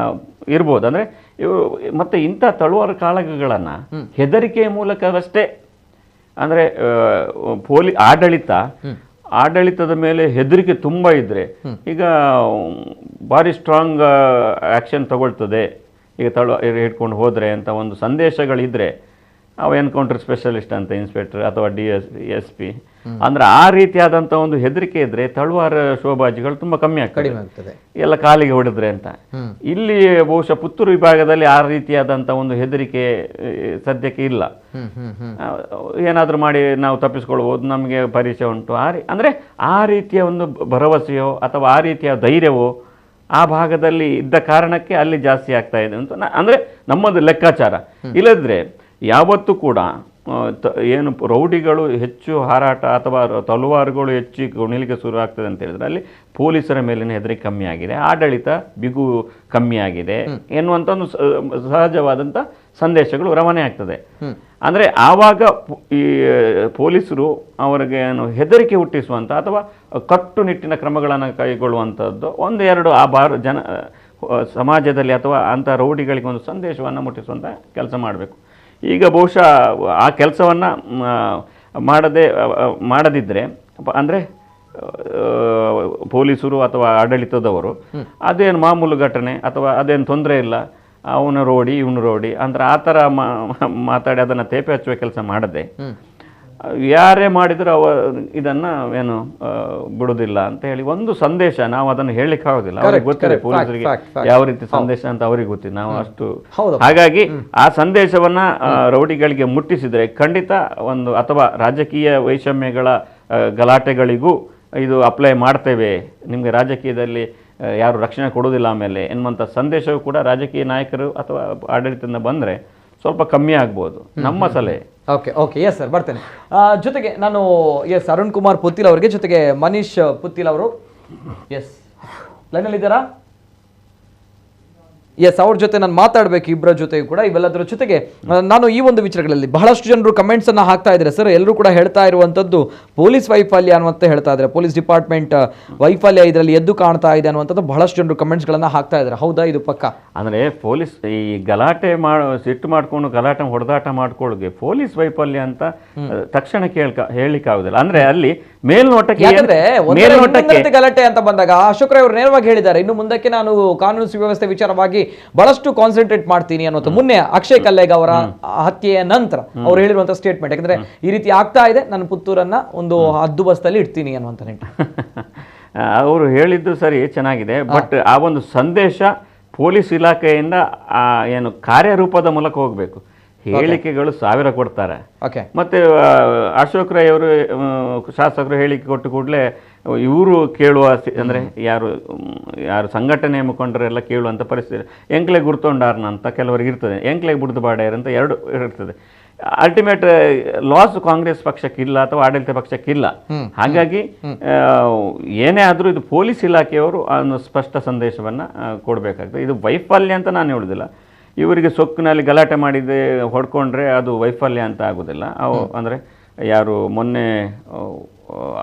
ಇರ್ಬೋದು. ಅಂದರೆ ಇವರು ಮತ್ತೆ ಇಂಥ ತಳುವಾರು ಕಾಳಗಗಳನ್ನು ಹೆದರಿಕೆಯ ಮೂಲಕವಷ್ಟೇ, ಅಂದರೆ ಆಡಳಿತದ ಮೇಲೆ ಹೆದರಿಕೆ ತುಂಬ ಇದ್ದರೆ ಈಗ ಭಾರಿ ಸ್ಟ್ರಾಂಗ್ ಆ್ಯಕ್ಷನ್ ತಗೊಳ್ತದೆ, ಈಗ ಹಿಡ್ಕೊಂಡು ಹೋದರೆ ಅಂತ ಒಂದು ಸಂದೇಶಗಳಿದ್ರೆ ಅವ ಎನ್ಕೌಂಟರ್ ಸ್ಪೆಷಲಿಸ್ಟ್ ಅಂತ ಇನ್ಸ್ಪೆಕ್ಟರ್ ಅಥವಾ DSP ಅಂದ್ರೆ ಆ ರೀತಿಯಾದಂಥ ಒಂದು ಹೆದರಿಕೆ ಇದ್ರೆ ತಳುವಾರ ಶೋಭಾಜಿಗಳು ತುಂಬ ಕಮ್ಮಿ ಆಗ್ತದೆ, ಎಲ್ಲ ಕಾಲಿಗೆ ಹೊಡೆದ್ರೆ ಅಂತ. ಇಲ್ಲಿ ಬಹುಶಃ ಪುತ್ತೂರು ವಿಭಾಗದಲ್ಲಿ ಆ ರೀತಿಯಾದಂಥ ಒಂದು ಹೆದರಿಕೆ ಸದ್ಯಕ್ಕೆ ಇಲ್ಲ. ಏನಾದರೂ ಮಾಡಿ ನಾವು ತಪ್ಪಿಸ್ಕೊಳ್ಬೋದು, ನಮಗೆ ಪರಿಚಯ ಉಂಟು, ಅಂದರೆ ಆ ರೀತಿಯ ಒಂದು ಭರವಸೆಯೋ ಅಥವಾ ಆ ರೀತಿಯ ಧೈರ್ಯವೋ ಆ ಭಾಗದಲ್ಲಿ ಇದ್ದ ಕಾರಣಕ್ಕೆ ಅಲ್ಲಿ ಜಾಸ್ತಿ ಆಗ್ತಾ ಇದೆ ಅಂತ ಅಂದರೆ ನಮ್ಮದು ಲೆಕ್ಕಾಚಾರ. ಇಲ್ಲದ್ರೆ ಯಾವತ್ತೂ ಕೂಡ ಏನು ರೌಡಿಗಳು ಹೆಚ್ಚು ಹಾರಾಟ ಅಥವಾ ತಲವಾರುಗಳು ಹೆಚ್ಚು ಕುಣಿಲಿಕ್ಕೆ ಶುರು ಆಗ್ತದೆ ಅಂತ ಹೇಳಿದ್ರೆ ಅಲ್ಲಿ ಪೊಲೀಸರ ಮೇಲಿನ ಹೆದರಿಕೆ ಕಮ್ಮಿ ಆಗಿದೆ, ಆಡಳಿತ ಬಿಗು ಕಮ್ಮಿ ಆಗಿದೆ ಎನ್ನುವಂಥ ಒಂದು ಸಹಜವಾದಂಥ ಸಂದೇಶಗಳು ರವಾನೆ ಆಗ್ತದೆ. ಅಂದರೆ ಆವಾಗ ಈ ಪೊಲೀಸರು ಅವರಿಗೆ ಹೆದರಿಕೆ ಹುಟ್ಟಿಸುವಂಥ ಅಥವಾ ಕಟ್ಟುನಿಟ್ಟಿನ ಕ್ರಮಗಳನ್ನು ಕೈಗೊಳ್ಳುವಂಥದ್ದು ಒಂದೆರಡು ಸಮಾಜದಲ್ಲಿ ಅಥವಾ ಅಂಥ ರೌಡಿಗಳಿಗೆ ಒಂದು ಸಂದೇಶವನ್ನು ಮುಟ್ಟಿಸುವಂಥ ಕೆಲಸ ಮಾಡಬೇಕು. ಈಗ ಬಹುಶಃ ಆ ಕೆಲಸವನ್ನು ಮಾಡದಿದ್ದರೆ ಅಂದರೆ ಪೊಲೀಸರು ಅಥವಾ ಆಡಳಿತದವರು ಅದೇನು ಮಾಮೂಲು ಘಟನೆ ಅಥವಾ ಅದೇನು ತೊಂದರೆ ಇಲ್ಲ, ಅವನು ರೋಡಿ ಇವನು ರೋಡಿ ಅಂದ್ರೆ ಆ ಥರ ಮಾತಾಡಿ ಅದನ್ನು ತೇಪೆ ಹಚ್ಚುವ ಕೆಲಸ ಮಾಡದೆ ಯಾರೇ ಮಾಡಿದರೂ ಇದನ್ನು ಏನು ಬಿಡುವುದಿಲ್ಲ ಅಂತ ಹೇಳಿ ಒಂದು ಸಂದೇಶ ನಾವು ಅದನ್ನು ಹೇಳಲಿಕ್ಕೆ ಆಗೋದಿಲ್ಲ. ಅವ್ರಿಗೆ ಗೊತ್ತಿದೆ ಪೊಲೀಸರಿಗೆ ಯಾವ ರೀತಿ ಸಂದೇಶ ಅಂತ ಅವ್ರಿಗೆ ಗೊತ್ತಿದೆ, ನಾವು ಅಷ್ಟು. ಹಾಗಾಗಿ ಆ ಸಂದೇಶವನ್ನ ರೌಡಿಗಳಿಗೆ ಮುಟ್ಟಿಸಿದರೆ ಖಂಡಿತ ಒಂದು ಅಥವಾ ರಾಜಕೀಯ ವೈಷಮ್ಯಗಳ ಗಲಾಟೆಗಳಿಗೂ ಇದು ಅಪ್ಲೈ ಮಾಡ್ತೇವೆ, ನಿಮಗೆ ರಾಜಕೀಯದಲ್ಲಿ ಯಾರು ರಕ್ಷಣೆ ಕೊಡೋದಿಲ್ಲ ಆಮೇಲೆ ಎನ್ನುವಂಥ ಸಂದೇಶವು ಕೂಡ ರಾಜಕೀಯ ನಾಯಕರು ಅಥವಾ ಆಡಳಿತದಿಂದ ಬಂದರೆ ಸ್ವಲ್ಪ ಕಮ್ಮಿ ಆಗ್ಬೋದು, ನಮ್ಮ ಸಲಹೆ. ಓಕೆ ಎಸ್ ಸರ್, ಬರ್ತೇನೆ. ಜೊತೆಗೆ ನಾನು ಅರುಣ್ ಕುಮಾರ್ ಪುತ್ತಿಲ್ ಅವರಿಗೆ, ಜೊತೆಗೆ ಮನೀಶ್ ಪುತ್ತಿಲ್ ಅವರು ಲೈನಲ್ಲಿದ್ದಾರಾ? ಅವ್ರ ಜೊತೆ ನಾನು ಮಾತಾಡಬೇಕು, ಇಬ್ಬರ ಜೊತೆಗೂ ಕೂಡ. ಇವೆಲ್ಲದರ ಜೊತೆಗೆ ನಾನು ಈ ಒಂದು ವಿಚಾರಗಳಲ್ಲಿ ಬಹಳಷ್ಟು ಜನರು ಕಮೆಂಟ್ಸ್ ಅನ್ನ ಹಾಕ್ತಾ ಇದ್ದಾರೆ ಸರ್. ಎಲ್ಲರೂ ಕೂಡ ಹೇಳ್ತಾ ಇರುವಂತದ್ದು ಪೊಲೀಸ್ ವೈಫಲ್ಯ ಅನ್ನುವಂತ ಹೇಳ್ತಾ ಇದ್ದಾರೆ, ಪೊಲೀಸ್ ಡಿಪಾರ್ಟ್ಮೆಂಟ್ ವೈಫಲ್ಯ ಇದರಲ್ಲಿ ಎದ್ದು ಕಾಣ್ತಾ ಇದೆ ಅನ್ನುವಂಥದ್ದು ಬಹಳಷ್ಟು ಜನರು ಕಮೆಂಟ್ಸ್ ಗಳನ್ನ ಹಾಕ್ತಾ ಇದ್ದಾರೆ. ಹೌದಾ, ಇದು ಪಕ್ಕ? ಅಂದ್ರೆ ಪೊಲೀಸ್ ಈ ಗಲಾಟೆ ಸಿಟ್ಟು ಮಾಡ್ಕೊಂಡು ಗಲಾಟೆ ಹೊಡೆದಾಟ ಮಾಡ್ಕೊಳ್ಳೋಕೆ ಪೊಲೀಸ್ ವೈಫಲ್ಯ ಅಂತ ತಕ್ಷಣ ಹೇಳಲಿಕ್ಕೆ ಆಗುದಿಲ್ಲ. ಅಂದ್ರೆ ಅಲ್ಲಿ ಮೇಲ್ನೋಟಕ್ಕೆ ಗಲಾಟೆ ಅಂತ ಬಂದಾಗ ಅಶೋಕ್ ರೈ ಅವರು ನೇರವಾಗಿ ಹೇಳಿದ್ದಾರೆ, ಇನ್ನು ಮುಂದಕ್ಕೆ ನಾನು ಕಾನೂನು ಸುವ್ಯವಸ್ಥೆ ವಿಚಾರವಾಗಿ ಬಹಳಷ್ಟು ಕಾನ್ಸಂಟ್ರೇಟ್ ಮಾಡ್ತೀನಿ ಅನ್ನೋದು ಮುನ್ನೆ ಅಕ್ಷಯ್ ಕಲ್ಲೇಗ ಅವರ ಹತ್ಯೆಯ ನಂತರ ಅವ್ರು ಹೇಳಿರುವಂತಹ ಸ್ಟೇಟ್ಮೆಂಟ್. ಯಾಕಂದ್ರೆ ಈ ರೀತಿ ಆಗ್ತಾ ಇದೆ, ನಾನು ಪುತ್ತೂರನ್ನ ಒಂದು ಹದ್ದುಬಸ್ತಲ್ಲಿ ಇಡ್ತೀನಿ ಅನ್ನುವಂತ ನಿಟ್ಟಿನಲ್ಲಿ ಅವರು ಹೇಳಿದ್ದು ಸರಿ, ಚೆನ್ನಾಗಿದೆ. ಬಟ್ ಆ ಒಂದು ಸಂದೇಶ ಪೊಲೀಸ್ ಇಲಾಖೆಯಿಂದ ಏನು ಕಾರ್ಯರೂಪದ ಮೂಲಕ ಹೋಗಬೇಕು. ಹೇಳಿಕೆಗಳು 1000 ಕೊಡ್ತಾರೆ. ಓಕೆ. ಮತ್ತೆ ಅಶೋಕ್ ರೈ ಅವರು ಶಾಸಕರು ಹೇಳಿಕೆ ಕೊಟ್ಟು ಕೂಡಲೇ ಇವರು ಕೇಳುವ ಅಂದರೆ ಯಾರು ಸಂಘಟನೆ ಮುಖಂಡರೆಲ್ಲ ಕೇಳುವಂಥ ಪರಿಸ್ಥಿತಿ. ಎಂಕ್ಲೆ ಗುರ್ತೊಂಡಾರ್ನ ಅಂತ ಕೆಲವರಿಗೆ ಇರ್ತದೆ, ಎಂಕ್ಲೆ ಬುಡ್ದು ಬಾಡ್ಯಾರ ಅಂತ ಎರಡು ಇರ್ತದೆ. ಅಲ್ಟಿಮೇಟ್ ಲಾಸ್ ಕಾಂಗ್ರೆಸ್ ಪಕ್ಷಕ್ಕಿಲ್ಲ ಅಥವಾ ಆಡಳಿತ ಪಕ್ಷಕ್ಕಿಲ್ಲ. ಹಾಗಾಗಿ ಏನೇ ಆದರೂ ಇದು ಪೊಲೀಸ್ ಇಲಾಖೆಯವರು ಒಂದು ಸ್ಪಷ್ಟ ಸಂದೇಶವನ್ನು ಕೊಡಬೇಕಾಗ್ತದೆ. ಇದು ವೈಫಲ್ಯ ಅಂತ ನಾನು ಹೇಳುವುದಿಲ್ಲ. ಇವರಿಗೆ ಸೊಕ್ಕಿನಲ್ಲಿ ಗಲಾಟೆ ಮಾಡಿದೆ ಹೊಡ್ಕೊಂಡ್ರೆ ಅದು ವೈಫಲ್ಯ ಅಂತ ಆಗೋದಿಲ್ಲ. ಅವು ಅಂದರೆ ಯಾರು ಮೊನ್ನೆ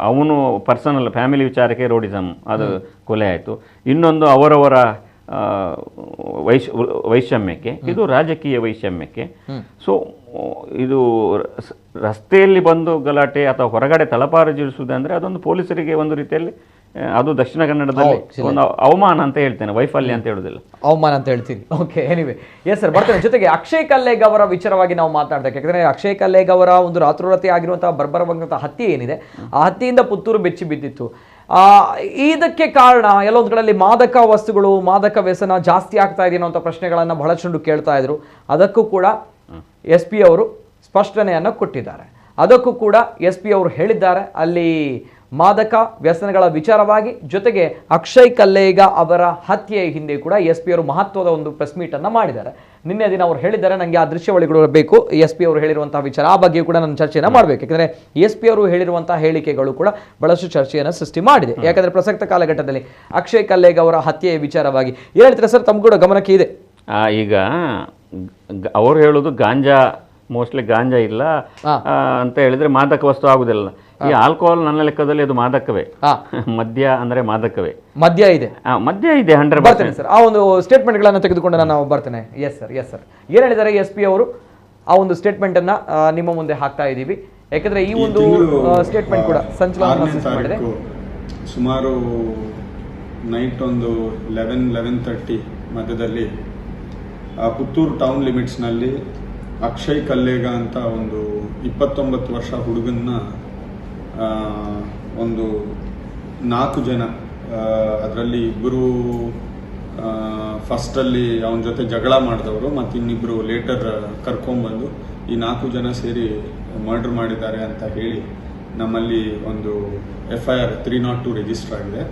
ಅವನು ಪರ್ಸನಲ್ ಫ್ಯಾಮಿಲಿ ವಿಚಾರಕ್ಕೆ ರೋಡಿಸಮ್ ಅದು ಕೊಲೆ ಆಯಿತು. ಇನ್ನೊಂದು ಅವರವರ ವೈಷಮ್ಯಕ್ಕೆ, ಇದು ರಾಜಕೀಯ ವೈಷಮ್ಯಕ್ಕೆ. ಸೊ ಇದು ರಸ್ತೆಯಲ್ಲಿ ಬಂದು ಗಲಾಟೆ ಅಥವಾ ಹೊರಗಡೆ ತಲಪಾರುಜಿಸುವುದು ಅಂದರೆ ಅದೊಂದು ಪೊಲೀಸರಿಗೆ ಒಂದು ರೀತಿಯಲ್ಲಿ ಅದು ದಕ್ಷಿಣ ಕನ್ನಡದಲ್ಲಿ ಒಂದು ಅವಮಾನ ಅಂತ ಹೇಳ್ತೇನೆ, ವೈಫಲ್ಯ ಅಂತ ಹೇಳುದಿಲ್ಲ, ಅವಮಾನ ಅಂತ ಹೇಳ್ತೀನಿ. ಓಕೆ, ಎನಿವೆ ಎಸ್ ಸರ್, ಬರ್ತೇನೆ. ಜೊತೆಗೆ ಅಕ್ಷಯ್ ಕಲ್ಲೇಗ್ ಅವರ ವಿಚಾರವಾಗಿ ನಾವು ಮಾತನಾಡ್ಬೇಕು. ಯಾಕಂದ್ರೆ ಅಕ್ಷಯ್ ಕಲ್ಲೇಗ್ ಅವರ ಒಂದು ರಾತ್ರೋರಾತ್ರಿ ಆಗಿರುವಂತಹ ಬರ್ಬರವಾದಂತಹ ಹತ್ಯೆ ಏನಿದೆ, ಆ ಹತ್ಯೆಯಿಂದ ಪುತ್ತೂರು ಬೆಚ್ಚಿ ಬಿದ್ದಿತ್ತು. ಇದಕ್ಕೆ ಕಾರಣ ಎಲ್ಲೊಂದು ಕಡೆಯಲ್ಲಿ ಮಾದಕ ವಸ್ತುಗಳು, ಮಾದಕ ವ್ಯಸನ ಜಾಸ್ತಿ ಆಗ್ತಾ ಇದೆ ಅನ್ನೋ ಪ್ರಶ್ನೆಗಳನ್ನು ಬಹಳಷ್ಟು ಕೇಳ್ತಾ ಇದ್ರು. ಅದಕ್ಕೂ ಕೂಡ SP ಅವರು ಸ್ಪಷ್ಟನೆಯನ್ನು ಕೊಟ್ಟಿದ್ದಾರೆ. ಅದಕ್ಕೂ ಕೂಡ SP ಅವರು ಹೇಳಿದ್ದಾರೆ, ಅಲ್ಲಿ ಮಾದಕ ವ್ಯಸನಗಳ ವಿಚಾರವಾಗಿ, ಜೊತೆಗೆ ಅಕ್ಷಯ್ ಕಲ್ಲೇಗ ಅವರ ಹತ್ಯೆಯ ಹಿಂದೆ ಕೂಡ SP ಅವರು ಮಹತ್ವದ ಒಂದು ಪ್ರೆಸ್ ಮೀಟ್ ಅನ್ನ ಮಾಡಿದ್ದಾರೆ. ನಿನ್ನೆ ದಿನ ಅವರು ಹೇಳಿದ್ದಾರೆ, ನನಗೆ ಆ ದೃಶ್ಯಾವಳಿಗಳು ಬೇಕು, SP ಅವರು ಹೇಳಿರುವಂತಹ ವಿಚಾರ, ಆ ಬಗ್ಗೆ ಕೂಡ ನಾನು ಚರ್ಚೆಯನ್ನು ಮಾಡಬೇಕು. ಯಾಕಂದ್ರೆ SP ಅವರು ಹೇಳಿರುವಂತಹ ಹೇಳಿಕೆಗಳು ಕೂಡ ಬಹಳಷ್ಟು ಚರ್ಚೆಯನ್ನು ಸೃಷ್ಟಿ ಮಾಡಿದೆ. ಯಾಕಂದ್ರೆ ಪ್ರಸಕ್ತ ಕಾಲಘಟ್ಟದಲ್ಲಿ ಅಕ್ಷಯ್ ಕಲ್ಲೇಗ ಅವರ ಹತ್ಯೆಯ ವಿಚಾರವಾಗಿ ಏನು ಹೇಳ್ತಾರೆ ಸರ್, ತಮ್ಮ ಕೂಡ ಗಮನಕ್ಕೆ ಇದೆ? ಈಗ ಅವರು ಹೇಳೋದು ಗಾಂಜಾ, ಮೋಸ್ಟ್ಲಿ ಗಾಂಜಾ ಇಲ್ಲ ಅಂತ ಹೇಳಿದ್ರೆ ಮಾದಕ ವಸ್ತು ಆಗುದಿಲ್ಲ. ಈ ಆಲ್ಕೋಹಾಲ್ ನನ್ನ ಲೆಕ್ಕದಲ್ಲಿ ಅದು ಮಾದಕವೇ, ಮದ್ಯ ಅಂದ್ರೆ ಮಾದಕವೇ. ಮದ್ಯ ಇದೆ, ಮದ್ಯ ಇದೆ 100%. ಸರ್, ಆ ಒಂದು ಸ್ಟೇಟ್ಮೆಂಟ್ ಗಳನ್ನ ತೆಗೆದುಕೊಂಡು ನಾನು ಬರ್ತೇನೆ. ಎಸ್ ಸರ್, ಎಸ್ ಸರ್, ಏನ್ ಹೇಳಿದ್ದಾರೆ SP ಅವರು? ಆ ಒಂದು ಸ್ಟೇಟ್ಮೆಂಟ್ ಅನ್ನ ನಿಮ್ಮ ಮುಂದೆ ಹಾಕ್ತಾ ಇದ್ದೀವಿ. ಯಾಕಂದ್ರೆ ಈ ಒಂದು ಸ್ಟೇಟ್ಮೆಂಟ್ ಕೂಡ ಸಂಚಲನ ಸೃಷ್ಟಿ ಮಾಡಿದೆ. ಸುಮಾರು ನೈಟ್ ಒಂದು 11:30 ಮಧ್ಯದಲ್ಲಿ ಪುತ್ತೂರು ಟೌನ್ ಲಿಮಿಟ್ಸ್ನಲ್ಲಿ ಅಕ್ಷಯ್ ಕಲ್ಲೇಗ ಅಂತ ಒಂದು 29 ವರ್ಷ ಹುಡುಗನ್ನ ಒಂದು 4 ಜನ, ಅದರಲ್ಲಿ ಇಬ್ಬರು ಫಸ್ಟಲ್ಲಿ ಅವನ ಜೊತೆ ಜಗಳ ಮಾಡಿದವರು ಮತ್ತು ಇನ್ನಿಬ್ಬರು ಲೇಟರ್ ಕರ್ಕೊಂಡ್ಬಂದು ಈ 4 ಜನ ಸೇರಿ ಮರ್ಡರ್ ಮಾಡಿದ್ದಾರೆ ಅಂತ ಹೇಳಿ ನಮ್ಮಲ್ಲಿ ಒಂದು FIR 302 ರಿಜಿಸ್ಟರ್ ಆಗಿದೆ.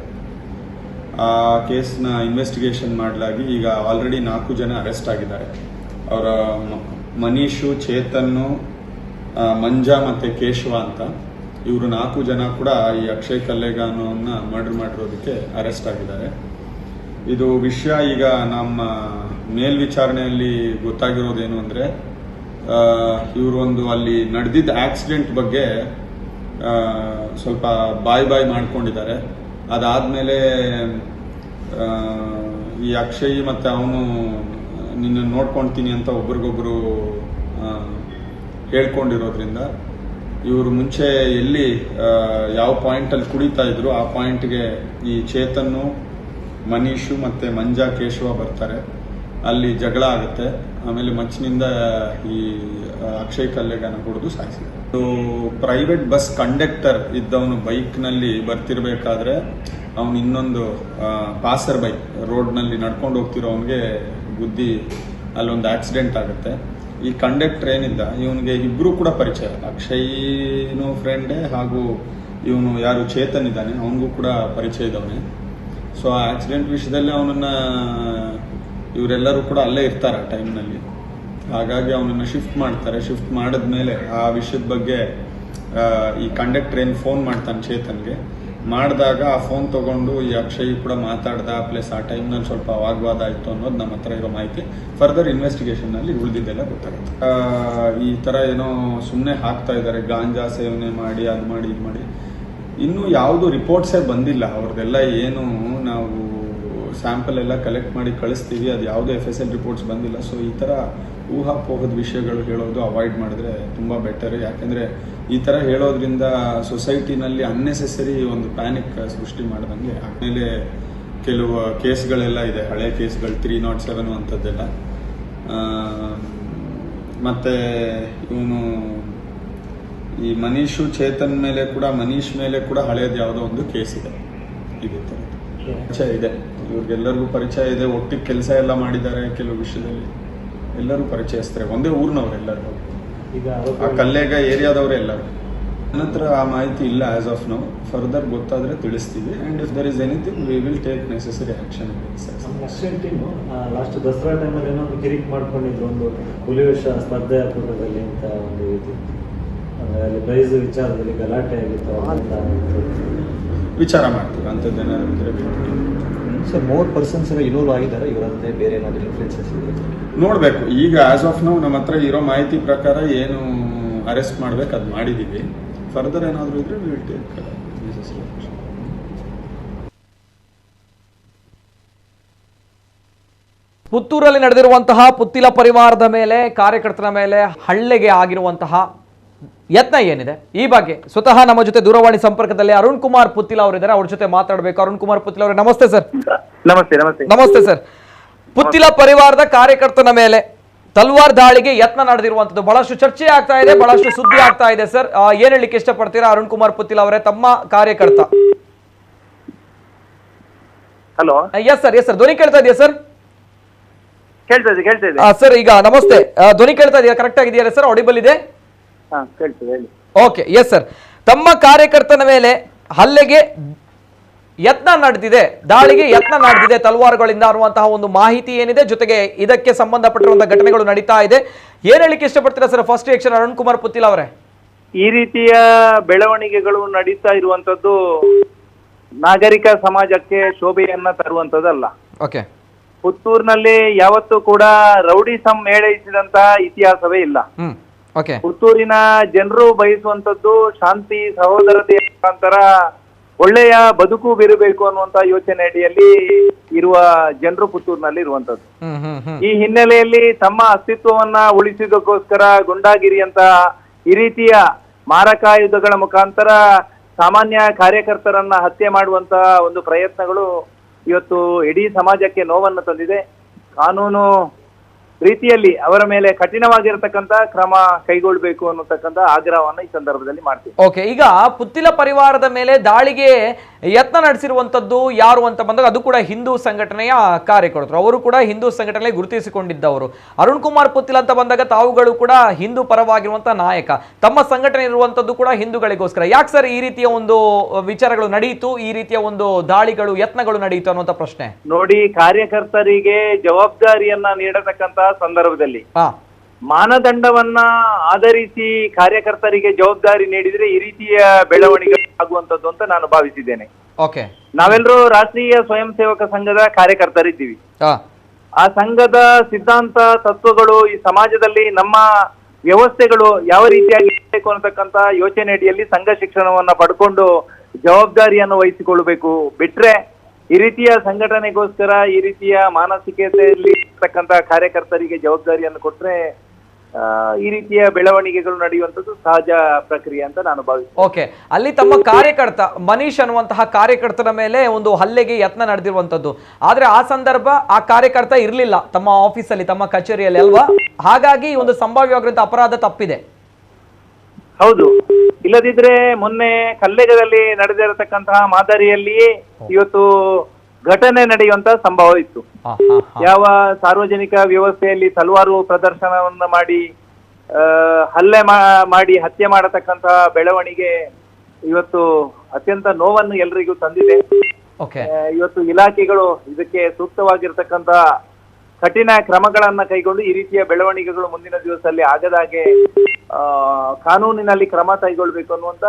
ಆ ಕೇಸ್ನ ಇನ್ವೆಸ್ಟಿಗೇಷನ್ ಮಾಡಲಾಗಿ ಈಗ ಆಲ್ರೆಡಿ 4 ಜನ ಅರೆಸ್ಟ್ ಆಗಿದ್ದಾರೆ. ಅವರ ಮನೀಶು, ಚೇತನ್ನು, ಮಂಜಾ ಮತ್ತು ಕೇಶವ ಅಂತ ಇವರು 4 ಜನ ಕೂಡ ಈ ಅಕ್ಷಯ್ ಕಲ್ಲೇಗ ಅನ್ನೋನ್ನ ಮರ್ಡರ್ ಮಾಡಿರೋದಕ್ಕೆ ಅರೆಸ್ಟ್ ಆಗಿದ್ದಾರೆ. ಇದು ವಿಷಯ ಈಗ ನಮ್ಮ ಮೇಲ್ವಿಚಾರಣೆಯಲ್ಲಿ ಗೊತ್ತಾಗಿರೋದೇನು ಅಂದರೆ, ಇವರು ಒಂದು ಅಲ್ಲಿ ನಡೆದಿದ್ದ ಆಕ್ಸಿಡೆಂಟ್ ಬಗ್ಗೆ ಸ್ವಲ್ಪ ಬಾಯ್ ಮಾಡ್ಕೊಂಡಿದ್ದಾರೆ. ಅದಾದಮೇಲೆ ಈ ಅಕ್ಷಯ್ ಮತ್ತು ಅವನು ನಿನ್ನ ನೋಡ್ಕೊಳ್ತೀನಿ ಅಂತ ಒಬ್ರಿಗೊಬ್ರು ಹೇಳ್ಕೊಂಡಿರೋದ್ರಿಂದ ಇವರು ಮುಂಚೆ ಎಲ್ಲಿ ಯಾವ ಪಾಯಿಂಟಲ್ಲಿ ಕುಡಿತಾ ಇದ್ರು ಆ ಪಾಯಿಂಟ್ಗೆ ಈ ಚೇತನ್ನು, ಮನೀಶು ಮತ್ತು ಮಂಜಾ, ಕೇಶವ ಬರ್ತಾರೆ. ಅಲ್ಲಿ ಜಗಳ ಆಗುತ್ತೆ. ಆಮೇಲೆ ಮಚ್ಚಿನಿಂದ ಈ ಅಕ್ಷಯ್ ಕಲ್ಲೇಗನ ಹೊಡೆದು ಸಾಯಿಸಿದ್ದಾರೆ. ಪ್ರೈವೇಟ್ ಬಸ್ ಕಂಡಕ್ಟರ್ ಇದ್ದವನು ಬೈಕ್ನಲ್ಲಿ ಬರ್ತಿರ್ಬೇಕಾದ್ರೆ ಅವನು ಇನ್ನೊಂದು ಪಾಸರ್ ಬೈ ರೋಡ್ನಲ್ಲಿ ನಡ್ಕೊಂಡು ಹೋಗ್ತಿರೋವನಿಗೆ ಗುದ್ದಿ ಅಲ್ಲೊಂದು ಆಕ್ಸಿಡೆಂಟ್ ಆಗುತ್ತೆ. ಈ ಕಂಡಕ್ಟರ್ ಏನಿದ್ದ ಇವನಿಗೆ ಇಬ್ರು ಕೂಡ ಪರಿಚಯ, ಅಕ್ಷಯ್ನು ಫ್ರೆಂಡೇ ಹಾಗೂ ಇವನು ಯಾರು ಚೇತನ್ ಇದ್ದಾನೆ ಅವನಿಗೂ ಕೂಡ ಪರಿಚಯ ಇದ್ದವನೇ. ಸೊ ಆ ಆಕ್ಸಿಡೆಂಟ್ ವಿಷಯದಲ್ಲಿ ಅವನನ್ನ ಇವರೆಲ್ಲರೂ ಕೂಡ ಅಲ್ಲೇ ಇರ್ತಾರೆ ಆ ಟೈಮ್ನಲ್ಲಿ. ಹಾಗಾಗಿ ಅವನನ್ನು ಶಿಫ್ಟ್ ಮಾಡ್ತಾರೆ. ಶಿಫ್ಟ್ ಮಾಡಿದ್ಮೇಲೆ ಆ ವಿಷಯದ ಬಗ್ಗೆ ಈ ಕಂಡಕ್ಟರ್ ಏನು ಫೋನ್ ಮಾಡ್ತಾನೆ ಚೇತನ್ಗೆ, ಮಾಡಿದಾಗ ಆ ಫೋನ್ ತಗೊಂಡು ಈ ಅಕ್ಷಯ್ ಕೂಡ ಮಾತಾಡ್ದ, ಪ್ಲಸ್ ಆ ಟೈಮ್ನಲ್ಲಿ ಸ್ವಲ್ಪ ವಾಗ್ವಾದ ಆಯಿತು ಅನ್ನೋದು ನಮ್ಮ ಹತ್ರ ಇರೋ ಮಾಹಿತಿ. ಫರ್ದರ್ ಇನ್ವೆಸ್ಟಿಗೇಷನ್ನಲ್ಲಿ ಉಳಿದಿದ್ದೆಲ್ಲ ಗೊತ್ತಾಗುತ್ತೆ. ಈ ಥರ ಏನೋ ಸುಮ್ಮನೆ ಹಾಕ್ತಾ ಇದ್ದಾರೆ, ಗಾಂಜಾ ಸೇವನೆ ಮಾಡಿ ಅದು ಮಾಡಿ ಇದು ಮಾಡಿ. ಇನ್ನೂ ಯಾವುದು ರಿಪೋರ್ಟ್ಸೇ ಬಂದಿಲ್ಲ ಅವ್ರದ್ದೆಲ್ಲ. ಏನು ನಾವು ಸ್ಯಾಂಪಲ್ ಎಲ್ಲ ಕಲೆಕ್ಟ್ ಮಾಡಿ ಕಳಿಸ್ತೀವಿ, ಅದು ಯಾವುದೇ FSL ರಿಪೋರ್ಟ್ಸ್ ಬಂದಿಲ್ಲ. ಸೊ ಈ ಥರ ಊಹಾಪೋಹದ ವಿಷಯಗಳು ಹೇಳೋದು ಅವಾಯ್ಡ್ ಮಾಡಿದ್ರೆ ತುಂಬ ಬೆಟರ್. ಯಾಕೆಂದರೆ ಈ ಥರ ಹೇಳೋದ್ರಿಂದ ಸೊಸೈಟಿನಲ್ಲಿ ಅನ್ನೆಸೆಸರಿ ಒಂದು ಪ್ಯಾನಿಕ್ ಸೃಷ್ಟಿ ಮಾಡ್ದಂಗೆ. ಆಮೇಲೆ ಕೆಲವು ಕೇಸ್ಗಳೆಲ್ಲ ಇದೆ, ಹಳೆ ಕೇಸ್ಗಳು 307 ಅಂಥದ್ದೆಲ್ಲ. ಮತ್ತು ಇವನು ಈ ಮನೀಶು, ಚೇತನ್ ಮೇಲೆ ಕೂಡ, ಮನೀಶ್ ಮೇಲೆ ಕೂಡ ಹಳೇದು ಯಾವುದೋ ಒಂದು ಕೇಸ್ ಇದೆ. ಇದೇ ಥರ ಪರಿಚಯ ಇದೆ, ಇವ್ರಿಗೆಲ್ಲರಿಗೂ ಪರಿಚಯ ಇದೆ, ಒಟ್ಟಿಗೆ ಕೆಲಸ ಎಲ್ಲ ಮಾಡಿದ್ದಾರೆ ಕೆಲವು ವಿಷಯದಲ್ಲಿ. ಎಲ್ಲರೂ ಪರಿಚಯಿಸ್ತಾರೆ, ಒಂದೇ ಊರಿನವರು ಎಲ್ಲರೂ, ಈಗ ಆ ಕಲ್ಲೇಗ ಏರಿಯಾದವರೇ ಎಲ್ಲರೂ. ನನ್ನ ಹತ್ರ ಆ ಮಾಹಿತಿ ಇಲ್ಲ ಆಸ್ ಆಫ್ ನೌ. ಫರ್ದರ್ ಗೊತ್ತಾದರೆ ತಿಳಿಸ್ತೀವಿ. And if there is anything we will take necessary action. ನಮ್ಮ ನಕ್ಸಲ್ ಟೀಮು ಲಾಸ್ಟ್ ದಸರಾ ಟೈಮಲ್ಲಿ ಏನೋ ಒಂದು ಕಿರಿಕ್ ಮಾಡ್ಕೊಂಡಿದ್ರು, ಒಂದು ಹುಲಿವೇಷ ಸ್ಪರ್ಧೆ ಕೂಟದಲ್ಲಿ ಅಂತ ಒಂದು ರೀತಿ ಅಲ್ಲಿ ಪ್ರೈಸ್ ವಿಚಾರದಲ್ಲಿ ಗಲಾಟೆ ಆಗಿತ್ತು ಅಂತ ವಿಚಾರ ಮಾಡ್ತೀವಿ. ಅಂಥದ್ದೇನಾದ್ರು ಇದ್ರೆ ಸರ್, 3 ಪರ್ಸನ್ಸ್ ಇನ್ವಾಲ್ವ್ ಆಗಿದ್ದಾರೆ, ಇವರಂತೆ ಬೇರೆ ಏನಾದರೂ ಇನ್ಫ್ಲೂಯೆನ್ಸಸ್ ಇದೆ ನೋಡಬೇಕು. ಈಗ ಆಸ್ ಆಫ್ ನೌ ನಮ್ಮ ಹತ್ರ ಇರೋ ಮಾಹಿತಿ ಪ್ರಕಾರ ಏನು ಅರೆಸ್ಟ್ ಮಾಡ್ಬೇಕು ಅದು ಮಾಡಿದ್ದೀವಿ. ಫರ್ದರ್ ಏನಾದರೂ ಇದ್ರೆ we will take necessary action. ಪುತ್ತೂರಲ್ಲಿ ನಡೆದಿರುವಂತಹ ಪುತ್ತಿಲ ಪರಿವಾರದ ಮೇಲೆ, ಕಾರ್ಯಕರ್ತರ ಮೇಲೆ ಹಳ್ಳೆಗೆ ಆಗಿರುವಂತಹ ಯತ್ನ ಏನಿದೆ ಈ ಬಗ್ಗೆ ಸ್ವತಃ ನಮ್ಮ ಜೊತೆ ದೂರವಾಣಿ ಸಂಪರ್ಕದಲ್ಲಿ ಅರುಣ್ ಕುಮಾರ್ ಪುತ್ತಿಲ ಅವರಿದ್ದಾರೆ. ಅವ್ರ ಜೊತೆ ಮಾತಾಡಬೇಕು. ಅರುಣ್ ಕುಮಾರ್ ಪುತ್ತಿಲ ಅವರೇ, ನಮಸ್ತೆ ಸರ್. ನಮಸ್ತೆ. ನಮಸ್ತೆ. ನಮಸ್ತೆ ಸರ್. ಪುತ್ತಿಲ ಪರಿವಾರದ ಕಾರ್ಯಕರ್ತನ ಮೇಲೆ ತಲ್ವಾರ್ ದಾಳಿಗೆ ಯತ್ನ ನಡೆದಿರುವಂತದ್ದು ಬಹಳಷ್ಟು ಚರ್ಚೆ ಆಗ್ತಾ ಇದೆ, ಬಹಳಷ್ಟು ಸುದ್ದಿ ಆಗ್ತಾ ಇದೆ ಸರ್. ಏನ್ ಹೇಳಲಿಕ್ಕೆ ಇಷ್ಟಪಡ್ತೀರಾ ಅರುಣ್ ಕುಮಾರ್ ಪುತ್ತಿಲ ಅವರೇ, ತಮ್ಮ ಕಾರ್ಯಕರ್ತ? ಹಲೋ. ಎಸ್ ಸರ್, ಧ್ವನಿ ಕೇಳ್ತಾ ಇದೆಯಾ ಸರ್? ಕೇಳ್ತಾ ಇದೆ ಸರ್. ಈಗ ನಮಸ್ತೆ, ಧ್ವನಿ ಕೇಳ್ತಾ ಇದೆಯಾ? ಕರೆಕ್ಟ್ ಆಗಿದೆಯಾ ಸರ್? ಆಡಿಬಲ್ ಇದೆ? ಕೇಳ್ತದೆ, ಹೇಳಿ. Okay, yes sir. ತಮ್ಮ ಕಾರ್ಯಕರ್ತನ ಮೇಲೆ ಹಲ್ಲೆಗೆ ಯತ್ನ ನಡೆದಿದೆ, ದಾಳಿಗೆ ಯತ್ನ ನಡೆದಿದೆ ತಲವಾರುಗಳಿಂದ ಅನ್ನುವಂತಹ ಒಂದು ಮಾಹಿತಿ ಏನಿದೆ, ಜೊತೆಗೆ ಇದಕ್ಕೆ ಸಂಬಂಧಪಟ್ಟಿರುವಂತಹ ಘಟನೆಗಳು ನಡೀತಾ ಇದೆ. ಏನ್ ಹೇಳಿಕ್ಕೆ ಇಷ್ಟಪಡ್ತೀರಾ sir first reaction Arun Kumar Puthila ಅವರೇ? ಈ ರೀತಿಯ ಬೆಳವಣಿಗೆಗಳು ನಡೀತಾ ಇರುವಂತದ್ದು ನಾಗರಿಕ ಸಮಾಜಕ್ಕೆ ಶೋಭೆಯನ್ನ ತರುವಂತದ್ದಲ್ಲ. ಓಕೆ. ಪುತ್ತೂರಿನಲ್ಲಿ ಯಾವತ್ತೂ ಕೂಡ ರೌಡಿಸಂ ಮೇಳೈಸಿದಂತಹ ಇತಿಹಾಸವೇ ಇಲ್ಲ. ಓಕೆ. ಪುತ್ತೂರಿನ ಜನರು ಬಯಸುವಂತದ್ದು ಶಾಂತಿ, ಸಹೋದರತೆಯ ಮುಖಾಂತರ ಒಳ್ಳೆಯ ಬದುಕು ಬೀರಬೇಕು ಅನ್ನುವಂತ ಯೋಚನೆ ಅಡಿಯಲ್ಲಿ ಇರುವ ಜನರು ಪುತ್ತೂರಿನಲ್ಲಿ ಇರುವಂತದ್ದು. ಈ ಹಿನ್ನೆಲೆಯಲ್ಲಿ ತಮ್ಮ ಅಸ್ತಿತ್ವವನ್ನ ಉಳಿಸಿದಕ್ಕೋಸ್ಕರ ಗುಂಡಾಗಿರಿಯಂತ ಈ ರೀತಿಯ ಮಾರಕಾಯುಧಗಳ ಮುಖಾಂತರ ಸಾಮಾನ್ಯ ಕಾರ್ಯಕರ್ತರನ್ನ ಹತ್ಯೆ ಮಾಡುವಂತ ಒಂದು ಪ್ರಯತ್ನಗಳು ಇವತ್ತು ಇಡೀ ಸಮಾಜಕ್ಕೆ ನೋವನ್ನು ತಂದಿದೆ. ಕಾನೂನು ರೀತಿಯಲ್ಲಿ ಅವರ ಮೇಲೆ ಕಠಿಣವಾಗಿರತಕ್ಕಂತ ಕ್ರಮ ಕೈಗೊಳ್ಳಬೇಕು ಅನ್ನತಕ್ಕಂತ ಆಗ್ರಹವನ್ನ ಈ ಸಂದರ್ಭದಲ್ಲಿ ಮಾಡ್ತೀವಿ. ಓಕೆ. ಈಗ ಪುತ್ತಿಲ ಪರಿವಾರದ ಮೇಲೆ ದಾಳಿಗೆ ಯತ್ನ ನಡೆಸಿರುವಂತದ್ದು ಯಾರು ಅಂತ ಬಂದಾಗ ಅದು ಕೂಡ ಹಿಂದೂ ಸಂಘಟನೆಯ ಕಾರ್ಯಕರ್ತರು, ಅವರು ಕೂಡ ಹಿಂದೂ ಸಂಘಟನೆ ಗುರುತಿಸಿಕೊಂಡಿದ್ದವರು. ಅರುಣ್ ಕುಮಾರ್ ಪುತ್ತಿಲ ಅಂತ ಬಂದಾಗ ತಾವುಗಳು ಕೂಡ ಹಿಂದೂ ಪರವಾಗಿರುವಂತಹ ನಾಯಕ, ತಮ್ಮ ಸಂಘಟನೆ ಇರುವಂತದ್ದು ಕೂಡ ಹಿಂದೂಗಳಿಗೋಸ್ಕರ. ಯಾಕೆ ಸರ್ ಈ ರೀತಿಯ ಒಂದು ವಿಚಾರಗಳು ನಡೆಯಿತು, ಈ ರೀತಿಯ ಒಂದು ದಾಳಿಗಳು ಯತ್ನಗಳು ನಡೆಯಿತು ಅನ್ನುವಂತ ಪ್ರಶ್ನೆ? ನೋಡಿ, ಕಾರ್ಯಕರ್ತರಿಗೆ ಜವಾಬ್ದಾರಿಯನ್ನ ನೀಡತಕ್ಕಂತ ಸಂದರ್ಭದಲ್ಲಿ ಮಾನದಂಡವನ್ನ ಆಧರಿಸಿ ಕಾರ್ಯಕರ್ತರಿಗೆ ಜವಾಬ್ದಾರಿ ನೀಡಿದ್ರೆ ಈ ರೀತಿಯ ಬೆಳವಣಿಗೆ ಆಗುವಂತದ್ದು ಅಂತ ನಾನು ಭಾವಿಸಿದ್ದೇನೆ. ಓಕೆ. ನಾವೆಲ್ಲರೂ ರಾಷ್ಟ್ರೀಯ ಸ್ವಯಂ ಸೇವಕ ಸಂಘದ ಕಾರ್ಯಕರ್ತರಿದ್ದೀವಿ. ಆ ಸಂಘದ ಸಿದ್ಧಾಂತ ತತ್ವಗಳು ಈ ಸಮಾಜದಲ್ಲಿ ನಮ್ಮ ವ್ಯವಸ್ಥೆಗಳು ಯಾವ ರೀತಿಯಾಗಿ ಇರಬೇಕು ಅನ್ನತಕ್ಕಂತ ಯೋಚನೆ ಅಡಿಯಲ್ಲಿ ಸಂಘ ಶಿಕ್ಷಣವನ್ನ ಪಡ್ಕೊಂಡು ಜವಾಬ್ದಾರಿಯನ್ನು ವಹಿಸಿಕೊಳ್ಳಬೇಕು. ಬಿಟ್ರೆ ಈ ರೀತಿಯ ಸಂಘಟನೆಗೋಸ್ಕರ ಈ ರೀತಿಯ ಮಾನಸಿಕತೆಯಲ್ಲಿ ಇರ್ತಕ್ಕಂತ ಕಾರ್ಯಕರ್ತರಿಗೆ ಜವಾಬ್ದಾರಿಯನ್ನು ಕೊಟ್ರೆ ಈ ರೀತಿಯ ಬೆಳವಣಿಗೆಗಳು ನಡೆಯುವಂಥದ್ದು ಸಹಜ ಪ್ರಕ್ರಿಯೆ ಅಂತ ನಾನು ಭಾವಿಸ್ತೇನೆ. ಓಕೆ. ಅಲ್ಲಿ ತಮ್ಮ ಕಾರ್ಯಕರ್ತ ಮನೀಶ್ ಅನ್ನುವಂತಹ ಕಾರ್ಯಕರ್ತನ ಮೇಲೆ ಒಂದು ಹಲ್ಲೆಗೆ ಯತ್ನ ನಡೆದಿರುವಂತದ್ದು, ಆದ್ರೆ ಆ ಸಂದರ್ಭ ಆ ಕಾರ್ಯಕರ್ತ ಇರ್ಲಿಲ್ಲ ತಮ್ಮ ಆಫೀಸಲ್ಲಿ, ತಮ್ಮ ಕಚೇರಿಯಲ್ಲಿ ಅಲ್ವಾ? ಹಾಗಾಗಿ ಒಂದು ಸಂಭಾವ್ಯವಾಗಿರುವಂತಹ ಅಪರಾಧ ತಪ್ಪಿದೆ. ಹೌದು. ಇಲ್ಲದಿದ್ರೆ ಮೊನ್ನೆ ಕಲ್ಲೆಗದಲ್ಲಿ ನಡೆದಿರತಕ್ಕಂತಹ ಮಾದರಿಯಲ್ಲಿಯೇ ಇವತ್ತು ಘಟನೆ ನಡೆಯುವಂತ ಸಂಭವ ಇತ್ತು. ಯಾವ ಸಾರ್ವಜನಿಕ ವ್ಯವಸ್ಥೆಯಲ್ಲಿ ತಲವಾರು ಪ್ರದರ್ಶನವನ್ನ ಮಾಡಿ ಹಲ್ಲೆ ಮಾಡಿ ಹತ್ಯೆ ಮಾಡತಕ್ಕಂತಹ ಬೆಳವಣಿಗೆ ಇವತ್ತು ಅತ್ಯಂತ ನೋವನ್ನು ಎಲ್ರಿಗೂ ತಂದಿದೆ. ಇವತ್ತು ಇಲಾಖೆಗಳು ಇದಕ್ಕೆ ಸೂಕ್ತವಾಗಿರ್ತಕ್ಕಂತ ಕಠಿಣ ಕ್ರಮಗಳನ್ನ ಕೈಗೊಂಡು ಈ ರೀತಿಯ ಬೆಳವಣಿಗೆಗಳು ಮುಂದಿನ ದಿವಸದಲ್ಲಿ ಆಗದಾಗೆ ಕಾನೂನಿನಲ್ಲಿ ಕ್ರಮ ಕೈಗೊಳ್ಬೇಕು ಅನ್ನುವಂತ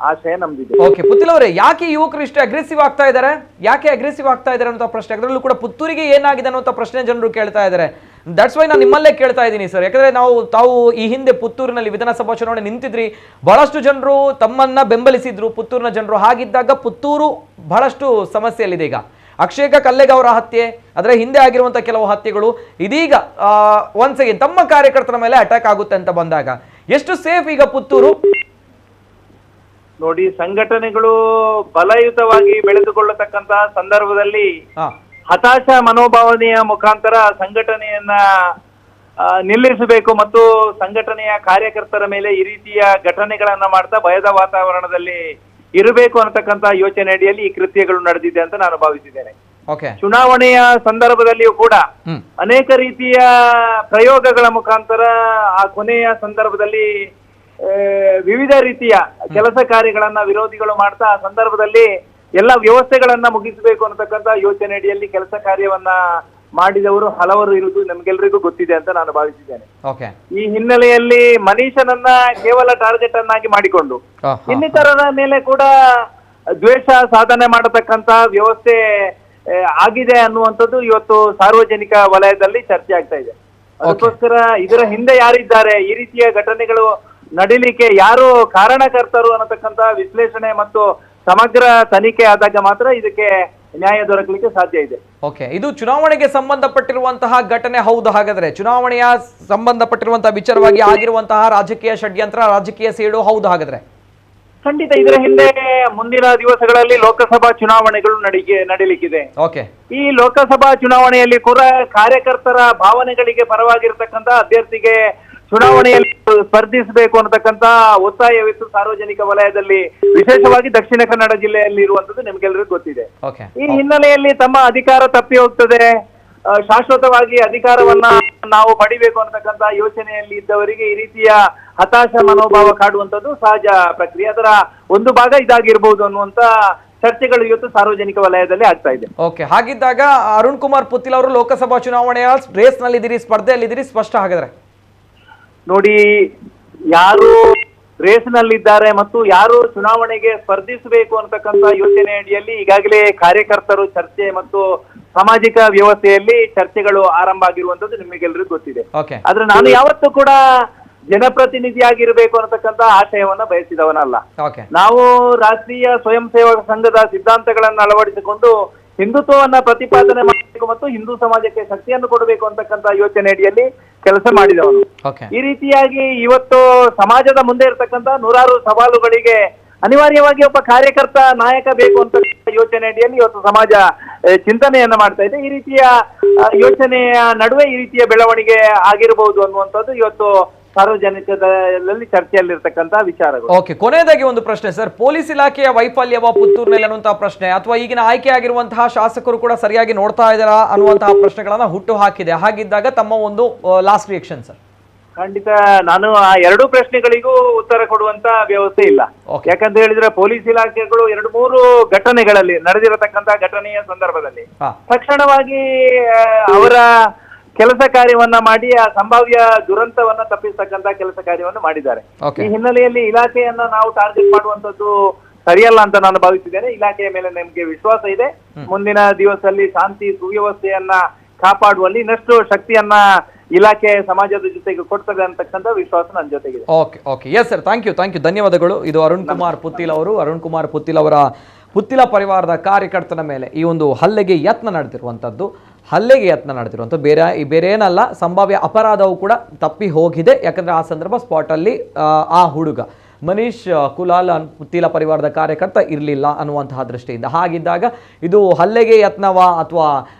ಆಶಯ ನಮ್ದಿದೆ. ಓಕೆ. ಪುತ್ತಿಲ ಅವರೇ, ಯಾಕೆ ಯುವಕರು ಇಷ್ಟು ಅಗ್ರೆಸಿವ್ ಆಗ್ತಾ ಇದ್ದಾರೆ, ಯಾಕೆ ಅಗ್ರೆಸಿವ್ ಆಗ್ತಾ ಇದ್ದಾರೆ ಅನ್ನೋ ಪ್ರಶ್ನೆ, ಅದರಲ್ಲೂ ಕೂಡ ಪುತ್ತೂರಿಗೆ ಏನಾಗಿದೆ ಅನ್ನೋ ಪ್ರಶ್ನೆ ಜನರು ಕೇಳ್ತಾ ಇದ್ದಾರೆ. ದಟ್ಸ್ ವೈ ನಾನು ನಿಮ್ಮಲ್ಲೇ ಕೇಳ್ತಾ ಇದ್ದೀನಿ ಸರ್. ಯಾಕಂದ್ರೆ ತಾವು ಈ ಹಿಂದೆ ಪುತ್ತೂರಿನಲ್ಲಿ ವಿಧಾನಸಭಾ ಚುನಾವಣೆ ನಿಂತಿದ್ರಿ, ಬಹಳಷ್ಟು ಜನರು ತಮ್ಮನ್ನ ಬೆಂಬಲಿಸಿದ್ರು ಪುತ್ತೂರಿನ ಜನರು. ಹಾಗಿದ್ದಾಗ ಪುತ್ತೂರು ಬಹಳಷ್ಟು ಸಮಸ್ಯೆಯಲ್ಲಿದೆ. ಈಗ ಅಕ್ಷೇಕ ಕಲ್ಲೆಗ ಅವರ ಹತ್ಯೆ, ಅದರ ಹಿಂದೆ ಆಗಿರುವಂತಹ ಕೆಲವು ಹತ್ಯೆಗಳು, ಇದೀಗ ಒನ್ಸ್ ಅಗೇನ್ ತಮ್ಮ ಕಾರ್ಯಕರ್ತರ ಮೇಲೆ ಅಟ್ಯಾಕ್ ಆಗುತ್ತೆ ಅಂತ ಬಂದಾಗ ಎಷ್ಟು ಸೇಫ್ ಈಗ ಪುತ್ತೂರು? ನೋಡಿ, ಸಂಘಟನೆಗಳು ಬಲಯುತವಾಗಿ ಬೆಳೆದುಕೊಳ್ಳತಕ್ಕಂತಹ ಸಂದರ್ಭದಲ್ಲಿ ಹತಾಶ ಮನೋಭಾವನೆಯ ಮುಖಾಂತರ ಸಂಘಟನೆಯನ್ನ ನಿಲ್ಲಿಸಬೇಕು ಮತ್ತು ಸಂಘಟನೆಯ ಕಾರ್ಯಕರ್ತರ ಮೇಲೆ ಈ ರೀತಿಯ ಘಟನೆಗಳನ್ನ ಮಾಡ್ತಾ ಭಯದ ವಾತಾವರಣದಲ್ಲಿ ಇರಬೇಕು ಅನ್ನತಕ್ಕಂತ ಯೋಚನೆ ಅಡಿಯಲ್ಲಿ ಈ ಕೃತ್ಯಗಳು ನಡೆದಿದೆ ಅಂತ ನಾನು ಭಾವಿಸಿದ್ದೇನೆ. ಓಕೆ. ಚುನಾವಣೆಯ ಸಂದರ್ಭದಲ್ಲಿಯೂ ಕೂಡ ಅನೇಕ ರೀತಿಯ ಪ್ರಯೋಗಗಳ ಮುಖಾಂತರ ಆ ಕೊನೆಯ ಸಂದರ್ಭದಲ್ಲಿ ವಿವಿಧ ರೀತಿಯ ಕೆಲಸ ಕಾರ್ಯಗಳನ್ನ ವಿರೋಧಿಗಳು ಮಾಡ್ತಾ ಆ ಸಂದರ್ಭದಲ್ಲಿ ಎಲ್ಲ ವ್ಯವಸ್ಥೆಗಳನ್ನ ಮುಗಿಸಬೇಕು ಅನ್ನತಕ್ಕಂತ ಯೋಚನೆ ಅಡಿಯಲ್ಲಿ ಕೆಲಸ ಕಾರ್ಯವನ್ನ ಮಾಡಿದವರು ಹಲವರು ಇರುವುದು ನಮ್ಗೆಲ್ರಿಗೂ ಗೊತ್ತಿದೆ ಅಂತ ನಾನು ಭಾವಿಸಿದ್ದೇನೆ. ಈ ಹಿನ್ನೆಲೆಯಲ್ಲಿ ಮನೀಷನನ್ನ ಕೇವಲ ಟಾರ್ಗೆಟ್ ಅನ್ನಾಗಿ ಮಾಡಿಕೊಂಡು ಇನ್ನಿತರರ ಮೇಲೆ ಕೂಡ ದ್ವೇಷ ಸಾಧನೆ ಮಾಡತಕ್ಕಂತ ವ್ಯವಸ್ಥೆ ಆಗಿದೆ ಅನ್ನುವಂಥದ್ದು ಇವತ್ತು ಸಾರ್ವಜನಿಕ ವಲಯದಲ್ಲಿ ಚರ್ಚೆ ಆಗ್ತಾ ಇದೆ. ಅದಕ್ಕೋಸ್ಕರ ಇದರ ಹಿಂದೆ ಯಾರಿದ್ದಾರೆ, ಈ ರೀತಿಯ ಘಟನೆಗಳು ನಡೀಲಿಕ್ಕೆ ಯಾರು ಕಾರಣಕರ್ತರು ಅನ್ನತಕ್ಕಂತ ವಿಶ್ಲೇಷಣೆ ಮತ್ತು ಸಮಗ್ರ ತನಿಖೆ ಆದಾಗ ಮಾತ್ರ ಇದಕ್ಕೆ ನ್ಯಾಯ ದೊರಕಲಿಕ್ಕೆ ಸಾಧ್ಯ ಇದೆ. ಓಕೆ, ಇದು ಚುನಾವಣೆಗೆ ಸಂಬಂಧಪಟ್ಟಿರುವಂತಹ ಘಟನೆ ಹೌದು. ಹಾಗಾದ್ರೆ ಚುನಾವಣೆಯ ಸಂಬಂಧಪಟ್ಟಿರುವಂತಹ ವಿಚಾರವಾಗಿ ಆಗಿರುವಂತಹ ರಾಜಕೀಯ ಷಡ್ಯಂತ್ರ, ರಾಜಕೀಯ ಸೇಡು ಹೌದು ಹಾಗಾದ್ರೆ? ಖಂಡಿತ ಇದರ ಹಿಂದೆ ಮುಂದಿನ ದಿವಸಗಳಲ್ಲಿ ಲೋಕಸಭಾ ಚುನಾವಣೆಗಳು ನಡೀಲಿಕ್ಕಿದೆ. ಓಕೆ. ಈ ಲೋಕಸಭಾ ಚುನಾವಣೆಯಲ್ಲಿ ಕೂಡ ಕಾರ್ಯಕರ್ತರ ಭಾವನೆಗಳಿಗೆ ಪರವಾಗಿರ್ತಕ್ಕಂಥ ಅಭ್ಯರ್ಥಿಗೆ ಚುನಾವಣೆಯಲ್ಲಿ ಸ್ಪರ್ಧಿಸಬೇಕು ಅನ್ನತಕ್ಕಂತ ಒತ್ತಾಯವಿತ್ತು ಸಾರ್ವಜನಿಕ ವಲಯದಲ್ಲಿ, ವಿಶೇಷವಾಗಿ ದಕ್ಷಿಣ ಕನ್ನಡ ಜಿಲ್ಲೆಯಲ್ಲಿ ಇರುವಂತದ್ದು ನಿಮ್ಗೆಲ್ಲರಿಗೂ ಗೊತ್ತಿದೆ. ಈ ಹಿನ್ನೆಲೆಯಲ್ಲಿ ತಮ್ಮ ಅಧಿಕಾರ ತಪ್ಪಿ ಹೋಗ್ತದೆ, ಶಾಶ್ವತವಾಗಿ ಅಧಿಕಾರವನ್ನ ನಾವು ಪಡಿಬೇಕು ಅನ್ನತಕ್ಕಂತ ಯೋಚನೆಯಲ್ಲಿ ಇದ್ದವರಿಗೆ ಈ ರೀತಿಯ ಹತಾಶ ಮನೋಭಾವ ಕಾಡುವಂತದ್ದು ಸಹಜ ಪ್ರಕ್ರಿಯೆ. ಅದರ ಒಂದು ಭಾಗ ಇದಾಗಿರ್ಬಹುದು ಅನ್ನುವಂತ ಚರ್ಚೆಗಳು ಇವತ್ತು ಸಾರ್ವಜನಿಕ ವಲಯದಲ್ಲಿ ಆಗ್ತಾ ಇದೆ. ಓಕೆ, ಹಾಗಿದ್ದಾಗ ಅರುಣ್ ಕುಮಾರ್ ಪುತ್ತಿಲ್ ಅವರು ಲೋಕಸಭಾ ಚುನಾವಣೆಯ ರೇಸ್ ನಲ್ಲಿದ್ದೀರಿ, ಸ್ಪರ್ಧೆಯಲ್ಲಿದ್ದೀರಿ, ಸ್ಪಷ್ಟ ಹಾಗಾದ್ರೆ? ನೋಡಿ, ಯಾರು ರೇಸ್ನಲ್ಲಿದ್ದಾರೆ ಮತ್ತು ಯಾರು ಚುನಾವಣೆಗೆ ಸ್ಪರ್ಧಿಸಬೇಕು ಅಂತಕ್ಕಂಥ ಯೋಚನೆ ಅಡಿಯಲ್ಲಿ ಈಗಾಗಲೇ ಕಾರ್ಯಕರ್ತರು ಚರ್ಚೆ ಮತ್ತು ಸಾಮಾಜಿಕ ವ್ಯವಸ್ಥೆಯಲ್ಲಿ ಚರ್ಚೆಗಳು ಆರಂಭ ಆಗಿರುವಂತದ್ದು ನಿಮಗೆಲ್ಲರಿಗೂ ಗೊತ್ತಿದೆ. ಆದ್ರೆ ನಾನು ಯಾವತ್ತೂ ಕೂಡ ಜನಪ್ರತಿನಿಧಿಯಾಗಿರ್ಬೇಕು ಅನ್ನತಕ್ಕಂತ ಆಶಯವನ್ನ ಬಯಸಿದವನಲ್ಲ. ನಾವು ರಾಷ್ಟ್ರೀಯ ಸ್ವಯಂ ಸೇವಕ ಸಂಘದ ಸಿದ್ಧಾಂತಗಳನ್ನ ಅಳವಡಿಸಿಕೊಂಡು ಹಿಂದುತ್ವವನ್ನ ಪ್ರತಿಪಾದನೆ ಮಾಡಬೇಕು ಮತ್ತು ಹಿಂದೂ ಸಮಾಜಕ್ಕೆ ಶಕ್ತಿಯನ್ನು ಕೊಡಬೇಕು ಅಂತಕ್ಕಂತ ಯೋಚನೆ ಅಡಿಯಲ್ಲಿ ಕೆಲಸ ಮಾಡಿದವನು. ಈ ರೀತಿಯಾಗಿ ಇವತ್ತು ಸಮಾಜದ ಮುಂದೆ ಇರತಕ್ಕಂತ ನೂರಾರು ಸವಾಲುಗಳಿಗೆ ಅನಿವಾರ್ಯವಾಗಿ ಒಬ್ಬ ಕಾರ್ಯಕರ್ತ ನಾಯಕ ಬೇಕು ಅಂತ ಯೋಚನೆ ಅಡಿಯಲ್ಲಿ ಇವತ್ತು ಸಮಾಜ ಚಿಂತನೆಯನ್ನ ಮಾಡ್ತಾ ಇದೆ. ಈ ರೀತಿಯ ಯೋಚನೆಯ ನಡುವೆ ಈ ರೀತಿಯ ಬೆಳವಣಿಗೆ ಆಗಿರಬಹುದು ಅನ್ನುವಂಥದ್ದು ಇವತ್ತು ಸಾರ್ವಜನಿಕದಲ್ಲಿ ಚರ್ಚೆಯಲ್ಲಿರ್ತಕ್ಕಂಥ ವಿಚಾರಗಳು. ಓಕೆ, ಕೊನೆಯದಾಗಿ ಒಂದು ಪ್ರಶ್ನೆ ಸರ್, ಪೊಲೀಸ್ ಇಲಾಖೆಯ ವೈಫಲ್ಯವ ಪುತ್ತೂರಿನಲ್ಲಿ ಅನ್ನುವಂತಹ ಪ್ರಶ್ನೆ, ಅಥವಾ ಈಗಿನ ಆಯ್ಕೆ ಆಗಿರುವಂತಹ ಶಾಸಕರು ಕೂಡ ಸರಿಯಾಗಿ ನೋಡ್ತಾ ಇದ್ದಾರಾ ಅನ್ನುವಂತಹ ಪ್ರಶ್ನೆಗಳನ್ನ ಹುಟ್ಟು ಹಾಕಿದೆ. ಹಾಗಿದ್ದಾಗ ತಮ್ಮ ಒಂದು ಲಾಸ್ಟ್ ರಿಯಾಕ್ಷನ್ ಸರ್? ಖಂಡಿತ ನಾನು ಆ ಎರಡೂ ಪ್ರಶ್ನೆಗಳಿಗೂ ಉತ್ತರ ಕೊಡುವಂತ ವ್ಯವಸ್ಥೆ ಇಲ್ಲ. ಯಾಕಂತ ಹೇಳಿದ್ರೆ ಪೊಲೀಸ್ ಇಲಾಖೆಗಳು 2-3 ಘಟನೆಗಳಲ್ಲಿ ನಡೆದಿರತಕ್ಕಂತ ಘಟನೆಯ ಸಂದರ್ಭದಲ್ಲಿ ತಕ್ಷಣವಾಗಿ ಅವರ ಕೆಲಸ ಕಾರ್ಯವನ್ನ ಮಾಡಿ ಆ ಸಂಭಾವ್ಯ ದುರಂತವನ್ನ ತಪ್ಪಿಸ್ತಕ್ಕಂತ ಕೆಲಸ ಕಾರ್ಯವನ್ನು ಮಾಡಿದ್ದಾರೆ. ಈ ಹಿನ್ನೆಲೆಯಲ್ಲಿ ಇಲಾಖೆಯನ್ನ ನಾವು ಟಾರ್ಗೆಟ್ ಮಾಡುವಂತದ್ದು ಸರಿಯಲ್ಲ ಅಂತ ನಾನು ಭಾವಿಸಿದ್ದೇನೆ. ಇಲಾಖೆಯ ಮೇಲೆ ನಮ್ಗೆ ವಿಶ್ವಾಸ ಇದೆ. ಮುಂದಿನ ದಿವಸದಲ್ಲಿ ಶಾಂತಿ ಸುವ್ಯವಸ್ಥೆಯನ್ನ ಕಾಪಾಡುವಲ್ಲಿ ಇನ್ನಷ್ಟು ಶಕ್ತಿಯನ್ನ ಇಲಾಖೆ ಸಮಾಜದ ಜೊತೆಗೆ ಕೊಡ್ತದೆ ಅಂತಕ್ಕಂಥ ವಿಶ್ವಾಸ ನನ್ನ ಜೊತೆಗಿದೆ. Okay, yes sir, thank you, ಧನ್ಯವಾದಗಳು. ಇದು ಅರುಣ್ ಕುಮಾರ್ ಪುತ್ತಿಲ್ ಅವರು. ಅರುಣ್ ಕುಮಾರ್ ಪುತ್ತಿಲ್ ಅವರ ಪುತ್ತಿಲ ಪರಿವಾರದ ಕಾರ್ಯಕರ್ತನ ಮೇಲೆ ಈ ಒಂದು ಹಲ್ಲೆಗೆ ಯತ್ನ ನಡೆದಿರುವಂಥದ್ದು ಬೇರೆ ಏನಲ್ಲ, ಸಂಭಾವ್ಯ ಅಪರಾಧವು ಕೂಡ ತಪ್ಪಿ ಹೋಗಿದೆ. ಯಾಕಂದರೆ ಆ ಸಂದರ್ಭ ಸ್ಪಾಟಲ್ಲಿ ಆ ಹುಡುಗ ಮನೀಶ್ ಕುಲಾಲ್ ಪುತ್ತಿಲ ಪರಿವಾರದ ಕಾರ್ಯಕರ್ತ ಇರಲಿಲ್ಲ ಅನ್ನುವಂತಹ ದೃಷ್ಟಿಯಿಂದ. ಹಾಗಿದ್ದಾಗ ಇದು ಹಲ್ಲೆಗೆ ಯತ್ನವಾ ಅಥವಾ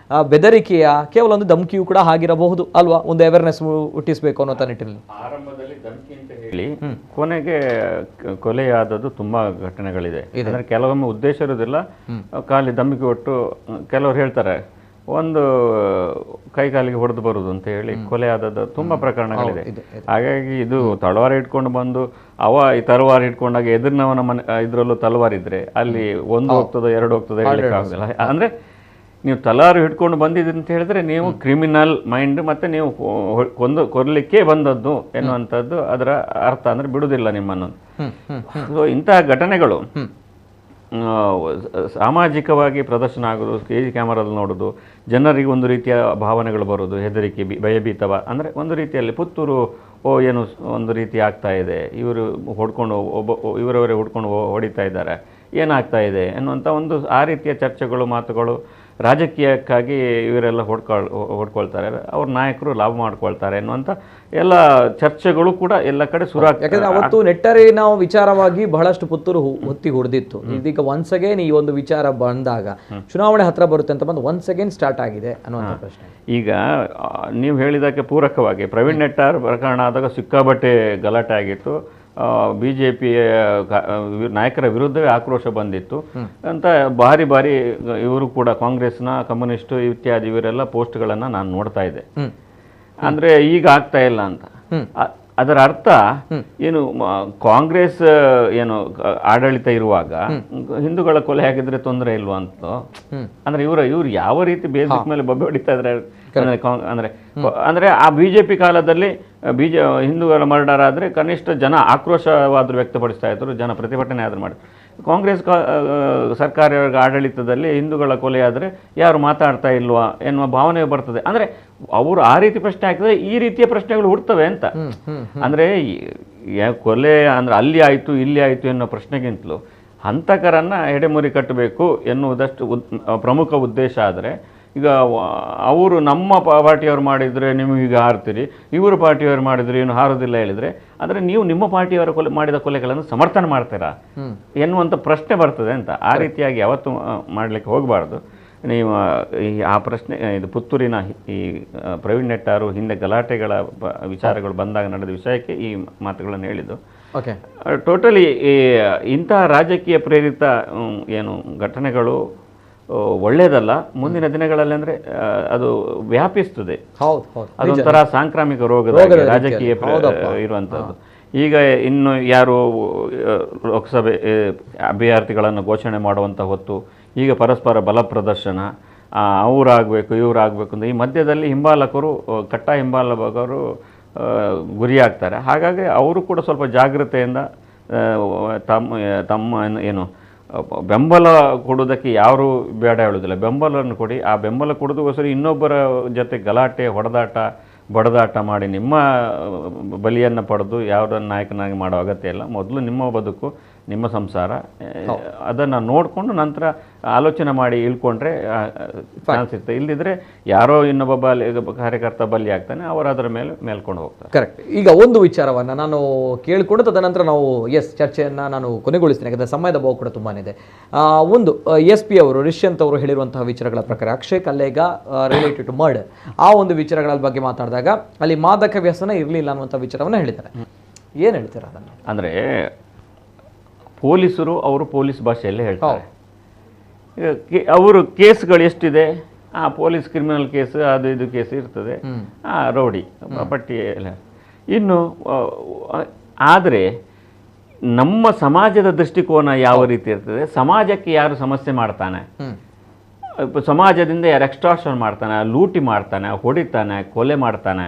ಬೆದರಿಕೆಯ ಕೇವಲ ಒಂದು ಧಮಕಿಯೂ ಕೂಡ ಆಗಿರಬಹುದು ಅಲ್ವಾ? ಒಂದು ಅವೇರ್ನೆಸ್ ಹುಟ್ಟಿಸಬೇಕು ಅನ್ನೋ ನಿಟ್ಟಿನಲ್ಲಿ ಆರಂಭದಲ್ಲಿ ಧಮಕಿ ಅಂತ ಹೇಳಿ ಕೊನೆಗೆ ಕೊಲೆಯಾದದ್ದು ತುಂಬಾ ಘಟನೆಗಳಿದೆ. ಅಂದರೆ ಕೆಲವೊಮ್ಮೆ ಉದ್ದೇಶ ಇರೋದಿಲ್ಲ, ಖಾಲಿ ಧಮಕಿ ಕೊಟ್ಟು ಕೆಲವರು ಹೇಳ್ತಾರೆ ಒಂದು ಕೈಕಾಲಿಗೆ ಹೊಡೆದು ಬರುದು ಅಂತ ಹೇಳಿ ಕೊಲೆ ಆದದ್ದು ತುಂಬಾ ಪ್ರಕರಣಗಳಿದೆ. ಹಾಗಾಗಿ ಇದು ತಳವಾರ ಇಟ್ಕೊಂಡು ಬಂದು ಈ ತಲವಾರು ಇಟ್ಕೊಂಡಾಗ ಎದುರಿನವನ ಇದ್ರಲ್ಲೂ ತಲವಾರ ಇದ್ರೆ ಅಲ್ಲಿ 1 ಹೋಗ್ತದೋ 2 ಹೋಗ್ತದೋ ಹೇಳಲಿಕ್ಕೆ ಆಗುದಿಲ್ಲ. ಅಂದ್ರೆ ನೀವು ತಲವಾರು ಹಿಡ್ಕೊಂಡು ಬಂದಿದ್ರಿ ಅಂತ ಹೇಳಿದ್ರೆ ನೀವು ಕ್ರಿಮಿನಲ್ ಮೈಂಡ್ ಮತ್ತೆ ನೀವು ಕೊರ್ಲಿಕ್ಕೆ ಬಂದದ್ದು ಎನ್ನುವಂಥದ್ದು ಅದರ ಅರ್ಥ. ಅಂದ್ರೆ ಬಿಡುದಿಲ್ಲ ನಿಮ್ಮನ್ನು. ಸೊ ಇಂತಹ ಘಟನೆಗಳು ಸಾಮಾಜಿಕವಾಗಿ ಪ್ರದರ್ಶನ ಆಗೋದು, ಕೆಜಿ ಕ್ಯಾಮರಾದಲ್ಲಿ ನೋಡೋದು, ಜನರಿಗೆ ಒಂದು ರೀತಿಯ ಭಾವನೆಗಳು ಬರೋದು, ಹೆದರಿಕೆ, ಭಯಭೀತವ. ಅಂದರೆ ಒಂದು ರೀತಿಯಲ್ಲಿ ಪುತ್ತೂರು ಏನು ಒಂದು ರೀತಿ ಆಗ್ತಾ ಇದೆ, ಇವರು ಇವರವರೇ ಹುಡ್ಕೊಂಡು ಹೊಡಿತಾ ಇದ್ದಾರೆ, ಏನಾಗ್ತಾ ಇದೆ ಎನ್ನುವಂಥ ಒಂದು ಆ ರೀತಿಯ ಚರ್ಚೆಗಳು, ಮಾತುಗಳು ರಾಜಕೀಯಕ್ಕಾಗಿ ಇವರೆಲ್ಲ ಹೊಡ್ಕೊಳ್ತಾರೆ, ಅವ್ರ ನಾಯಕರು ಲಾಭ ಮಾಡ್ಕೊಳ್ತಾರೆ ಎನ್ನುವಂಥ ಎಲ್ಲ ಚರ್ಚೆಗಳು ಕೂಡ ಎಲ್ಲ ಕಡೆ ಸುರಾಗ್ತದೆ. ಯಾಕಂದ್ರೆ ಅವತ್ತು ನೆಟ್ಟರಿನ ವಿಚಾರವಾಗಿ ಬಹಳಷ್ಟು ಪುತ್ತೂರು ಹೊತ್ತಿ ಹೊಡೆದಿತ್ತು. ಇದೀಗ ಒನ್ಸ್ ಅಗೇನ್ ಈ ಒಂದು ವಿಚಾರ ಬಂದಾಗ ಚುನಾವಣೆ ಹತ್ರ ಬರುತ್ತೆ ಅಂತ ಬಂದು ಒನ್ಸ್ ಅಗೇನ್ ಸ್ಟಾರ್ಟ್ ಆಗಿದೆ ಅನ್ನುವಂಥ ಪ್ರಶ್ನೆ. ಈಗ ನೀವು ಹೇಳಿದಕ್ಕೆ ಪೂರಕವಾಗಿ ಪ್ರವೀಣ್ ನೆಟ್ಟಾರ್ ಪ್ರಕರಣ ಆದಾಗ ಸಿಕ್ಕಾಬಟ್ಟೆ ಗಲಾಟೆ ಆಗಿತ್ತು. BJP ನಾಯಕರ ವಿರುದ್ಧವೇ ಆಕ್ರೋಶ ಬಂದಿತ್ತು ಅಂತ ಬಾರಿ ಬಾರಿ ಇವರು ಕೂಡ ಕಾಂಗ್ರೆಸ್ನ ಕಮ್ಯುನಿಸ್ಟು ಇತ್ಯಾದಿ ಇವರೆಲ್ಲ ಪೋಸ್ಟ್ಗಳನ್ನು ನಾನು ನೋಡ್ತಾ ಇದ್ದೆ. ಅಂದರೆ ಈಗ ಆಗ್ತಾ ಇಲ್ಲ ಅಂತ. ಅದರ ಅರ್ಥ ಏನು, ಕಾಂಗ್ರೆಸ್ ಏನು ಆಡಳಿತ ಇರುವಾಗ ಹಿಂದೂಗಳ ಕೊಲೆ ಆಗಿದ್ರೆ ತೊಂದರೆ ಇಲ್ವಾ ಅಂತ. ಅಂದ್ರೆ ಇವ್ರು ಯಾವ ರೀತಿ ಬೇಸಿಕ್ ಮೇಲೆ ಬೊಬ್ಬೆ ಹೊಡಿತಾ ಇದ್ರೆ ಅಂದ್ರೆ ಆ BJP ಕಾಲದಲ್ಲಿ ಹಿಂದೂಗಳ ಮರ್ಡರ್ ಆದ್ರೆ ಕನಿಷ್ಠ ಜನ ಆಕ್ರೋಶವಾದರೂ ವ್ಯಕ್ತಪಡಿಸ್ತಾ ಇದ್ರು, ಜನ ಪ್ರತಿಭಟನೆ ಆದ್ರೂ ಮಾಡಿದ್ರು. ಕಾಂಗ್ರೆಸ್ ಸರ್ಕಾರ ಆಡಳಿತದಲ್ಲಿ ಹಿಂದೂಗಳ ಕೊಲೆ ಆದರೆ ಯಾರು ಮಾತಾಡ್ತಾ ಇಲ್ವಾ ಎನ್ನುವ ಭಾವನೆ ಬರ್ತದೆ. ಅಂದ್ರೆ ಅವರು ಆ ರೀತಿ ಪ್ರಶ್ನೆ ಹಾಕಿದ್ರೆ ಈ ರೀತಿಯ ಪ್ರಶ್ನೆಗಳು ಹುಡ್ತವೆ ಅಂತ. ಅಂದ್ರೆ ಕೊಲೆ ಅಂದ್ರೆ ಅಲ್ಲಿ ಆಯ್ತು ಇಲ್ಲಿ ಆಯ್ತು ಎನ್ನುವ ಪ್ರಶ್ನೆಗಿಂತಲೂ ಹಂತಕರನ್ನ ಎಡೆಮುರಿ ಕಟ್ಟಬೇಕು ಎನ್ನುವುದಷ್ಟು ಪ್ರಮುಖ ಉದ್ದೇಶ. ಆದರೆ ಈಗ ಅವರು ನಮ್ಮ ಪಾರ್ಟಿಯವರು ಮಾಡಿದರೆ ನೀವು ಈಗ ಹಾರ್ತೀರಿ, ಇವರು ಪಾರ್ಟಿಯವರು ಮಾಡಿದರೆ ಏನು ಹಾರೋದಿಲ್ಲ ಹೇಳಿದರೆ, ಅಂದರೆ ನೀವು ನಿಮ್ಮ ಪಾರ್ಟಿಯವರ ಮಾಡಿದ ಕೊಲೆಗಳನ್ನು ಸಮರ್ಥನೆ ಮಾಡ್ತೀರಾ ಎನ್ನುವಂಥ ಪ್ರಶ್ನೆ ಬರ್ತದೆ ಅಂತ. ಆ ರೀತಿಯಾಗಿ ಯಾವತ್ತೂ ಮಾಡಲಿಕ್ಕೆ ಹೋಗಬಾರ್ದು ನೀವು. ಆ ಪ್ರಶ್ನೆ ಇದು ಪುತ್ತೂರಿನ ಈ ಪ್ರವೀಣ್ ನೆಟ್ಟಾರು ಹಿಂದೆ ಗಲಾಟೆಗಳ ವಿಚಾರಗಳು ಬಂದಾಗ ನಡೆದ ವಿಷಯಕ್ಕೆ ಈ ಮಾತುಗಳನ್ನು ಹೇಳಿದ್ದು. ಟೋಟಲಿ ಇಂತಹ ರಾಜಕೀಯ ಪ್ರೇರಿತ ಏನು ಘಟನೆಗಳು ಒಳ್ಳೆಯದಲ್ಲ. ಮುಂದಿನ ದಿನಗಳಲ್ಲಿ ಅಂದರೆ ಅದು ವ್ಯಾಪಿಸ್ತದೆ. ಅದೊಂಥರ ಸಾಂಕ್ರಾಮಿಕ ರೋಗದ ರಾಜಕೀಯ ಇರುವಂಥದ್ದು. ಈಗ ಇನ್ನು ಯಾರು ಲೋಕಸಭೆ ಅಭ್ಯರ್ಥಿಗಳನ್ನು ಘೋಷಣೆ ಮಾಡುವಂಥ ಹೊತ್ತು ಈಗ ಪರಸ್ಪರ ಬಲ ಪ್ರದರ್ಶನ, ಅವರಾಗಬೇಕು ಇವರಾಗಬೇಕು ಅಂತ ಈ ಮಧ್ಯದಲ್ಲಿ ಹಿಂಬಾಲಕರು ಕಟ್ಟ ಹಿಂಬಾಲಕರು ಗುರಿಯಾಗ್ತಾರೆ. ಹಾಗಾಗಿ ಅವರು ಕೂಡ ಸ್ವಲ್ಪ ಜಾಗೃತೆಯಿಂದ ತಮ್ಮ ಏನು ಬೆಂಬಲ ಕೊಡೋದಕ್ಕೆ ಯಾರು ಬೇಡ ಹೇಳೋದಿಲ್ಲ, ಬೆಂಬಲವನ್ನು ಕೊಡಿ. ಆ ಬೆಂಬಲ ಕೊಡೋದಕ್ಕೋಸ್ಕರ ಇನ್ನೊಬ್ಬರ ಜೊತೆ ಗಲಾಟೆ ಹೊಡೆದಾಟ ಬಡದಾಟ ಮಾಡಿ ನಿಮ್ಮ ಬಲಿಯನ್ನು ಪಡೆದು ಯಾವುದನ್ನು ನಾಯಕನಾಗಿ ಮಾಡೋ ಅಗತ್ಯ ಇಲ್ಲ. ಮೊದಲು ನಿಮ್ಮ ಬದುಕು, ನಿಮ್ಮ ಸಂಸಾರ, ಅದನ್ನು ನೋಡಿಕೊಂಡು ನಂತರ ಆಲೋಚನೆ ಮಾಡಿ ಇಳ್ಕೊಂಡ್ರೆ ಚಾನ್ಸ್ ಇರ್ತದೆ. ಇಲ್ಲದಿದ್ದರೆ ಯಾರೋ ಇನ್ನೊಬ್ಬ ಕಾರ್ಯಕರ್ತ ಬಲಿ ಆಗ್ತಾನೆ, ಅವರು ಅದರ ಮೇಲೆ ಮೇಲ್ಕೊಂಡು ಹೋಗ್ತಾರೆ. ಕರೆಕ್ಟ್. ಈಗ ಒಂದು ವಿಚಾರವನ್ನು ನಾನು ಕೇಳಿಕೊಂಡು ತದನಂತರ ನಾವು ಚರ್ಚೆಯನ್ನು ನಾನು ಕೊನೆಗೊಳಿಸ್ತೀನಿ, ಯಾಕಂದರೆ ಸಮಯದ ಭಾವ ಕೂಡ ತುಂಬಾ ಇದೆ. ಒಂದು SP ಅವರು ರಿಷ್ಯಂತ್ ಅವರು ಹೇಳಿರುವಂತಹ ವಿಚಾರಗಳ ಪ್ರಕಾರ Akshay Kallega related to murder ಆ ಒಂದು ವಿಚಾರಗಳ ಬಗ್ಗೆ ಮಾತಾಡಿದಾಗ ಅಲ್ಲಿ ಮಾದಕ ವ್ಯಸನ ಇರಲಿಲ್ಲ ಅನ್ನುವಂಥ ವಿಚಾರವನ್ನು ಹೇಳಿದ್ದಾರೆ. ಏನು ಹೇಳ್ತಾರೆ ಅದನ್ನು? ಅಂದರೆ ಪೊಲೀಸರು ಅವರು ಪೊಲೀಸ್ ಭಾಷೆಯಲ್ಲೇ ಹೇಳ್ತಾರೆ. ಅವರು ಕೇಸ್ಗಳು ಎಷ್ಟಿದೆ, ಪೊಲೀಸ್ ಕ್ರಿಮಿನಲ್ ಕೇಸ್ ಅದು ಇದು ಕೇಸ್ ಇರ್ತದೆ, ರೌಡಿ ಪಟ್ಟಿ ಎಲ್ಲ. ಇನ್ನು ಆದರೆ ನಮ್ಮ ಸಮಾಜದ ದೃಷ್ಟಿಕೋನ ಯಾವ ರೀತಿ ಇರ್ತದೆ, ಸಮಾಜಕ್ಕೆ ಯಾರು ಸಮಸ್ಯೆ ಮಾಡ್ತಾನೆ, ಸಮಾಜದಿಂದ ಯಾರು ಎಕ್ಸ್ಟ್ರಾಕ್ಷನ್ ಮಾಡ್ತಾನೆ, ಲೂಟಿ ಮಾಡ್ತಾನೆ, ಹೊಡಿತಾನೆ, ಕೊಲೆ ಮಾಡ್ತಾನೆ,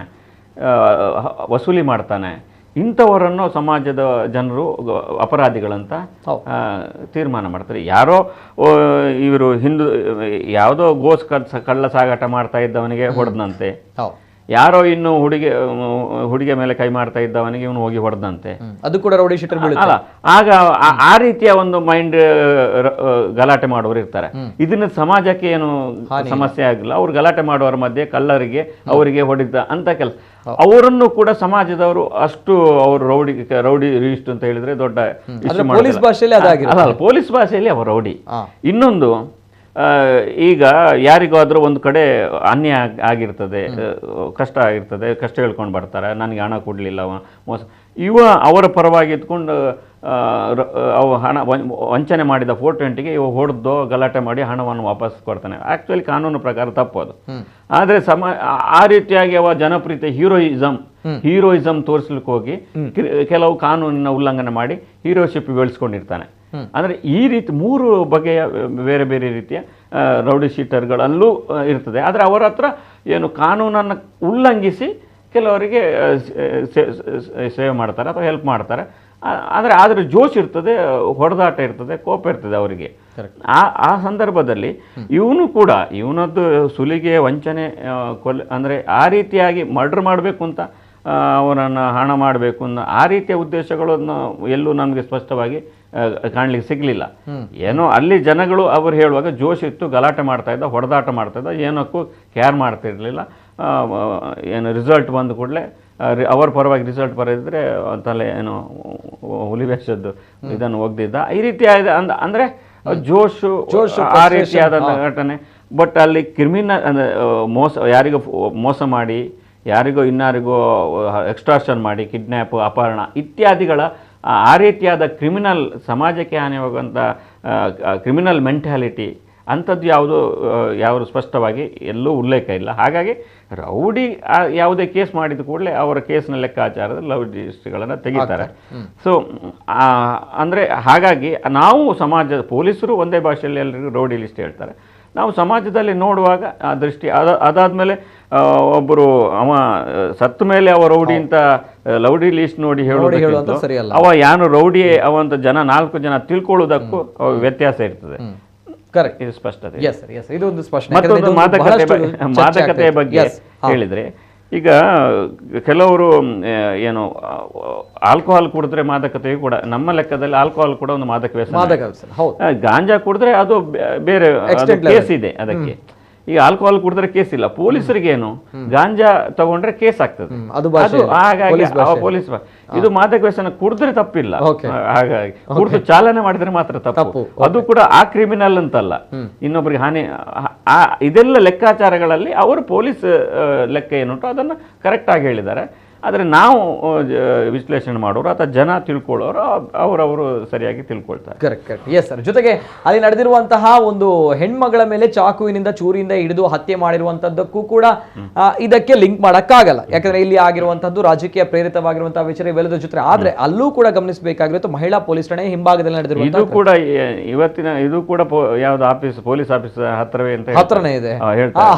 ವಸೂಲಿ ಮಾಡ್ತಾನೆ, ಇಂಥವರನ್ನು ಸಮಾಜದ ಜನರು ಅಪರಾಧಿಗಳಂತ ತೀರ್ಮಾನ ಮಾಡ್ತಾರೆ. ಯಾರೋ ಇವರು ಯಾವುದೋ ಕಳ್ಳ ಸಾಗಾಟ ಮಾಡ್ತಾ ಇದ್ದವನಿಗೆ ಹೊಡೆದಂತೆ, ಯಾರೋ ಇನ್ನು ಹುಡುಗಿ ಮೇಲೆ ಕೈ ಮಾಡ್ತಾ ಇದ್ದವನಿಗೆ ಇವನು ಹೋಗಿ ಹೊಡೆದಂತೆ, ಅದು ಕೂಡ ರೌಡಿ ಶೀಟರ್ ಅಲ್ಲ. ಆಗ ಆ ರೀತಿಯ ಒಂದು ಮೈಂಡ್ ಗಲಾಟೆ ಮಾಡುವವರು ಇರ್ತಾರೆ. ಇದನ್ನ ಸಮಾಜಕ್ಕೆ ಏನು ಸಮಸ್ಯೆ ಆಗಿಲ್ಲ, ಅವ್ರು ಗಲಾಟೆ ಮಾಡುವವರ ಮಧ್ಯೆ ಕಳ್ಳರಿಗೆ ಅವರಿಗೆ ಹೊಡಿದ ಅಂತ ಕೆಲಸ. ಅವರನ್ನು ಕೂಡ ಸಮಾಜದವರು ಅಷ್ಟು ಅವರು ರೌಡಿ ಇಷ್ಟು ಅಂತ ಹೇಳಿದ್ರೆ ದೊಡ್ಡ ಪೊಲೀಸ್ ಭಾಷೆಯಲ್ಲಿ ಅಲ್ಲ, ಪೊಲೀಸ್ ಭಾಷೆಯಲ್ಲಿ ಅವರು ರೌಡಿ. ಇನ್ನೊಂದು ಈಗ ಯಾರಿಗಾದ್ರೂ ಒಂದು ಕಡೆ ಅನ್ಯಾಯ ಆಗಿರ್ತದೆ, ಕಷ್ಟ ಆಗಿರ್ತದೆ, ಕಷ್ಟ ಹೇಳ್ಕೊಂಡು ಬರ್ತಾರೆ, ನನಗೆ ಹಣ ಕೊಡಲಿಲ್ಲ ಮೋಸ, ಅವರ ಪರವಾಗಿ ಇದ್ಕೊಂಡು ಹಣ ವಂಚನೆ ಮಾಡಿದ 420ಗೆ ಹೊಡೆದೋ ಗಲಾಟೆ ಮಾಡಿ ಹಣವನ್ನು ವಾಪಸ್ ಕೊಡ್ತಾನೆ. ಆ್ಯಕ್ಚುಲಿ ಕಾನೂನು ಪ್ರಕಾರ ತಪ್ಪೋದು. ಆದರೆ ಆ ರೀತಿಯಾಗಿ ಅವ ಜನಪ್ರಿಯತೆ ಹೀರೋಯಿಸಮ್ ತೋರಿಸ್ಲಿಕ್ಕೆ ಹೋಗಿ ಕೆಲವು ಕಾನೂನಿನ ಉಲ್ಲಂಘನೆ ಮಾಡಿ ಹೀರೋಶಿಪ್ ಬೆಳೆಸ್ಕೊಂಡಿರ್ತಾನೆ. ಅಂದರೆ ಈ ರೀತಿ 3 ಬಗೆಯ ಬೇರೆ ಬೇರೆ ರೀತಿಯ ರೌಡಿ ಶೀಟರ್ಗಳಲ್ಲೂ ಇರ್ತದೆ. ಆದರೆ ಅವರ ಹತ್ರ ಏನು ಕಾನೂನನ್ನು ಉಲ್ಲಂಘಿಸಿ ಕೆಲವರಿಗೆ ಸೇವೆ ಮಾಡ್ತಾರೆ ಅಥವಾ ಹೆಲ್ಪ್ ಮಾಡ್ತಾರೆ. ಆದರೆ ಜೋಶ್ ಇರ್ತದೆ, ಹೊಡೆದಾಟ ಇರ್ತದೆ, ಕೋಪ ಇರ್ತದೆ ಅವರಿಗೆ. ಆ ಸಂದರ್ಭದಲ್ಲಿ ಇವನು ಕೂಡ ಇವನದ್ದು ಸುಲಿಗೆ, ವಂಚನೆ, ಕೊಲೆ ಅಂದರೆ ಆ ರೀತಿಯಾಗಿ ಮರ್ಡರ್ ಮಾಡಬೇಕು ಅಂತ ಅವನನ್ನು ಹಣ ಮಾಡಬೇಕು ಅನ್ನೋ ಆ ರೀತಿಯ ಉದ್ದೇಶಗಳನ್ನು ಎಲ್ಲೂ ನಮಗೆ ಸ್ಪಷ್ಟವಾಗಿ ಕಾಣಲಿಕ್ಕೆ ಸಿಗಲಿಲ್ಲ. ಏನೋ ಅಲ್ಲಿ ಜನಗಳು ಅವರು ಹೇಳುವಾಗ ಜೋಶ್ ಇತ್ತು, ಗಲಾಟೆ ಮಾಡ್ತಾ ಇದ್ದ, ಹೊಡೆದಾಟ ಮಾಡ್ತಾ ಇದ್ದ, ಏನಕ್ಕೂ ಕೇರ್ ಮಾಡ್ತಿರ್ಲಿಲ್ಲ. ಏನು ರಿಸಲ್ಟ್ ಬಂದ ಕೂಡಲೇ ಅವರ ಪರವಾಗಿ ರಿಸಲ್ಟ್ ಬರೆದಿದ್ರೆ ತಲೆ ಏನು ಹುಲಿವೇಷದ್ದು ಇದನ್ನು ಒಗ್ದಿದ್ದ. ಈ ರೀತಿಯಾದ ಅಂದರೆ ಜೋಶು ಆ ರೀತಿಯಾದ ಘಟನೆ. ಬಟ್ ಅಲ್ಲಿ ಕ್ರಿಮಿನಲ್ ಅಂದರೆ ಯಾರಿಗೋ ಮೋಸ ಮಾಡಿ, ಯಾರಿಗೋ ಇನ್ನಾರಿಗೋ ಎಕ್ಸ್ಟ್ರಾಕ್ಷನ್ ಮಾಡಿ, ಕಿಡ್ನ್ಯಾಪ್, ಅಪಹರಣ ಇತ್ಯಾದಿಗಳ ಆ ರೀತಿಯಾದ ಕ್ರಿಮಿನಲ್, ಸಮಾಜಕ್ಕೆ ಹಾನಿಯಾಗುವಂಥ ಕ್ರಿಮಿನಲ್ ಮೆಂಟ್ಯಾಲಿಟಿ ಅಂಥದ್ದು ಯಾವುದು ಸ್ಪಷ್ಟವಾಗಿ ಎಲ್ಲೂ ಉಲ್ಲೇಖ ಇಲ್ಲ. ಹಾಗಾಗಿ ರೌಡಿ ಯಾವುದೇ ಕೇಸ್ ಮಾಡಿದ ಕೂಡಲೇ ಅವರ ಕೇಸ್ನ ಲೆಕ್ಕಾಚಾರದ ರೌಡಿ ಲಿಸ್ಟ್ಗಳನ್ನು ತೆಗಿತಾರೆ. ಸೊ ಅಂದರೆ ಹಾಗಾಗಿ ನಾವು ಪೊಲೀಸರು ಒಂದೇ ಭಾಷೆಯಲ್ಲಿ ಎಲ್ಲರಿಗೂ ರೌಡಿ ಲಿಸ್ಟ್ ಹೇಳ್ತಾರೆ. ನಾವು ಸಮಾಜದಲ್ಲಿ ನೋಡುವಾಗ ಆ ದೃಷ್ಟಿ ಅದಾದಮೇಲೆ ಒಬ್ಬರು ಸತ್ತ ಮೇಲೆ ಅವ ರೌಡಿ ಅಂತ ರೌಡಿ ಲಿಸ್ಟ್ ನೋಡಿ ಹೇಳೋದು ಅವ ಯಾನು ರೌಡಿ ಅವಂತ 4 ಜನ ತಿಳ್ಕೊಳ್ಳೋದಕ್ಕೂ ವ್ಯತ್ಯಾಸ ಇರ್ತದೆ. ಕರೆಕ್ಟ್, ಇದು ಸ್ಪಷ್ಟತೆ. ಇದು ಒಂದು ಸ್ಪಷ್ಟ. ಮತ್ತೊಂದು ಮಾದಕತೆ ಬಗ್ಗೆ ಹೇಳಿದ್ರೆ, ಈಗ ಕೆಲವರು ಏನು ಆಲ್ಕೋಹಾಲ್ ಕುಡಿದ್ರೆ ಮಾದಕತೆಯು ಕೂಡ, ನಮ್ಮ ಲೆಕ್ಕದಲ್ಲಿ ಆಲ್ಕೋಹಾಲ್ ಕೂಡ ಒಂದು ಮಾದಕ ವ್ಯಸನ. ಗಾಂಜಾ ಕುಡಿದ್ರೆ ಅದು ಬೇರೆ ಕೇಸ್ ಇದೆ ಅದಕ್ಕೆ. ಈಗ ಆಲ್ಕೋಹಾಲ್ ಕುಡಿದ್ರೆ ಕೇಸ್ ಇಲ್ಲ. ಪೊಲೀಸರಿಗೆ ಏನು, ಗಾಂಜಾ ತಗೊಂಡ್ರೆ ಕೇಸ್ ಆಗ್ತದೆ. ಹಾಗಾಗಿ ಪೊಲೀಸ್ ಇದು ಮಾದಕ ವ್ಯಸನ ಕುಡಿದ್ರೆ ತಪ್ಪಿಲ್ಲ, ಹಾಗಾಗಿ ಕುಡಿದು ಚಾಲನೆ ಮಾಡಿದ್ರೆ ಮಾತ್ರ ತಪ್ಪು. ಅದು ಕೂಡ ಆ ಕ್ರಿಮಿನಲ್ ಅಂತಲ್ಲ, ಇನ್ನೊಬ್ಬರಿಗೆ ಹಾನಿ. ಇದೆಲ್ಲ ಲೆಕ್ಕಾಚಾರಗಳಲ್ಲಿ ಅವರು ಪೊಲೀಸ್ ಲೆಕ್ಕ ಏನುಂಟು ಅದನ್ನು ಕರೆಕ್ಟ್ ಆಗಿ ಹೇಳಿದ್ದಾರೆ. ಆದರೆ ನಾವು ವಿಶ್ಲೇಷಣೆ ಮಾಡೋರು ಅಥವಾ ಜನ ತಿಳ್ಕೊಳ್ಳೋರು ಅವರವರು ಸರಿಯಾಗಿ ತಿಳ್ಕೊಳ್ತಾರೆ. ಕರೆಕ್ಟ್. Yes sir. ಜೊತೆಗೆ ಅಲ್ಲಿ ನಡೆದಿರುವಂತಹ ಒಂದು ಹೆಣ್ಮಗಳ ಮೇಲೆ ಚಾಕುವಿನಿಂದ ಚೂರಿಯಿಂದ ಹಿಡಿದು ಹತ್ಯೆ ಮಾಡಿರುವಂತದ್ದಕ್ಕೂ ಕೂಡ ಇದಕ್ಕೆ ಲಿಂಕ್ ಮಾಡಕ್ಕಾಗಲ್ಲ. ಯಾಕಂದ್ರೆ ಇಲ್ಲಿ ಆಗಿರುವಂತದ್ದು ರಾಜಕೀಯ ಪ್ರೇರಿತವಾಗಿರುವಂತಹ ವಿಚಾರ ಇವೆಲ್ಲದ ಜೊತೆ. ಆದ್ರೆ ಅಲ್ಲೂ ಕೂಡ ಗಮನಿಸಬೇಕಾಗಿರುತ್ತೆ ಮಹಿಳಾ ಪೊಲೀಸ್ ಠಾಣೆ ಹಿಂಭಾಗದಲ್ಲಿ ನಡೆದಿರುವಂತಹ ಇದು ಕೂಡ ಇದು ಕೂಡ ಯಾವ್ದು ಆಫೀಸ್, ಪೊಲೀಸ್ ಆಫೀಸ್ ಹತ್ರವೇ ಅಂತ ಹತ್ರನೇ ಇದೆ.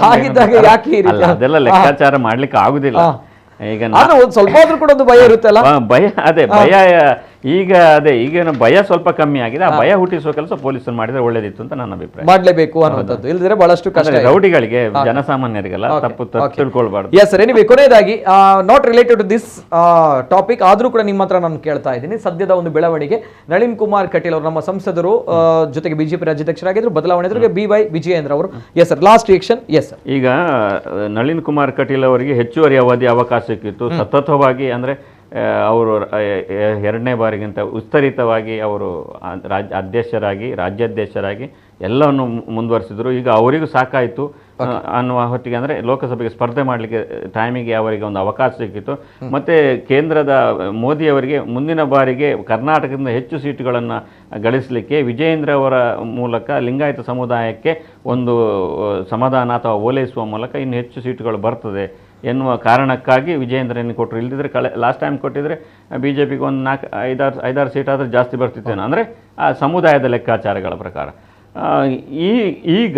ಹಾಗಿದ್ದಾಗ ಯಾಕೆ ಅದೆಲ್ಲ ಲೆಕ್ಕಾಚಾರ ಮಾಡ್ಲಿಕ್ಕೆ ಆಗುದಿಲ್ಲ. ಈಗ ಸ್ವಲ್ಪ ಆದ್ರೂ ಕೂಡ ಒಂದು ಭಯ ಇರುತ್ತಲ್ಲ. ಭಯ ಈಗೇನು ಭಯ ಸ್ವಲ್ಪ ಕಮ್ಮಿ ಆಗಿದೆ. ಆ ಭಯ ಹುಟ್ಟಿಸುವ ಕೆಲಸ ಪೊಲೀಸರು ಮಾಡಿದ್ರೆ ಒಳ್ಳೇದಿತ್ತು ಅಂತ ನನ್ನ ಅಭಿಪ್ರಾಯ. ಮಾಡಲೇಬೇಕು ಅನ್ನೋದು, ಇಲ್ಲದ್ರೆ ಬಹಳಷ್ಟು ಕಷ್ಟ. ರೌಡಿಗಳಿಗೆ, ಜನಸಾಮಾನ್ಯರಿಗೆಲ್ಲ ತಪ್ಪು ತಿಳ್ಕೊಳ್ಬಾರ್ದು. Yes sir. ಎನಿವೆ, ಕೊನೆಯದಾಗಿ not related to this topic ಆದ್ರೂ ಕೂಡ ನಿಮ್ಮ ಹತ್ರ ನಾನು ಕೇಳ್ತಾ ಇದ್ದೀನಿ. ಸದ್ಯದ ಒಂದು ಬೆಳವಣಿಗೆ, ನಳಿನ್ ಕುಮಾರ್ ಕಟೀಲ್ ಅವರು ನಮ್ಮ ಸಂಸದರು, ಜೊತೆಗೆ ಬಿಜೆಪಿ ರಾಜ್ಯಾಧ್ಯಕ್ಷರಾಗಿದ್ರು, ಬದಲಾವಣೆ BY ವಿಜಯೇಂದ್ರ ಅವರು. Yes sir, last reaction. Yes sir. ಈಗ ನಳಿನ್ ಕುಮಾರ್ ಕಟೀಲ್ ಅವರಿಗೆ ಹೆಚ್ಚುವರಿ ಅವಧಿ ಅವಕಾಶ ಸಿಕ್ಕಿತ್ತು. ಸತತವಾಗಿ ಅಂದರೆ ಅವರು 2ನೇ ಬಾರಿಗಿಂತ ವಿಸ್ತರಿತವಾಗಿ ಅವರು ರಾಜ್ಯಾಧ್ಯಕ್ಷರಾಗಿ ಎಲ್ಲವನ್ನು ಮುಂದುವರಿಸಿದ್ರು. ಈಗ ಅವರಿಗೂ ಸಾಕಾಯಿತು ಅನ್ನುವ ಹೊತ್ತಿಗೆ, ಅಂದರೆ ಲೋಕಸಭೆಗೆ ಸ್ಪರ್ಧೆ ಮಾಡಲಿಕ್ಕೆ ಟೈಮಿಗೆ ಅವರಿಗೆ ಒಂದು ಅವಕಾಶ ಸಿಕ್ಕಿತ್ತು. ಮತ್ತು ಕೇಂದ್ರದ ಮೋದಿಯವರಿಗೆ ಮುಂದಿನ ಬಾರಿಗೆ ಕರ್ನಾಟಕದಿಂದ ಹೆಚ್ಚು ಸೀಟುಗಳನ್ನು ಗಳಿಸಲಿಕ್ಕೆ ವಿಜಯೇಂದ್ರ ಅವರ ಮೂಲಕ ಲಿಂಗಾಯತ ಸಮುದಾಯಕ್ಕೆ ಒಂದು ಸಮಾಧಾನ ಅಥವಾ ಓಲೈಸುವ ಮೂಲಕ ಇನ್ನು ಹೆಚ್ಚು ಸೀಟುಗಳು ಬರ್ತದೆ ಎನ್ನುವ ಕಾರಣಕ್ಕಾಗಿ ವಿಜಯೇಂದ್ರನಿಗೆ ಕೊಟ್ಟರು. ಇಲ್ಲದಿದ್ದರೆ ಲಾಸ್ಟ್ ಟೈಮ್ ಕೊಟ್ಟಿದ್ರೆ BJPಗೆ ಒಂದು 4-5 ಸೀಟ್ ಆದರೆ ಜಾಸ್ತಿ ಬರ್ತಿತ್ತೇನೋ, ಅಂದರೆ ಆ ಸಮುದಾಯದ ಲೆಕ್ಕಾಚಾರಗಳ ಪ್ರಕಾರ. ಈಗ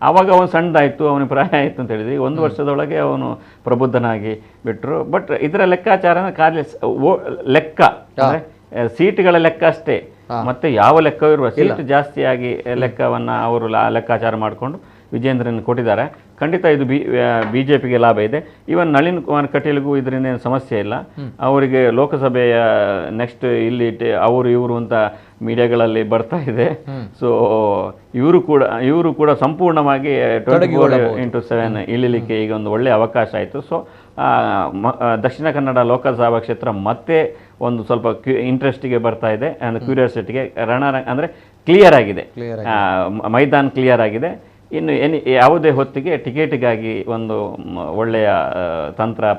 ಆವಾಗ ಅವನು ಸಣ್ಣದಾಯಿತು, ಅವನಿಗೆ ಪ್ರಾಯ ಆಯಿತು ಅಂತ ಹೇಳಿದ್ರೆ 1 ವರ್ಷದೊಳಗೆ ಅವನು ಪ್ರಬುದ್ಧನಾಗಿ ಬಿಟ್ಟರು. ಬಟ್ ಇದರ ಲೆಕ್ಕಾಚಾರ ಲೆಕ್ಕ ಅಂದರೆ ಸೀಟ್ಗಳ ಲೆಕ್ಕ ಅಷ್ಟೇ, ಮತ್ತೆ ಯಾವ ಲೆಕ್ಕವೂ ಇರುವ ಸೀಟ್ ಜಾಸ್ತಿಯಾಗಿ ಲೆಕ್ಕವನ್ನು ಅವರು ಲೆಕ್ಕಾಚಾರ ಮಾಡಿಕೊಂಡು ವಿಜೇಂದ್ರನ್ ಕೊಟ್ಟಿದ್ದಾರೆ. ಖಂಡಿತ ಇದು BJPಗೆ ಲಾಭ ಇದೆ. ಈವನ್ ನಳಿನ್ ಕುಮಾರ್ ಕಟೀಲ್ಗೂ ಇದರಿಂದ ಸಮಸ್ಯೆ ಇಲ್ಲ. ಅವರಿಗೆ ಲೋಕಸಭೆಯ ನೆಕ್ಸ್ಟ್ ಇಲ್ಲಿ ಇವರು ಅಂತ ಮೀಡಿಯಾಗಳಲ್ಲಿ ಬರ್ತಾ ಇದೆ. ಸೊ ಇವರು ಕೂಡ ಸಂಪೂರ್ಣವಾಗಿ 24/7 ಇಳಿಲಿಕ್ಕೆ ಈಗ ಒಂದು ಒಳ್ಳೆಯ ಅವಕಾಶ ಆಯಿತು. ಸೊ ದಕ್ಷಿಣ ಕನ್ನಡ ಲೋಕಸಭಾ ಕ್ಷೇತ್ರ ಮತ್ತೆ ಒಂದು ಸ್ವಲ್ಪ ಇಂಟ್ರೆಸ್ಟಿಗೆ ಬರ್ತಾ ಇದೆ, ಕ್ಯೂರಿಯಾಸಿಟಿಗೆ. ಅಂದರೆ ಕ್ಲಿಯರ್ ಆಗಿದೆ, ಮೈದಾನ ಕ್ಲಿಯರ್ ಆಗಿದೆ. ಇನ್ನು ಯಾವುದೇ ಹೊತ್ತಿಗೆ ಟಿಕೆಟಿಗಾಗಿ ಒಂದು ಒಳ್ಳೆಯ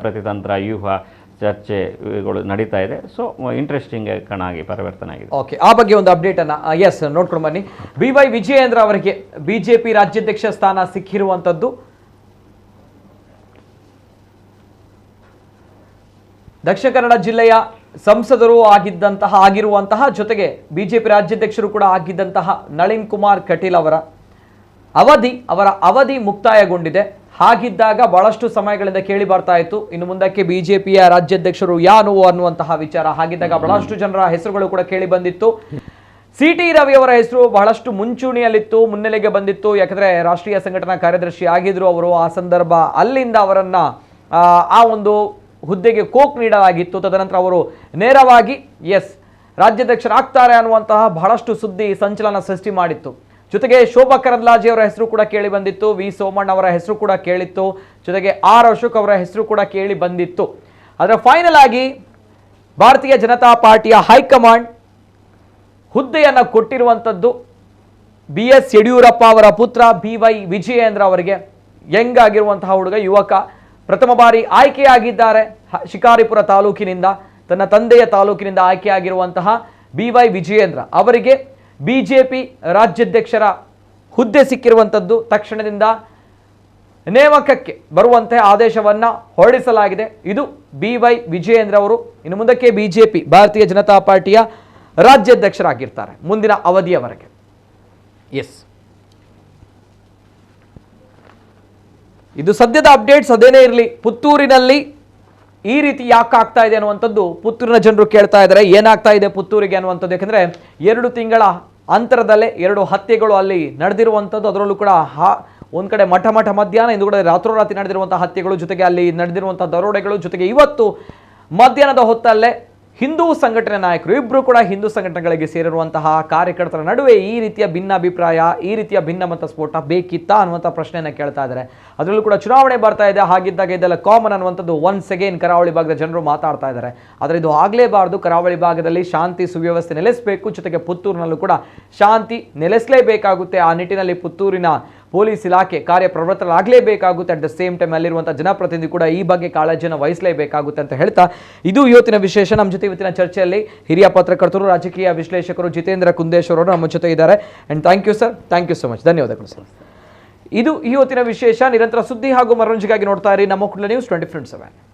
ಪ್ರತಿತಂತ್ರ, ವ್ಯೂಹ, ಚರ್ಚೆಗಳು ನಡೀತಾ ಇದೆ. ಸೊ ಇಂಟ್ರೆಸ್ಟಿಂಗ್ ಕಣಾಗಿ ಪರಿವರ್ತನೆ ಆಗಿದೆ. ಓಕೆ, ಆ ಬಗ್ಗೆ ಒಂದು ಅಪ್ಡೇಟ್ ಅನ್ನ ಎಸ್ ನೋಡ್ಕೊಂಡು ಬನ್ನಿ. BY ವಿಜಯೇಂದ್ರ ಅವರಿಗೆ ಬಿಜೆಪಿ ರಾಜ್ಯಾಧ್ಯಕ್ಷ ಸ್ಥಾನ ಸಿಕ್ಕಿರುವಂತದ್ದು ದಕ್ಷಿಣ ಕನ್ನಡ ಜಿಲ್ಲೆಯ ಸಂಸದರು ಆಗಿರುವಂತಹ ಜೊತೆಗೆ ಬಿಜೆಪಿ ರಾಜ್ಯಾಧ್ಯಕ್ಷರು ಕೂಡ ಆಗಿದ್ದಂತಹ ನಳಿನ್ ಕುಮಾರ್ ಕಟೀಲ್ ಅವರ ಅವಧಿ ಮುಕ್ತಾಯಗೊಂಡಿದೆ. ಹಾಗಿದ್ದಾಗ ಬಹಳಷ್ಟು ಸಮಯಗಳಿಂದ ಕೇಳಿ ಬರ್ತಾ ಇತ್ತು ಇನ್ನು ಮುಂದಕ್ಕೆ ಬಿಜೆಪಿಯ ರಾಜ್ಯಾಧ್ಯಕ್ಷರು ಯಾರು ಅನ್ನುವಂತಹ ವಿಚಾರ. ಹಾಗಿದ್ದಾಗ ಬಹಳಷ್ಟು ಜನರ ಹೆಸರುಗಳು ಕೂಡ ಕೇಳಿ ಬಂದಿತ್ತು. CT ರವಿ ಅವರ ಹೆಸರು ಬಹಳಷ್ಟು ಮುಂಚೂಣಿಯಲ್ಲಿತ್ತು, ಮುನ್ನೆಲೆಗೆ ಬಂದಿತ್ತು. ಯಾಕಂದ್ರೆ ರಾಷ್ಟ್ರೀಯ ಸಂಘಟನಾ ಕಾರ್ಯದರ್ಶಿ ಆಗಿದ್ರು ಅವರು. ಆ ಸಂದರ್ಭ ಅಲ್ಲಿಂದ ಅವರನ್ನ ಆ ಒಂದು ಹುದ್ದೆಗೆ ಕೋಕ್ ನೀಡಲಾಗಿತ್ತು. ತದನಂತರ ಅವರು ನೇರವಾಗಿ ರಾಜ್ಯಾಧ್ಯಕ್ಷರಾಗ್ತಾರೆ ಅನ್ನುವಂತಹ ಬಹಳಷ್ಟು ಸುದ್ದಿ ಸಂಚಲನ ಸೃಷ್ಟಿ ಮಾಡಿತ್ತು. ಜೊತೆಗೆ ಶೋಭಾ ಕರಂದ್ಲಾಜೆ ಅವರ ಹೆಸರು ಕೂಡ ಕೇಳಿ ಬಂದಿತ್ತು, ವಿ ಸೋಮಣ್ಣ ಅವರ ಹೆಸರು ಕೂಡ ಕೇಳಿತ್ತು, ಜೊತೆಗೆ R ಅಶೋಕ್ ಅವರ ಹೆಸರು ಕೂಡ ಕೇಳಿ ಬಂದಿತ್ತು. ಆದರೆ ಫೈನಲ್ ಆಗಿ ಭಾರತೀಯ ಜನತಾ ಪಾರ್ಟಿಯ ಹೈಕಮಾಂಡ್ ಹುದ್ದೆಯನ್ನು ಕೊಟ್ಟಿರುವಂಥದ್ದು BS ಯಡಿಯೂರಪ್ಪ ಅವರ ಪುತ್ರ BY ವಿಜಯೇಂದ್ರ ಅವರಿಗೆ. ಯಂಗ್ ಆಗಿರುವಂತಹ ಹುಡುಗ, ಯುವಕ, ಪ್ರಥಮ ಬಾರಿ ಆಯ್ಕೆಯಾಗಿದ್ದಾರೆ ಶಿಕಾರಿಪುರ ತಾಲೂಕಿನಿಂದ. ತನ್ನ ತಂದೆಯ ತಾಲೂಕಿನಿಂದ ಆಯ್ಕೆಯಾಗಿರುವಂತಹ BY ವಿಜಯೇಂದ್ರ ಅವರಿಗೆ ಬಿಜೆಪಿ ರಾಜ್ಯಾಧ್ಯಕ್ಷರ ಹುದ್ದೆ ಸಿಕ್ಕಿರುವಂಥದ್ದು. ತಕ್ಷಣದಿಂದ ನೇಮಕಕ್ಕೆ ಬರುವಂತೆ ಆದೇಶವನ್ನ ಹೊರಡಿಸಲಾಗಿದೆ. ಇದು BY ವಿಜಯೇಂದ್ರ ಅವರು ಇನ್ನು ಮುಂದಕ್ಕೆ ಬಿಜೆಪಿ ಭಾರತೀಯ ಜನತಾ ಪಾರ್ಟಿಯ ರಾಜ್ಯಾಧ್ಯಕ್ಷರಾಗಿರ್ತಾರೆ ಮುಂದಿನ ಅವಧಿಯವರೆಗೆ. ಎಸ್, ಇದು ಸದ್ಯದ ಅಪ್ಡೇಟ್ಸ್. ಅದೇನೇ ಇರಲಿ, ಪುತ್ತೂರಿನಲ್ಲಿ ಈ ರೀತಿ ಯಾಕೆ ಆಗ್ತಾ ಇದೆ ಅನ್ನುವಂಥದ್ದು ಪುತ್ತೂರಿನ ಜನರು ಕೇಳ್ತಾ ಇದ್ದಾರೆ. ಏನಾಗ್ತಾ ಇದೆ ಪುತ್ತೂರಿಗೆ ಅನ್ನುವಂಥದ್ದು, ಯಾಕಂದ್ರೆ 2 ತಿಂಗಳ ಅಂತರದಲ್ಲೇ 2 ಹತ್ಯೆಗಳು ಅಲ್ಲಿ ನಡೆದಿರುವಂಥದ್ದು. ಅದರಲ್ಲೂ ಕೂಡ ಒಂದ್ ಕಡೆ ಮಠ ಮಧ್ಯಾಹ್ನ, ಇಂದು ಕೂಡ ರಾತ್ರೋರಾತ್ರಿ ನಡೆದಿರುವಂತಹ ಹತ್ಯೆಗಳು, ಜೊತೆಗೆ ಅಲ್ಲಿ ನಡೆದಿರುವಂತಹ ದರೋಡೆಗಳು, ಜೊತೆಗೆ ಇವತ್ತು ಮಧ್ಯಾಹ್ನದ ಹೊತ್ತಲ್ಲೇ ಹಿಂದೂ ಸಂಘಟನೆ ನಾಯಕರು ಇಬ್ಬರು ಕೂಡ ಹಿಂದೂ ಸಂಘಟನೆಗಳಿಗೆ ಸೇರಿರುವಂತಹ ಕಾರ್ಯಕರ್ತರ ನಡುವೆ ಈ ರೀತಿಯ ಭಿನ್ನಾಭಿಪ್ರಾಯ, ಈ ರೀತಿಯ ಭಿನ್ನಮತ ಸ್ಫೋಟ ಬೇಕಿತ್ತಾ ಅನ್ನುವಂಥ ಪ್ರಶ್ನೆಯನ್ನು ಕೇಳ್ತಾ ಇದ್ದಾರೆ. ಅದರಲ್ಲೂ ಕೂಡ ಚುನಾವಣೆ ಬರ್ತಾ ಇದೆ, ಹಾಗಿದ್ದಾಗ ಇದೆಲ್ಲ ಕಾಮನ್ ಅನ್ನುವಂಥದ್ದು ಒನ್ಸ್ ಅಗೇನ್ ಕರಾವಳಿ ಭಾಗದ ಜನರು ಮಾತಾಡ್ತಾ ಇದ್ದಾರೆ. ಆದರೆ ಇದು ಆಗಲೇಬಾರದು. ಕರಾವಳಿ ಭಾಗದಲ್ಲಿ ಶಾಂತಿ ಸುವ್ಯವಸ್ಥೆ ನೆಲೆಸಬೇಕು, ಜೊತೆಗೆ ಪುತ್ತೂರಿನಲ್ಲೂ ಕೂಡ ಶಾಂತಿ ನೆಲೆಸಲೇಬೇಕಾಗುತ್ತೆ. ಆ ನಿಟ್ಟಿನಲ್ಲಿ ಪುತ್ತೂರಿನ ಪೊಲೀಸ್ ಇಲಾಖೆ ಕಾರ್ಯಪ್ರವೃತ್ತರಾಗಲೇಬೇಕಾಗುತ್ತೆ. ಅಟ್ ದ ಸೇಮ್ ಟೈಮ್ ಅಲ್ಲಿರುವಂಥ ಜನಪ್ರತಿನಿಧಿ ಕೂಡ ಈ ಬಗ್ಗೆ ಕಾಳಜಿಯನ್ನು ವಹಿಸಲೇಬೇಕಾಗುತ್ತೆ ಅಂತ ಹೇಳ್ತಾ, ಇದು ಇವತ್ತಿನ ವಿಶೇಷ. ನಮ್ಮ ಜೊತೆ ಇವತ್ತಿನ ಚರ್ಚೆಯಲ್ಲಿ ಹಿರಿಯ ಪತ್ರಕರ್ತರು, ರಾಜಕೀಯ ವಿಶ್ಲೇಷಕರು ಜಿತೇಂದ್ರ ಕುಂದೇಶ್ವರ್ ಅವರು ನಮ್ಮ ಜೊತೆ ಇದ್ದಾರೆ. And thank you sir, thank you so much, ಧನ್ಯವಾದಗಳು ಸರ್. ಇದು ಇವತ್ತಿನ ವಿಶೇಷ. ನಿರಂತರ ಸುದ್ದಿ ಹಾಗೂ ಮನೋರಂಜನೆಗಾಗಿ ನೋಡ್ತಾ ಇರಿ ನಮ್ಮ ಕುಂಡಲ ನ್ಯೂಸ್ 24/7.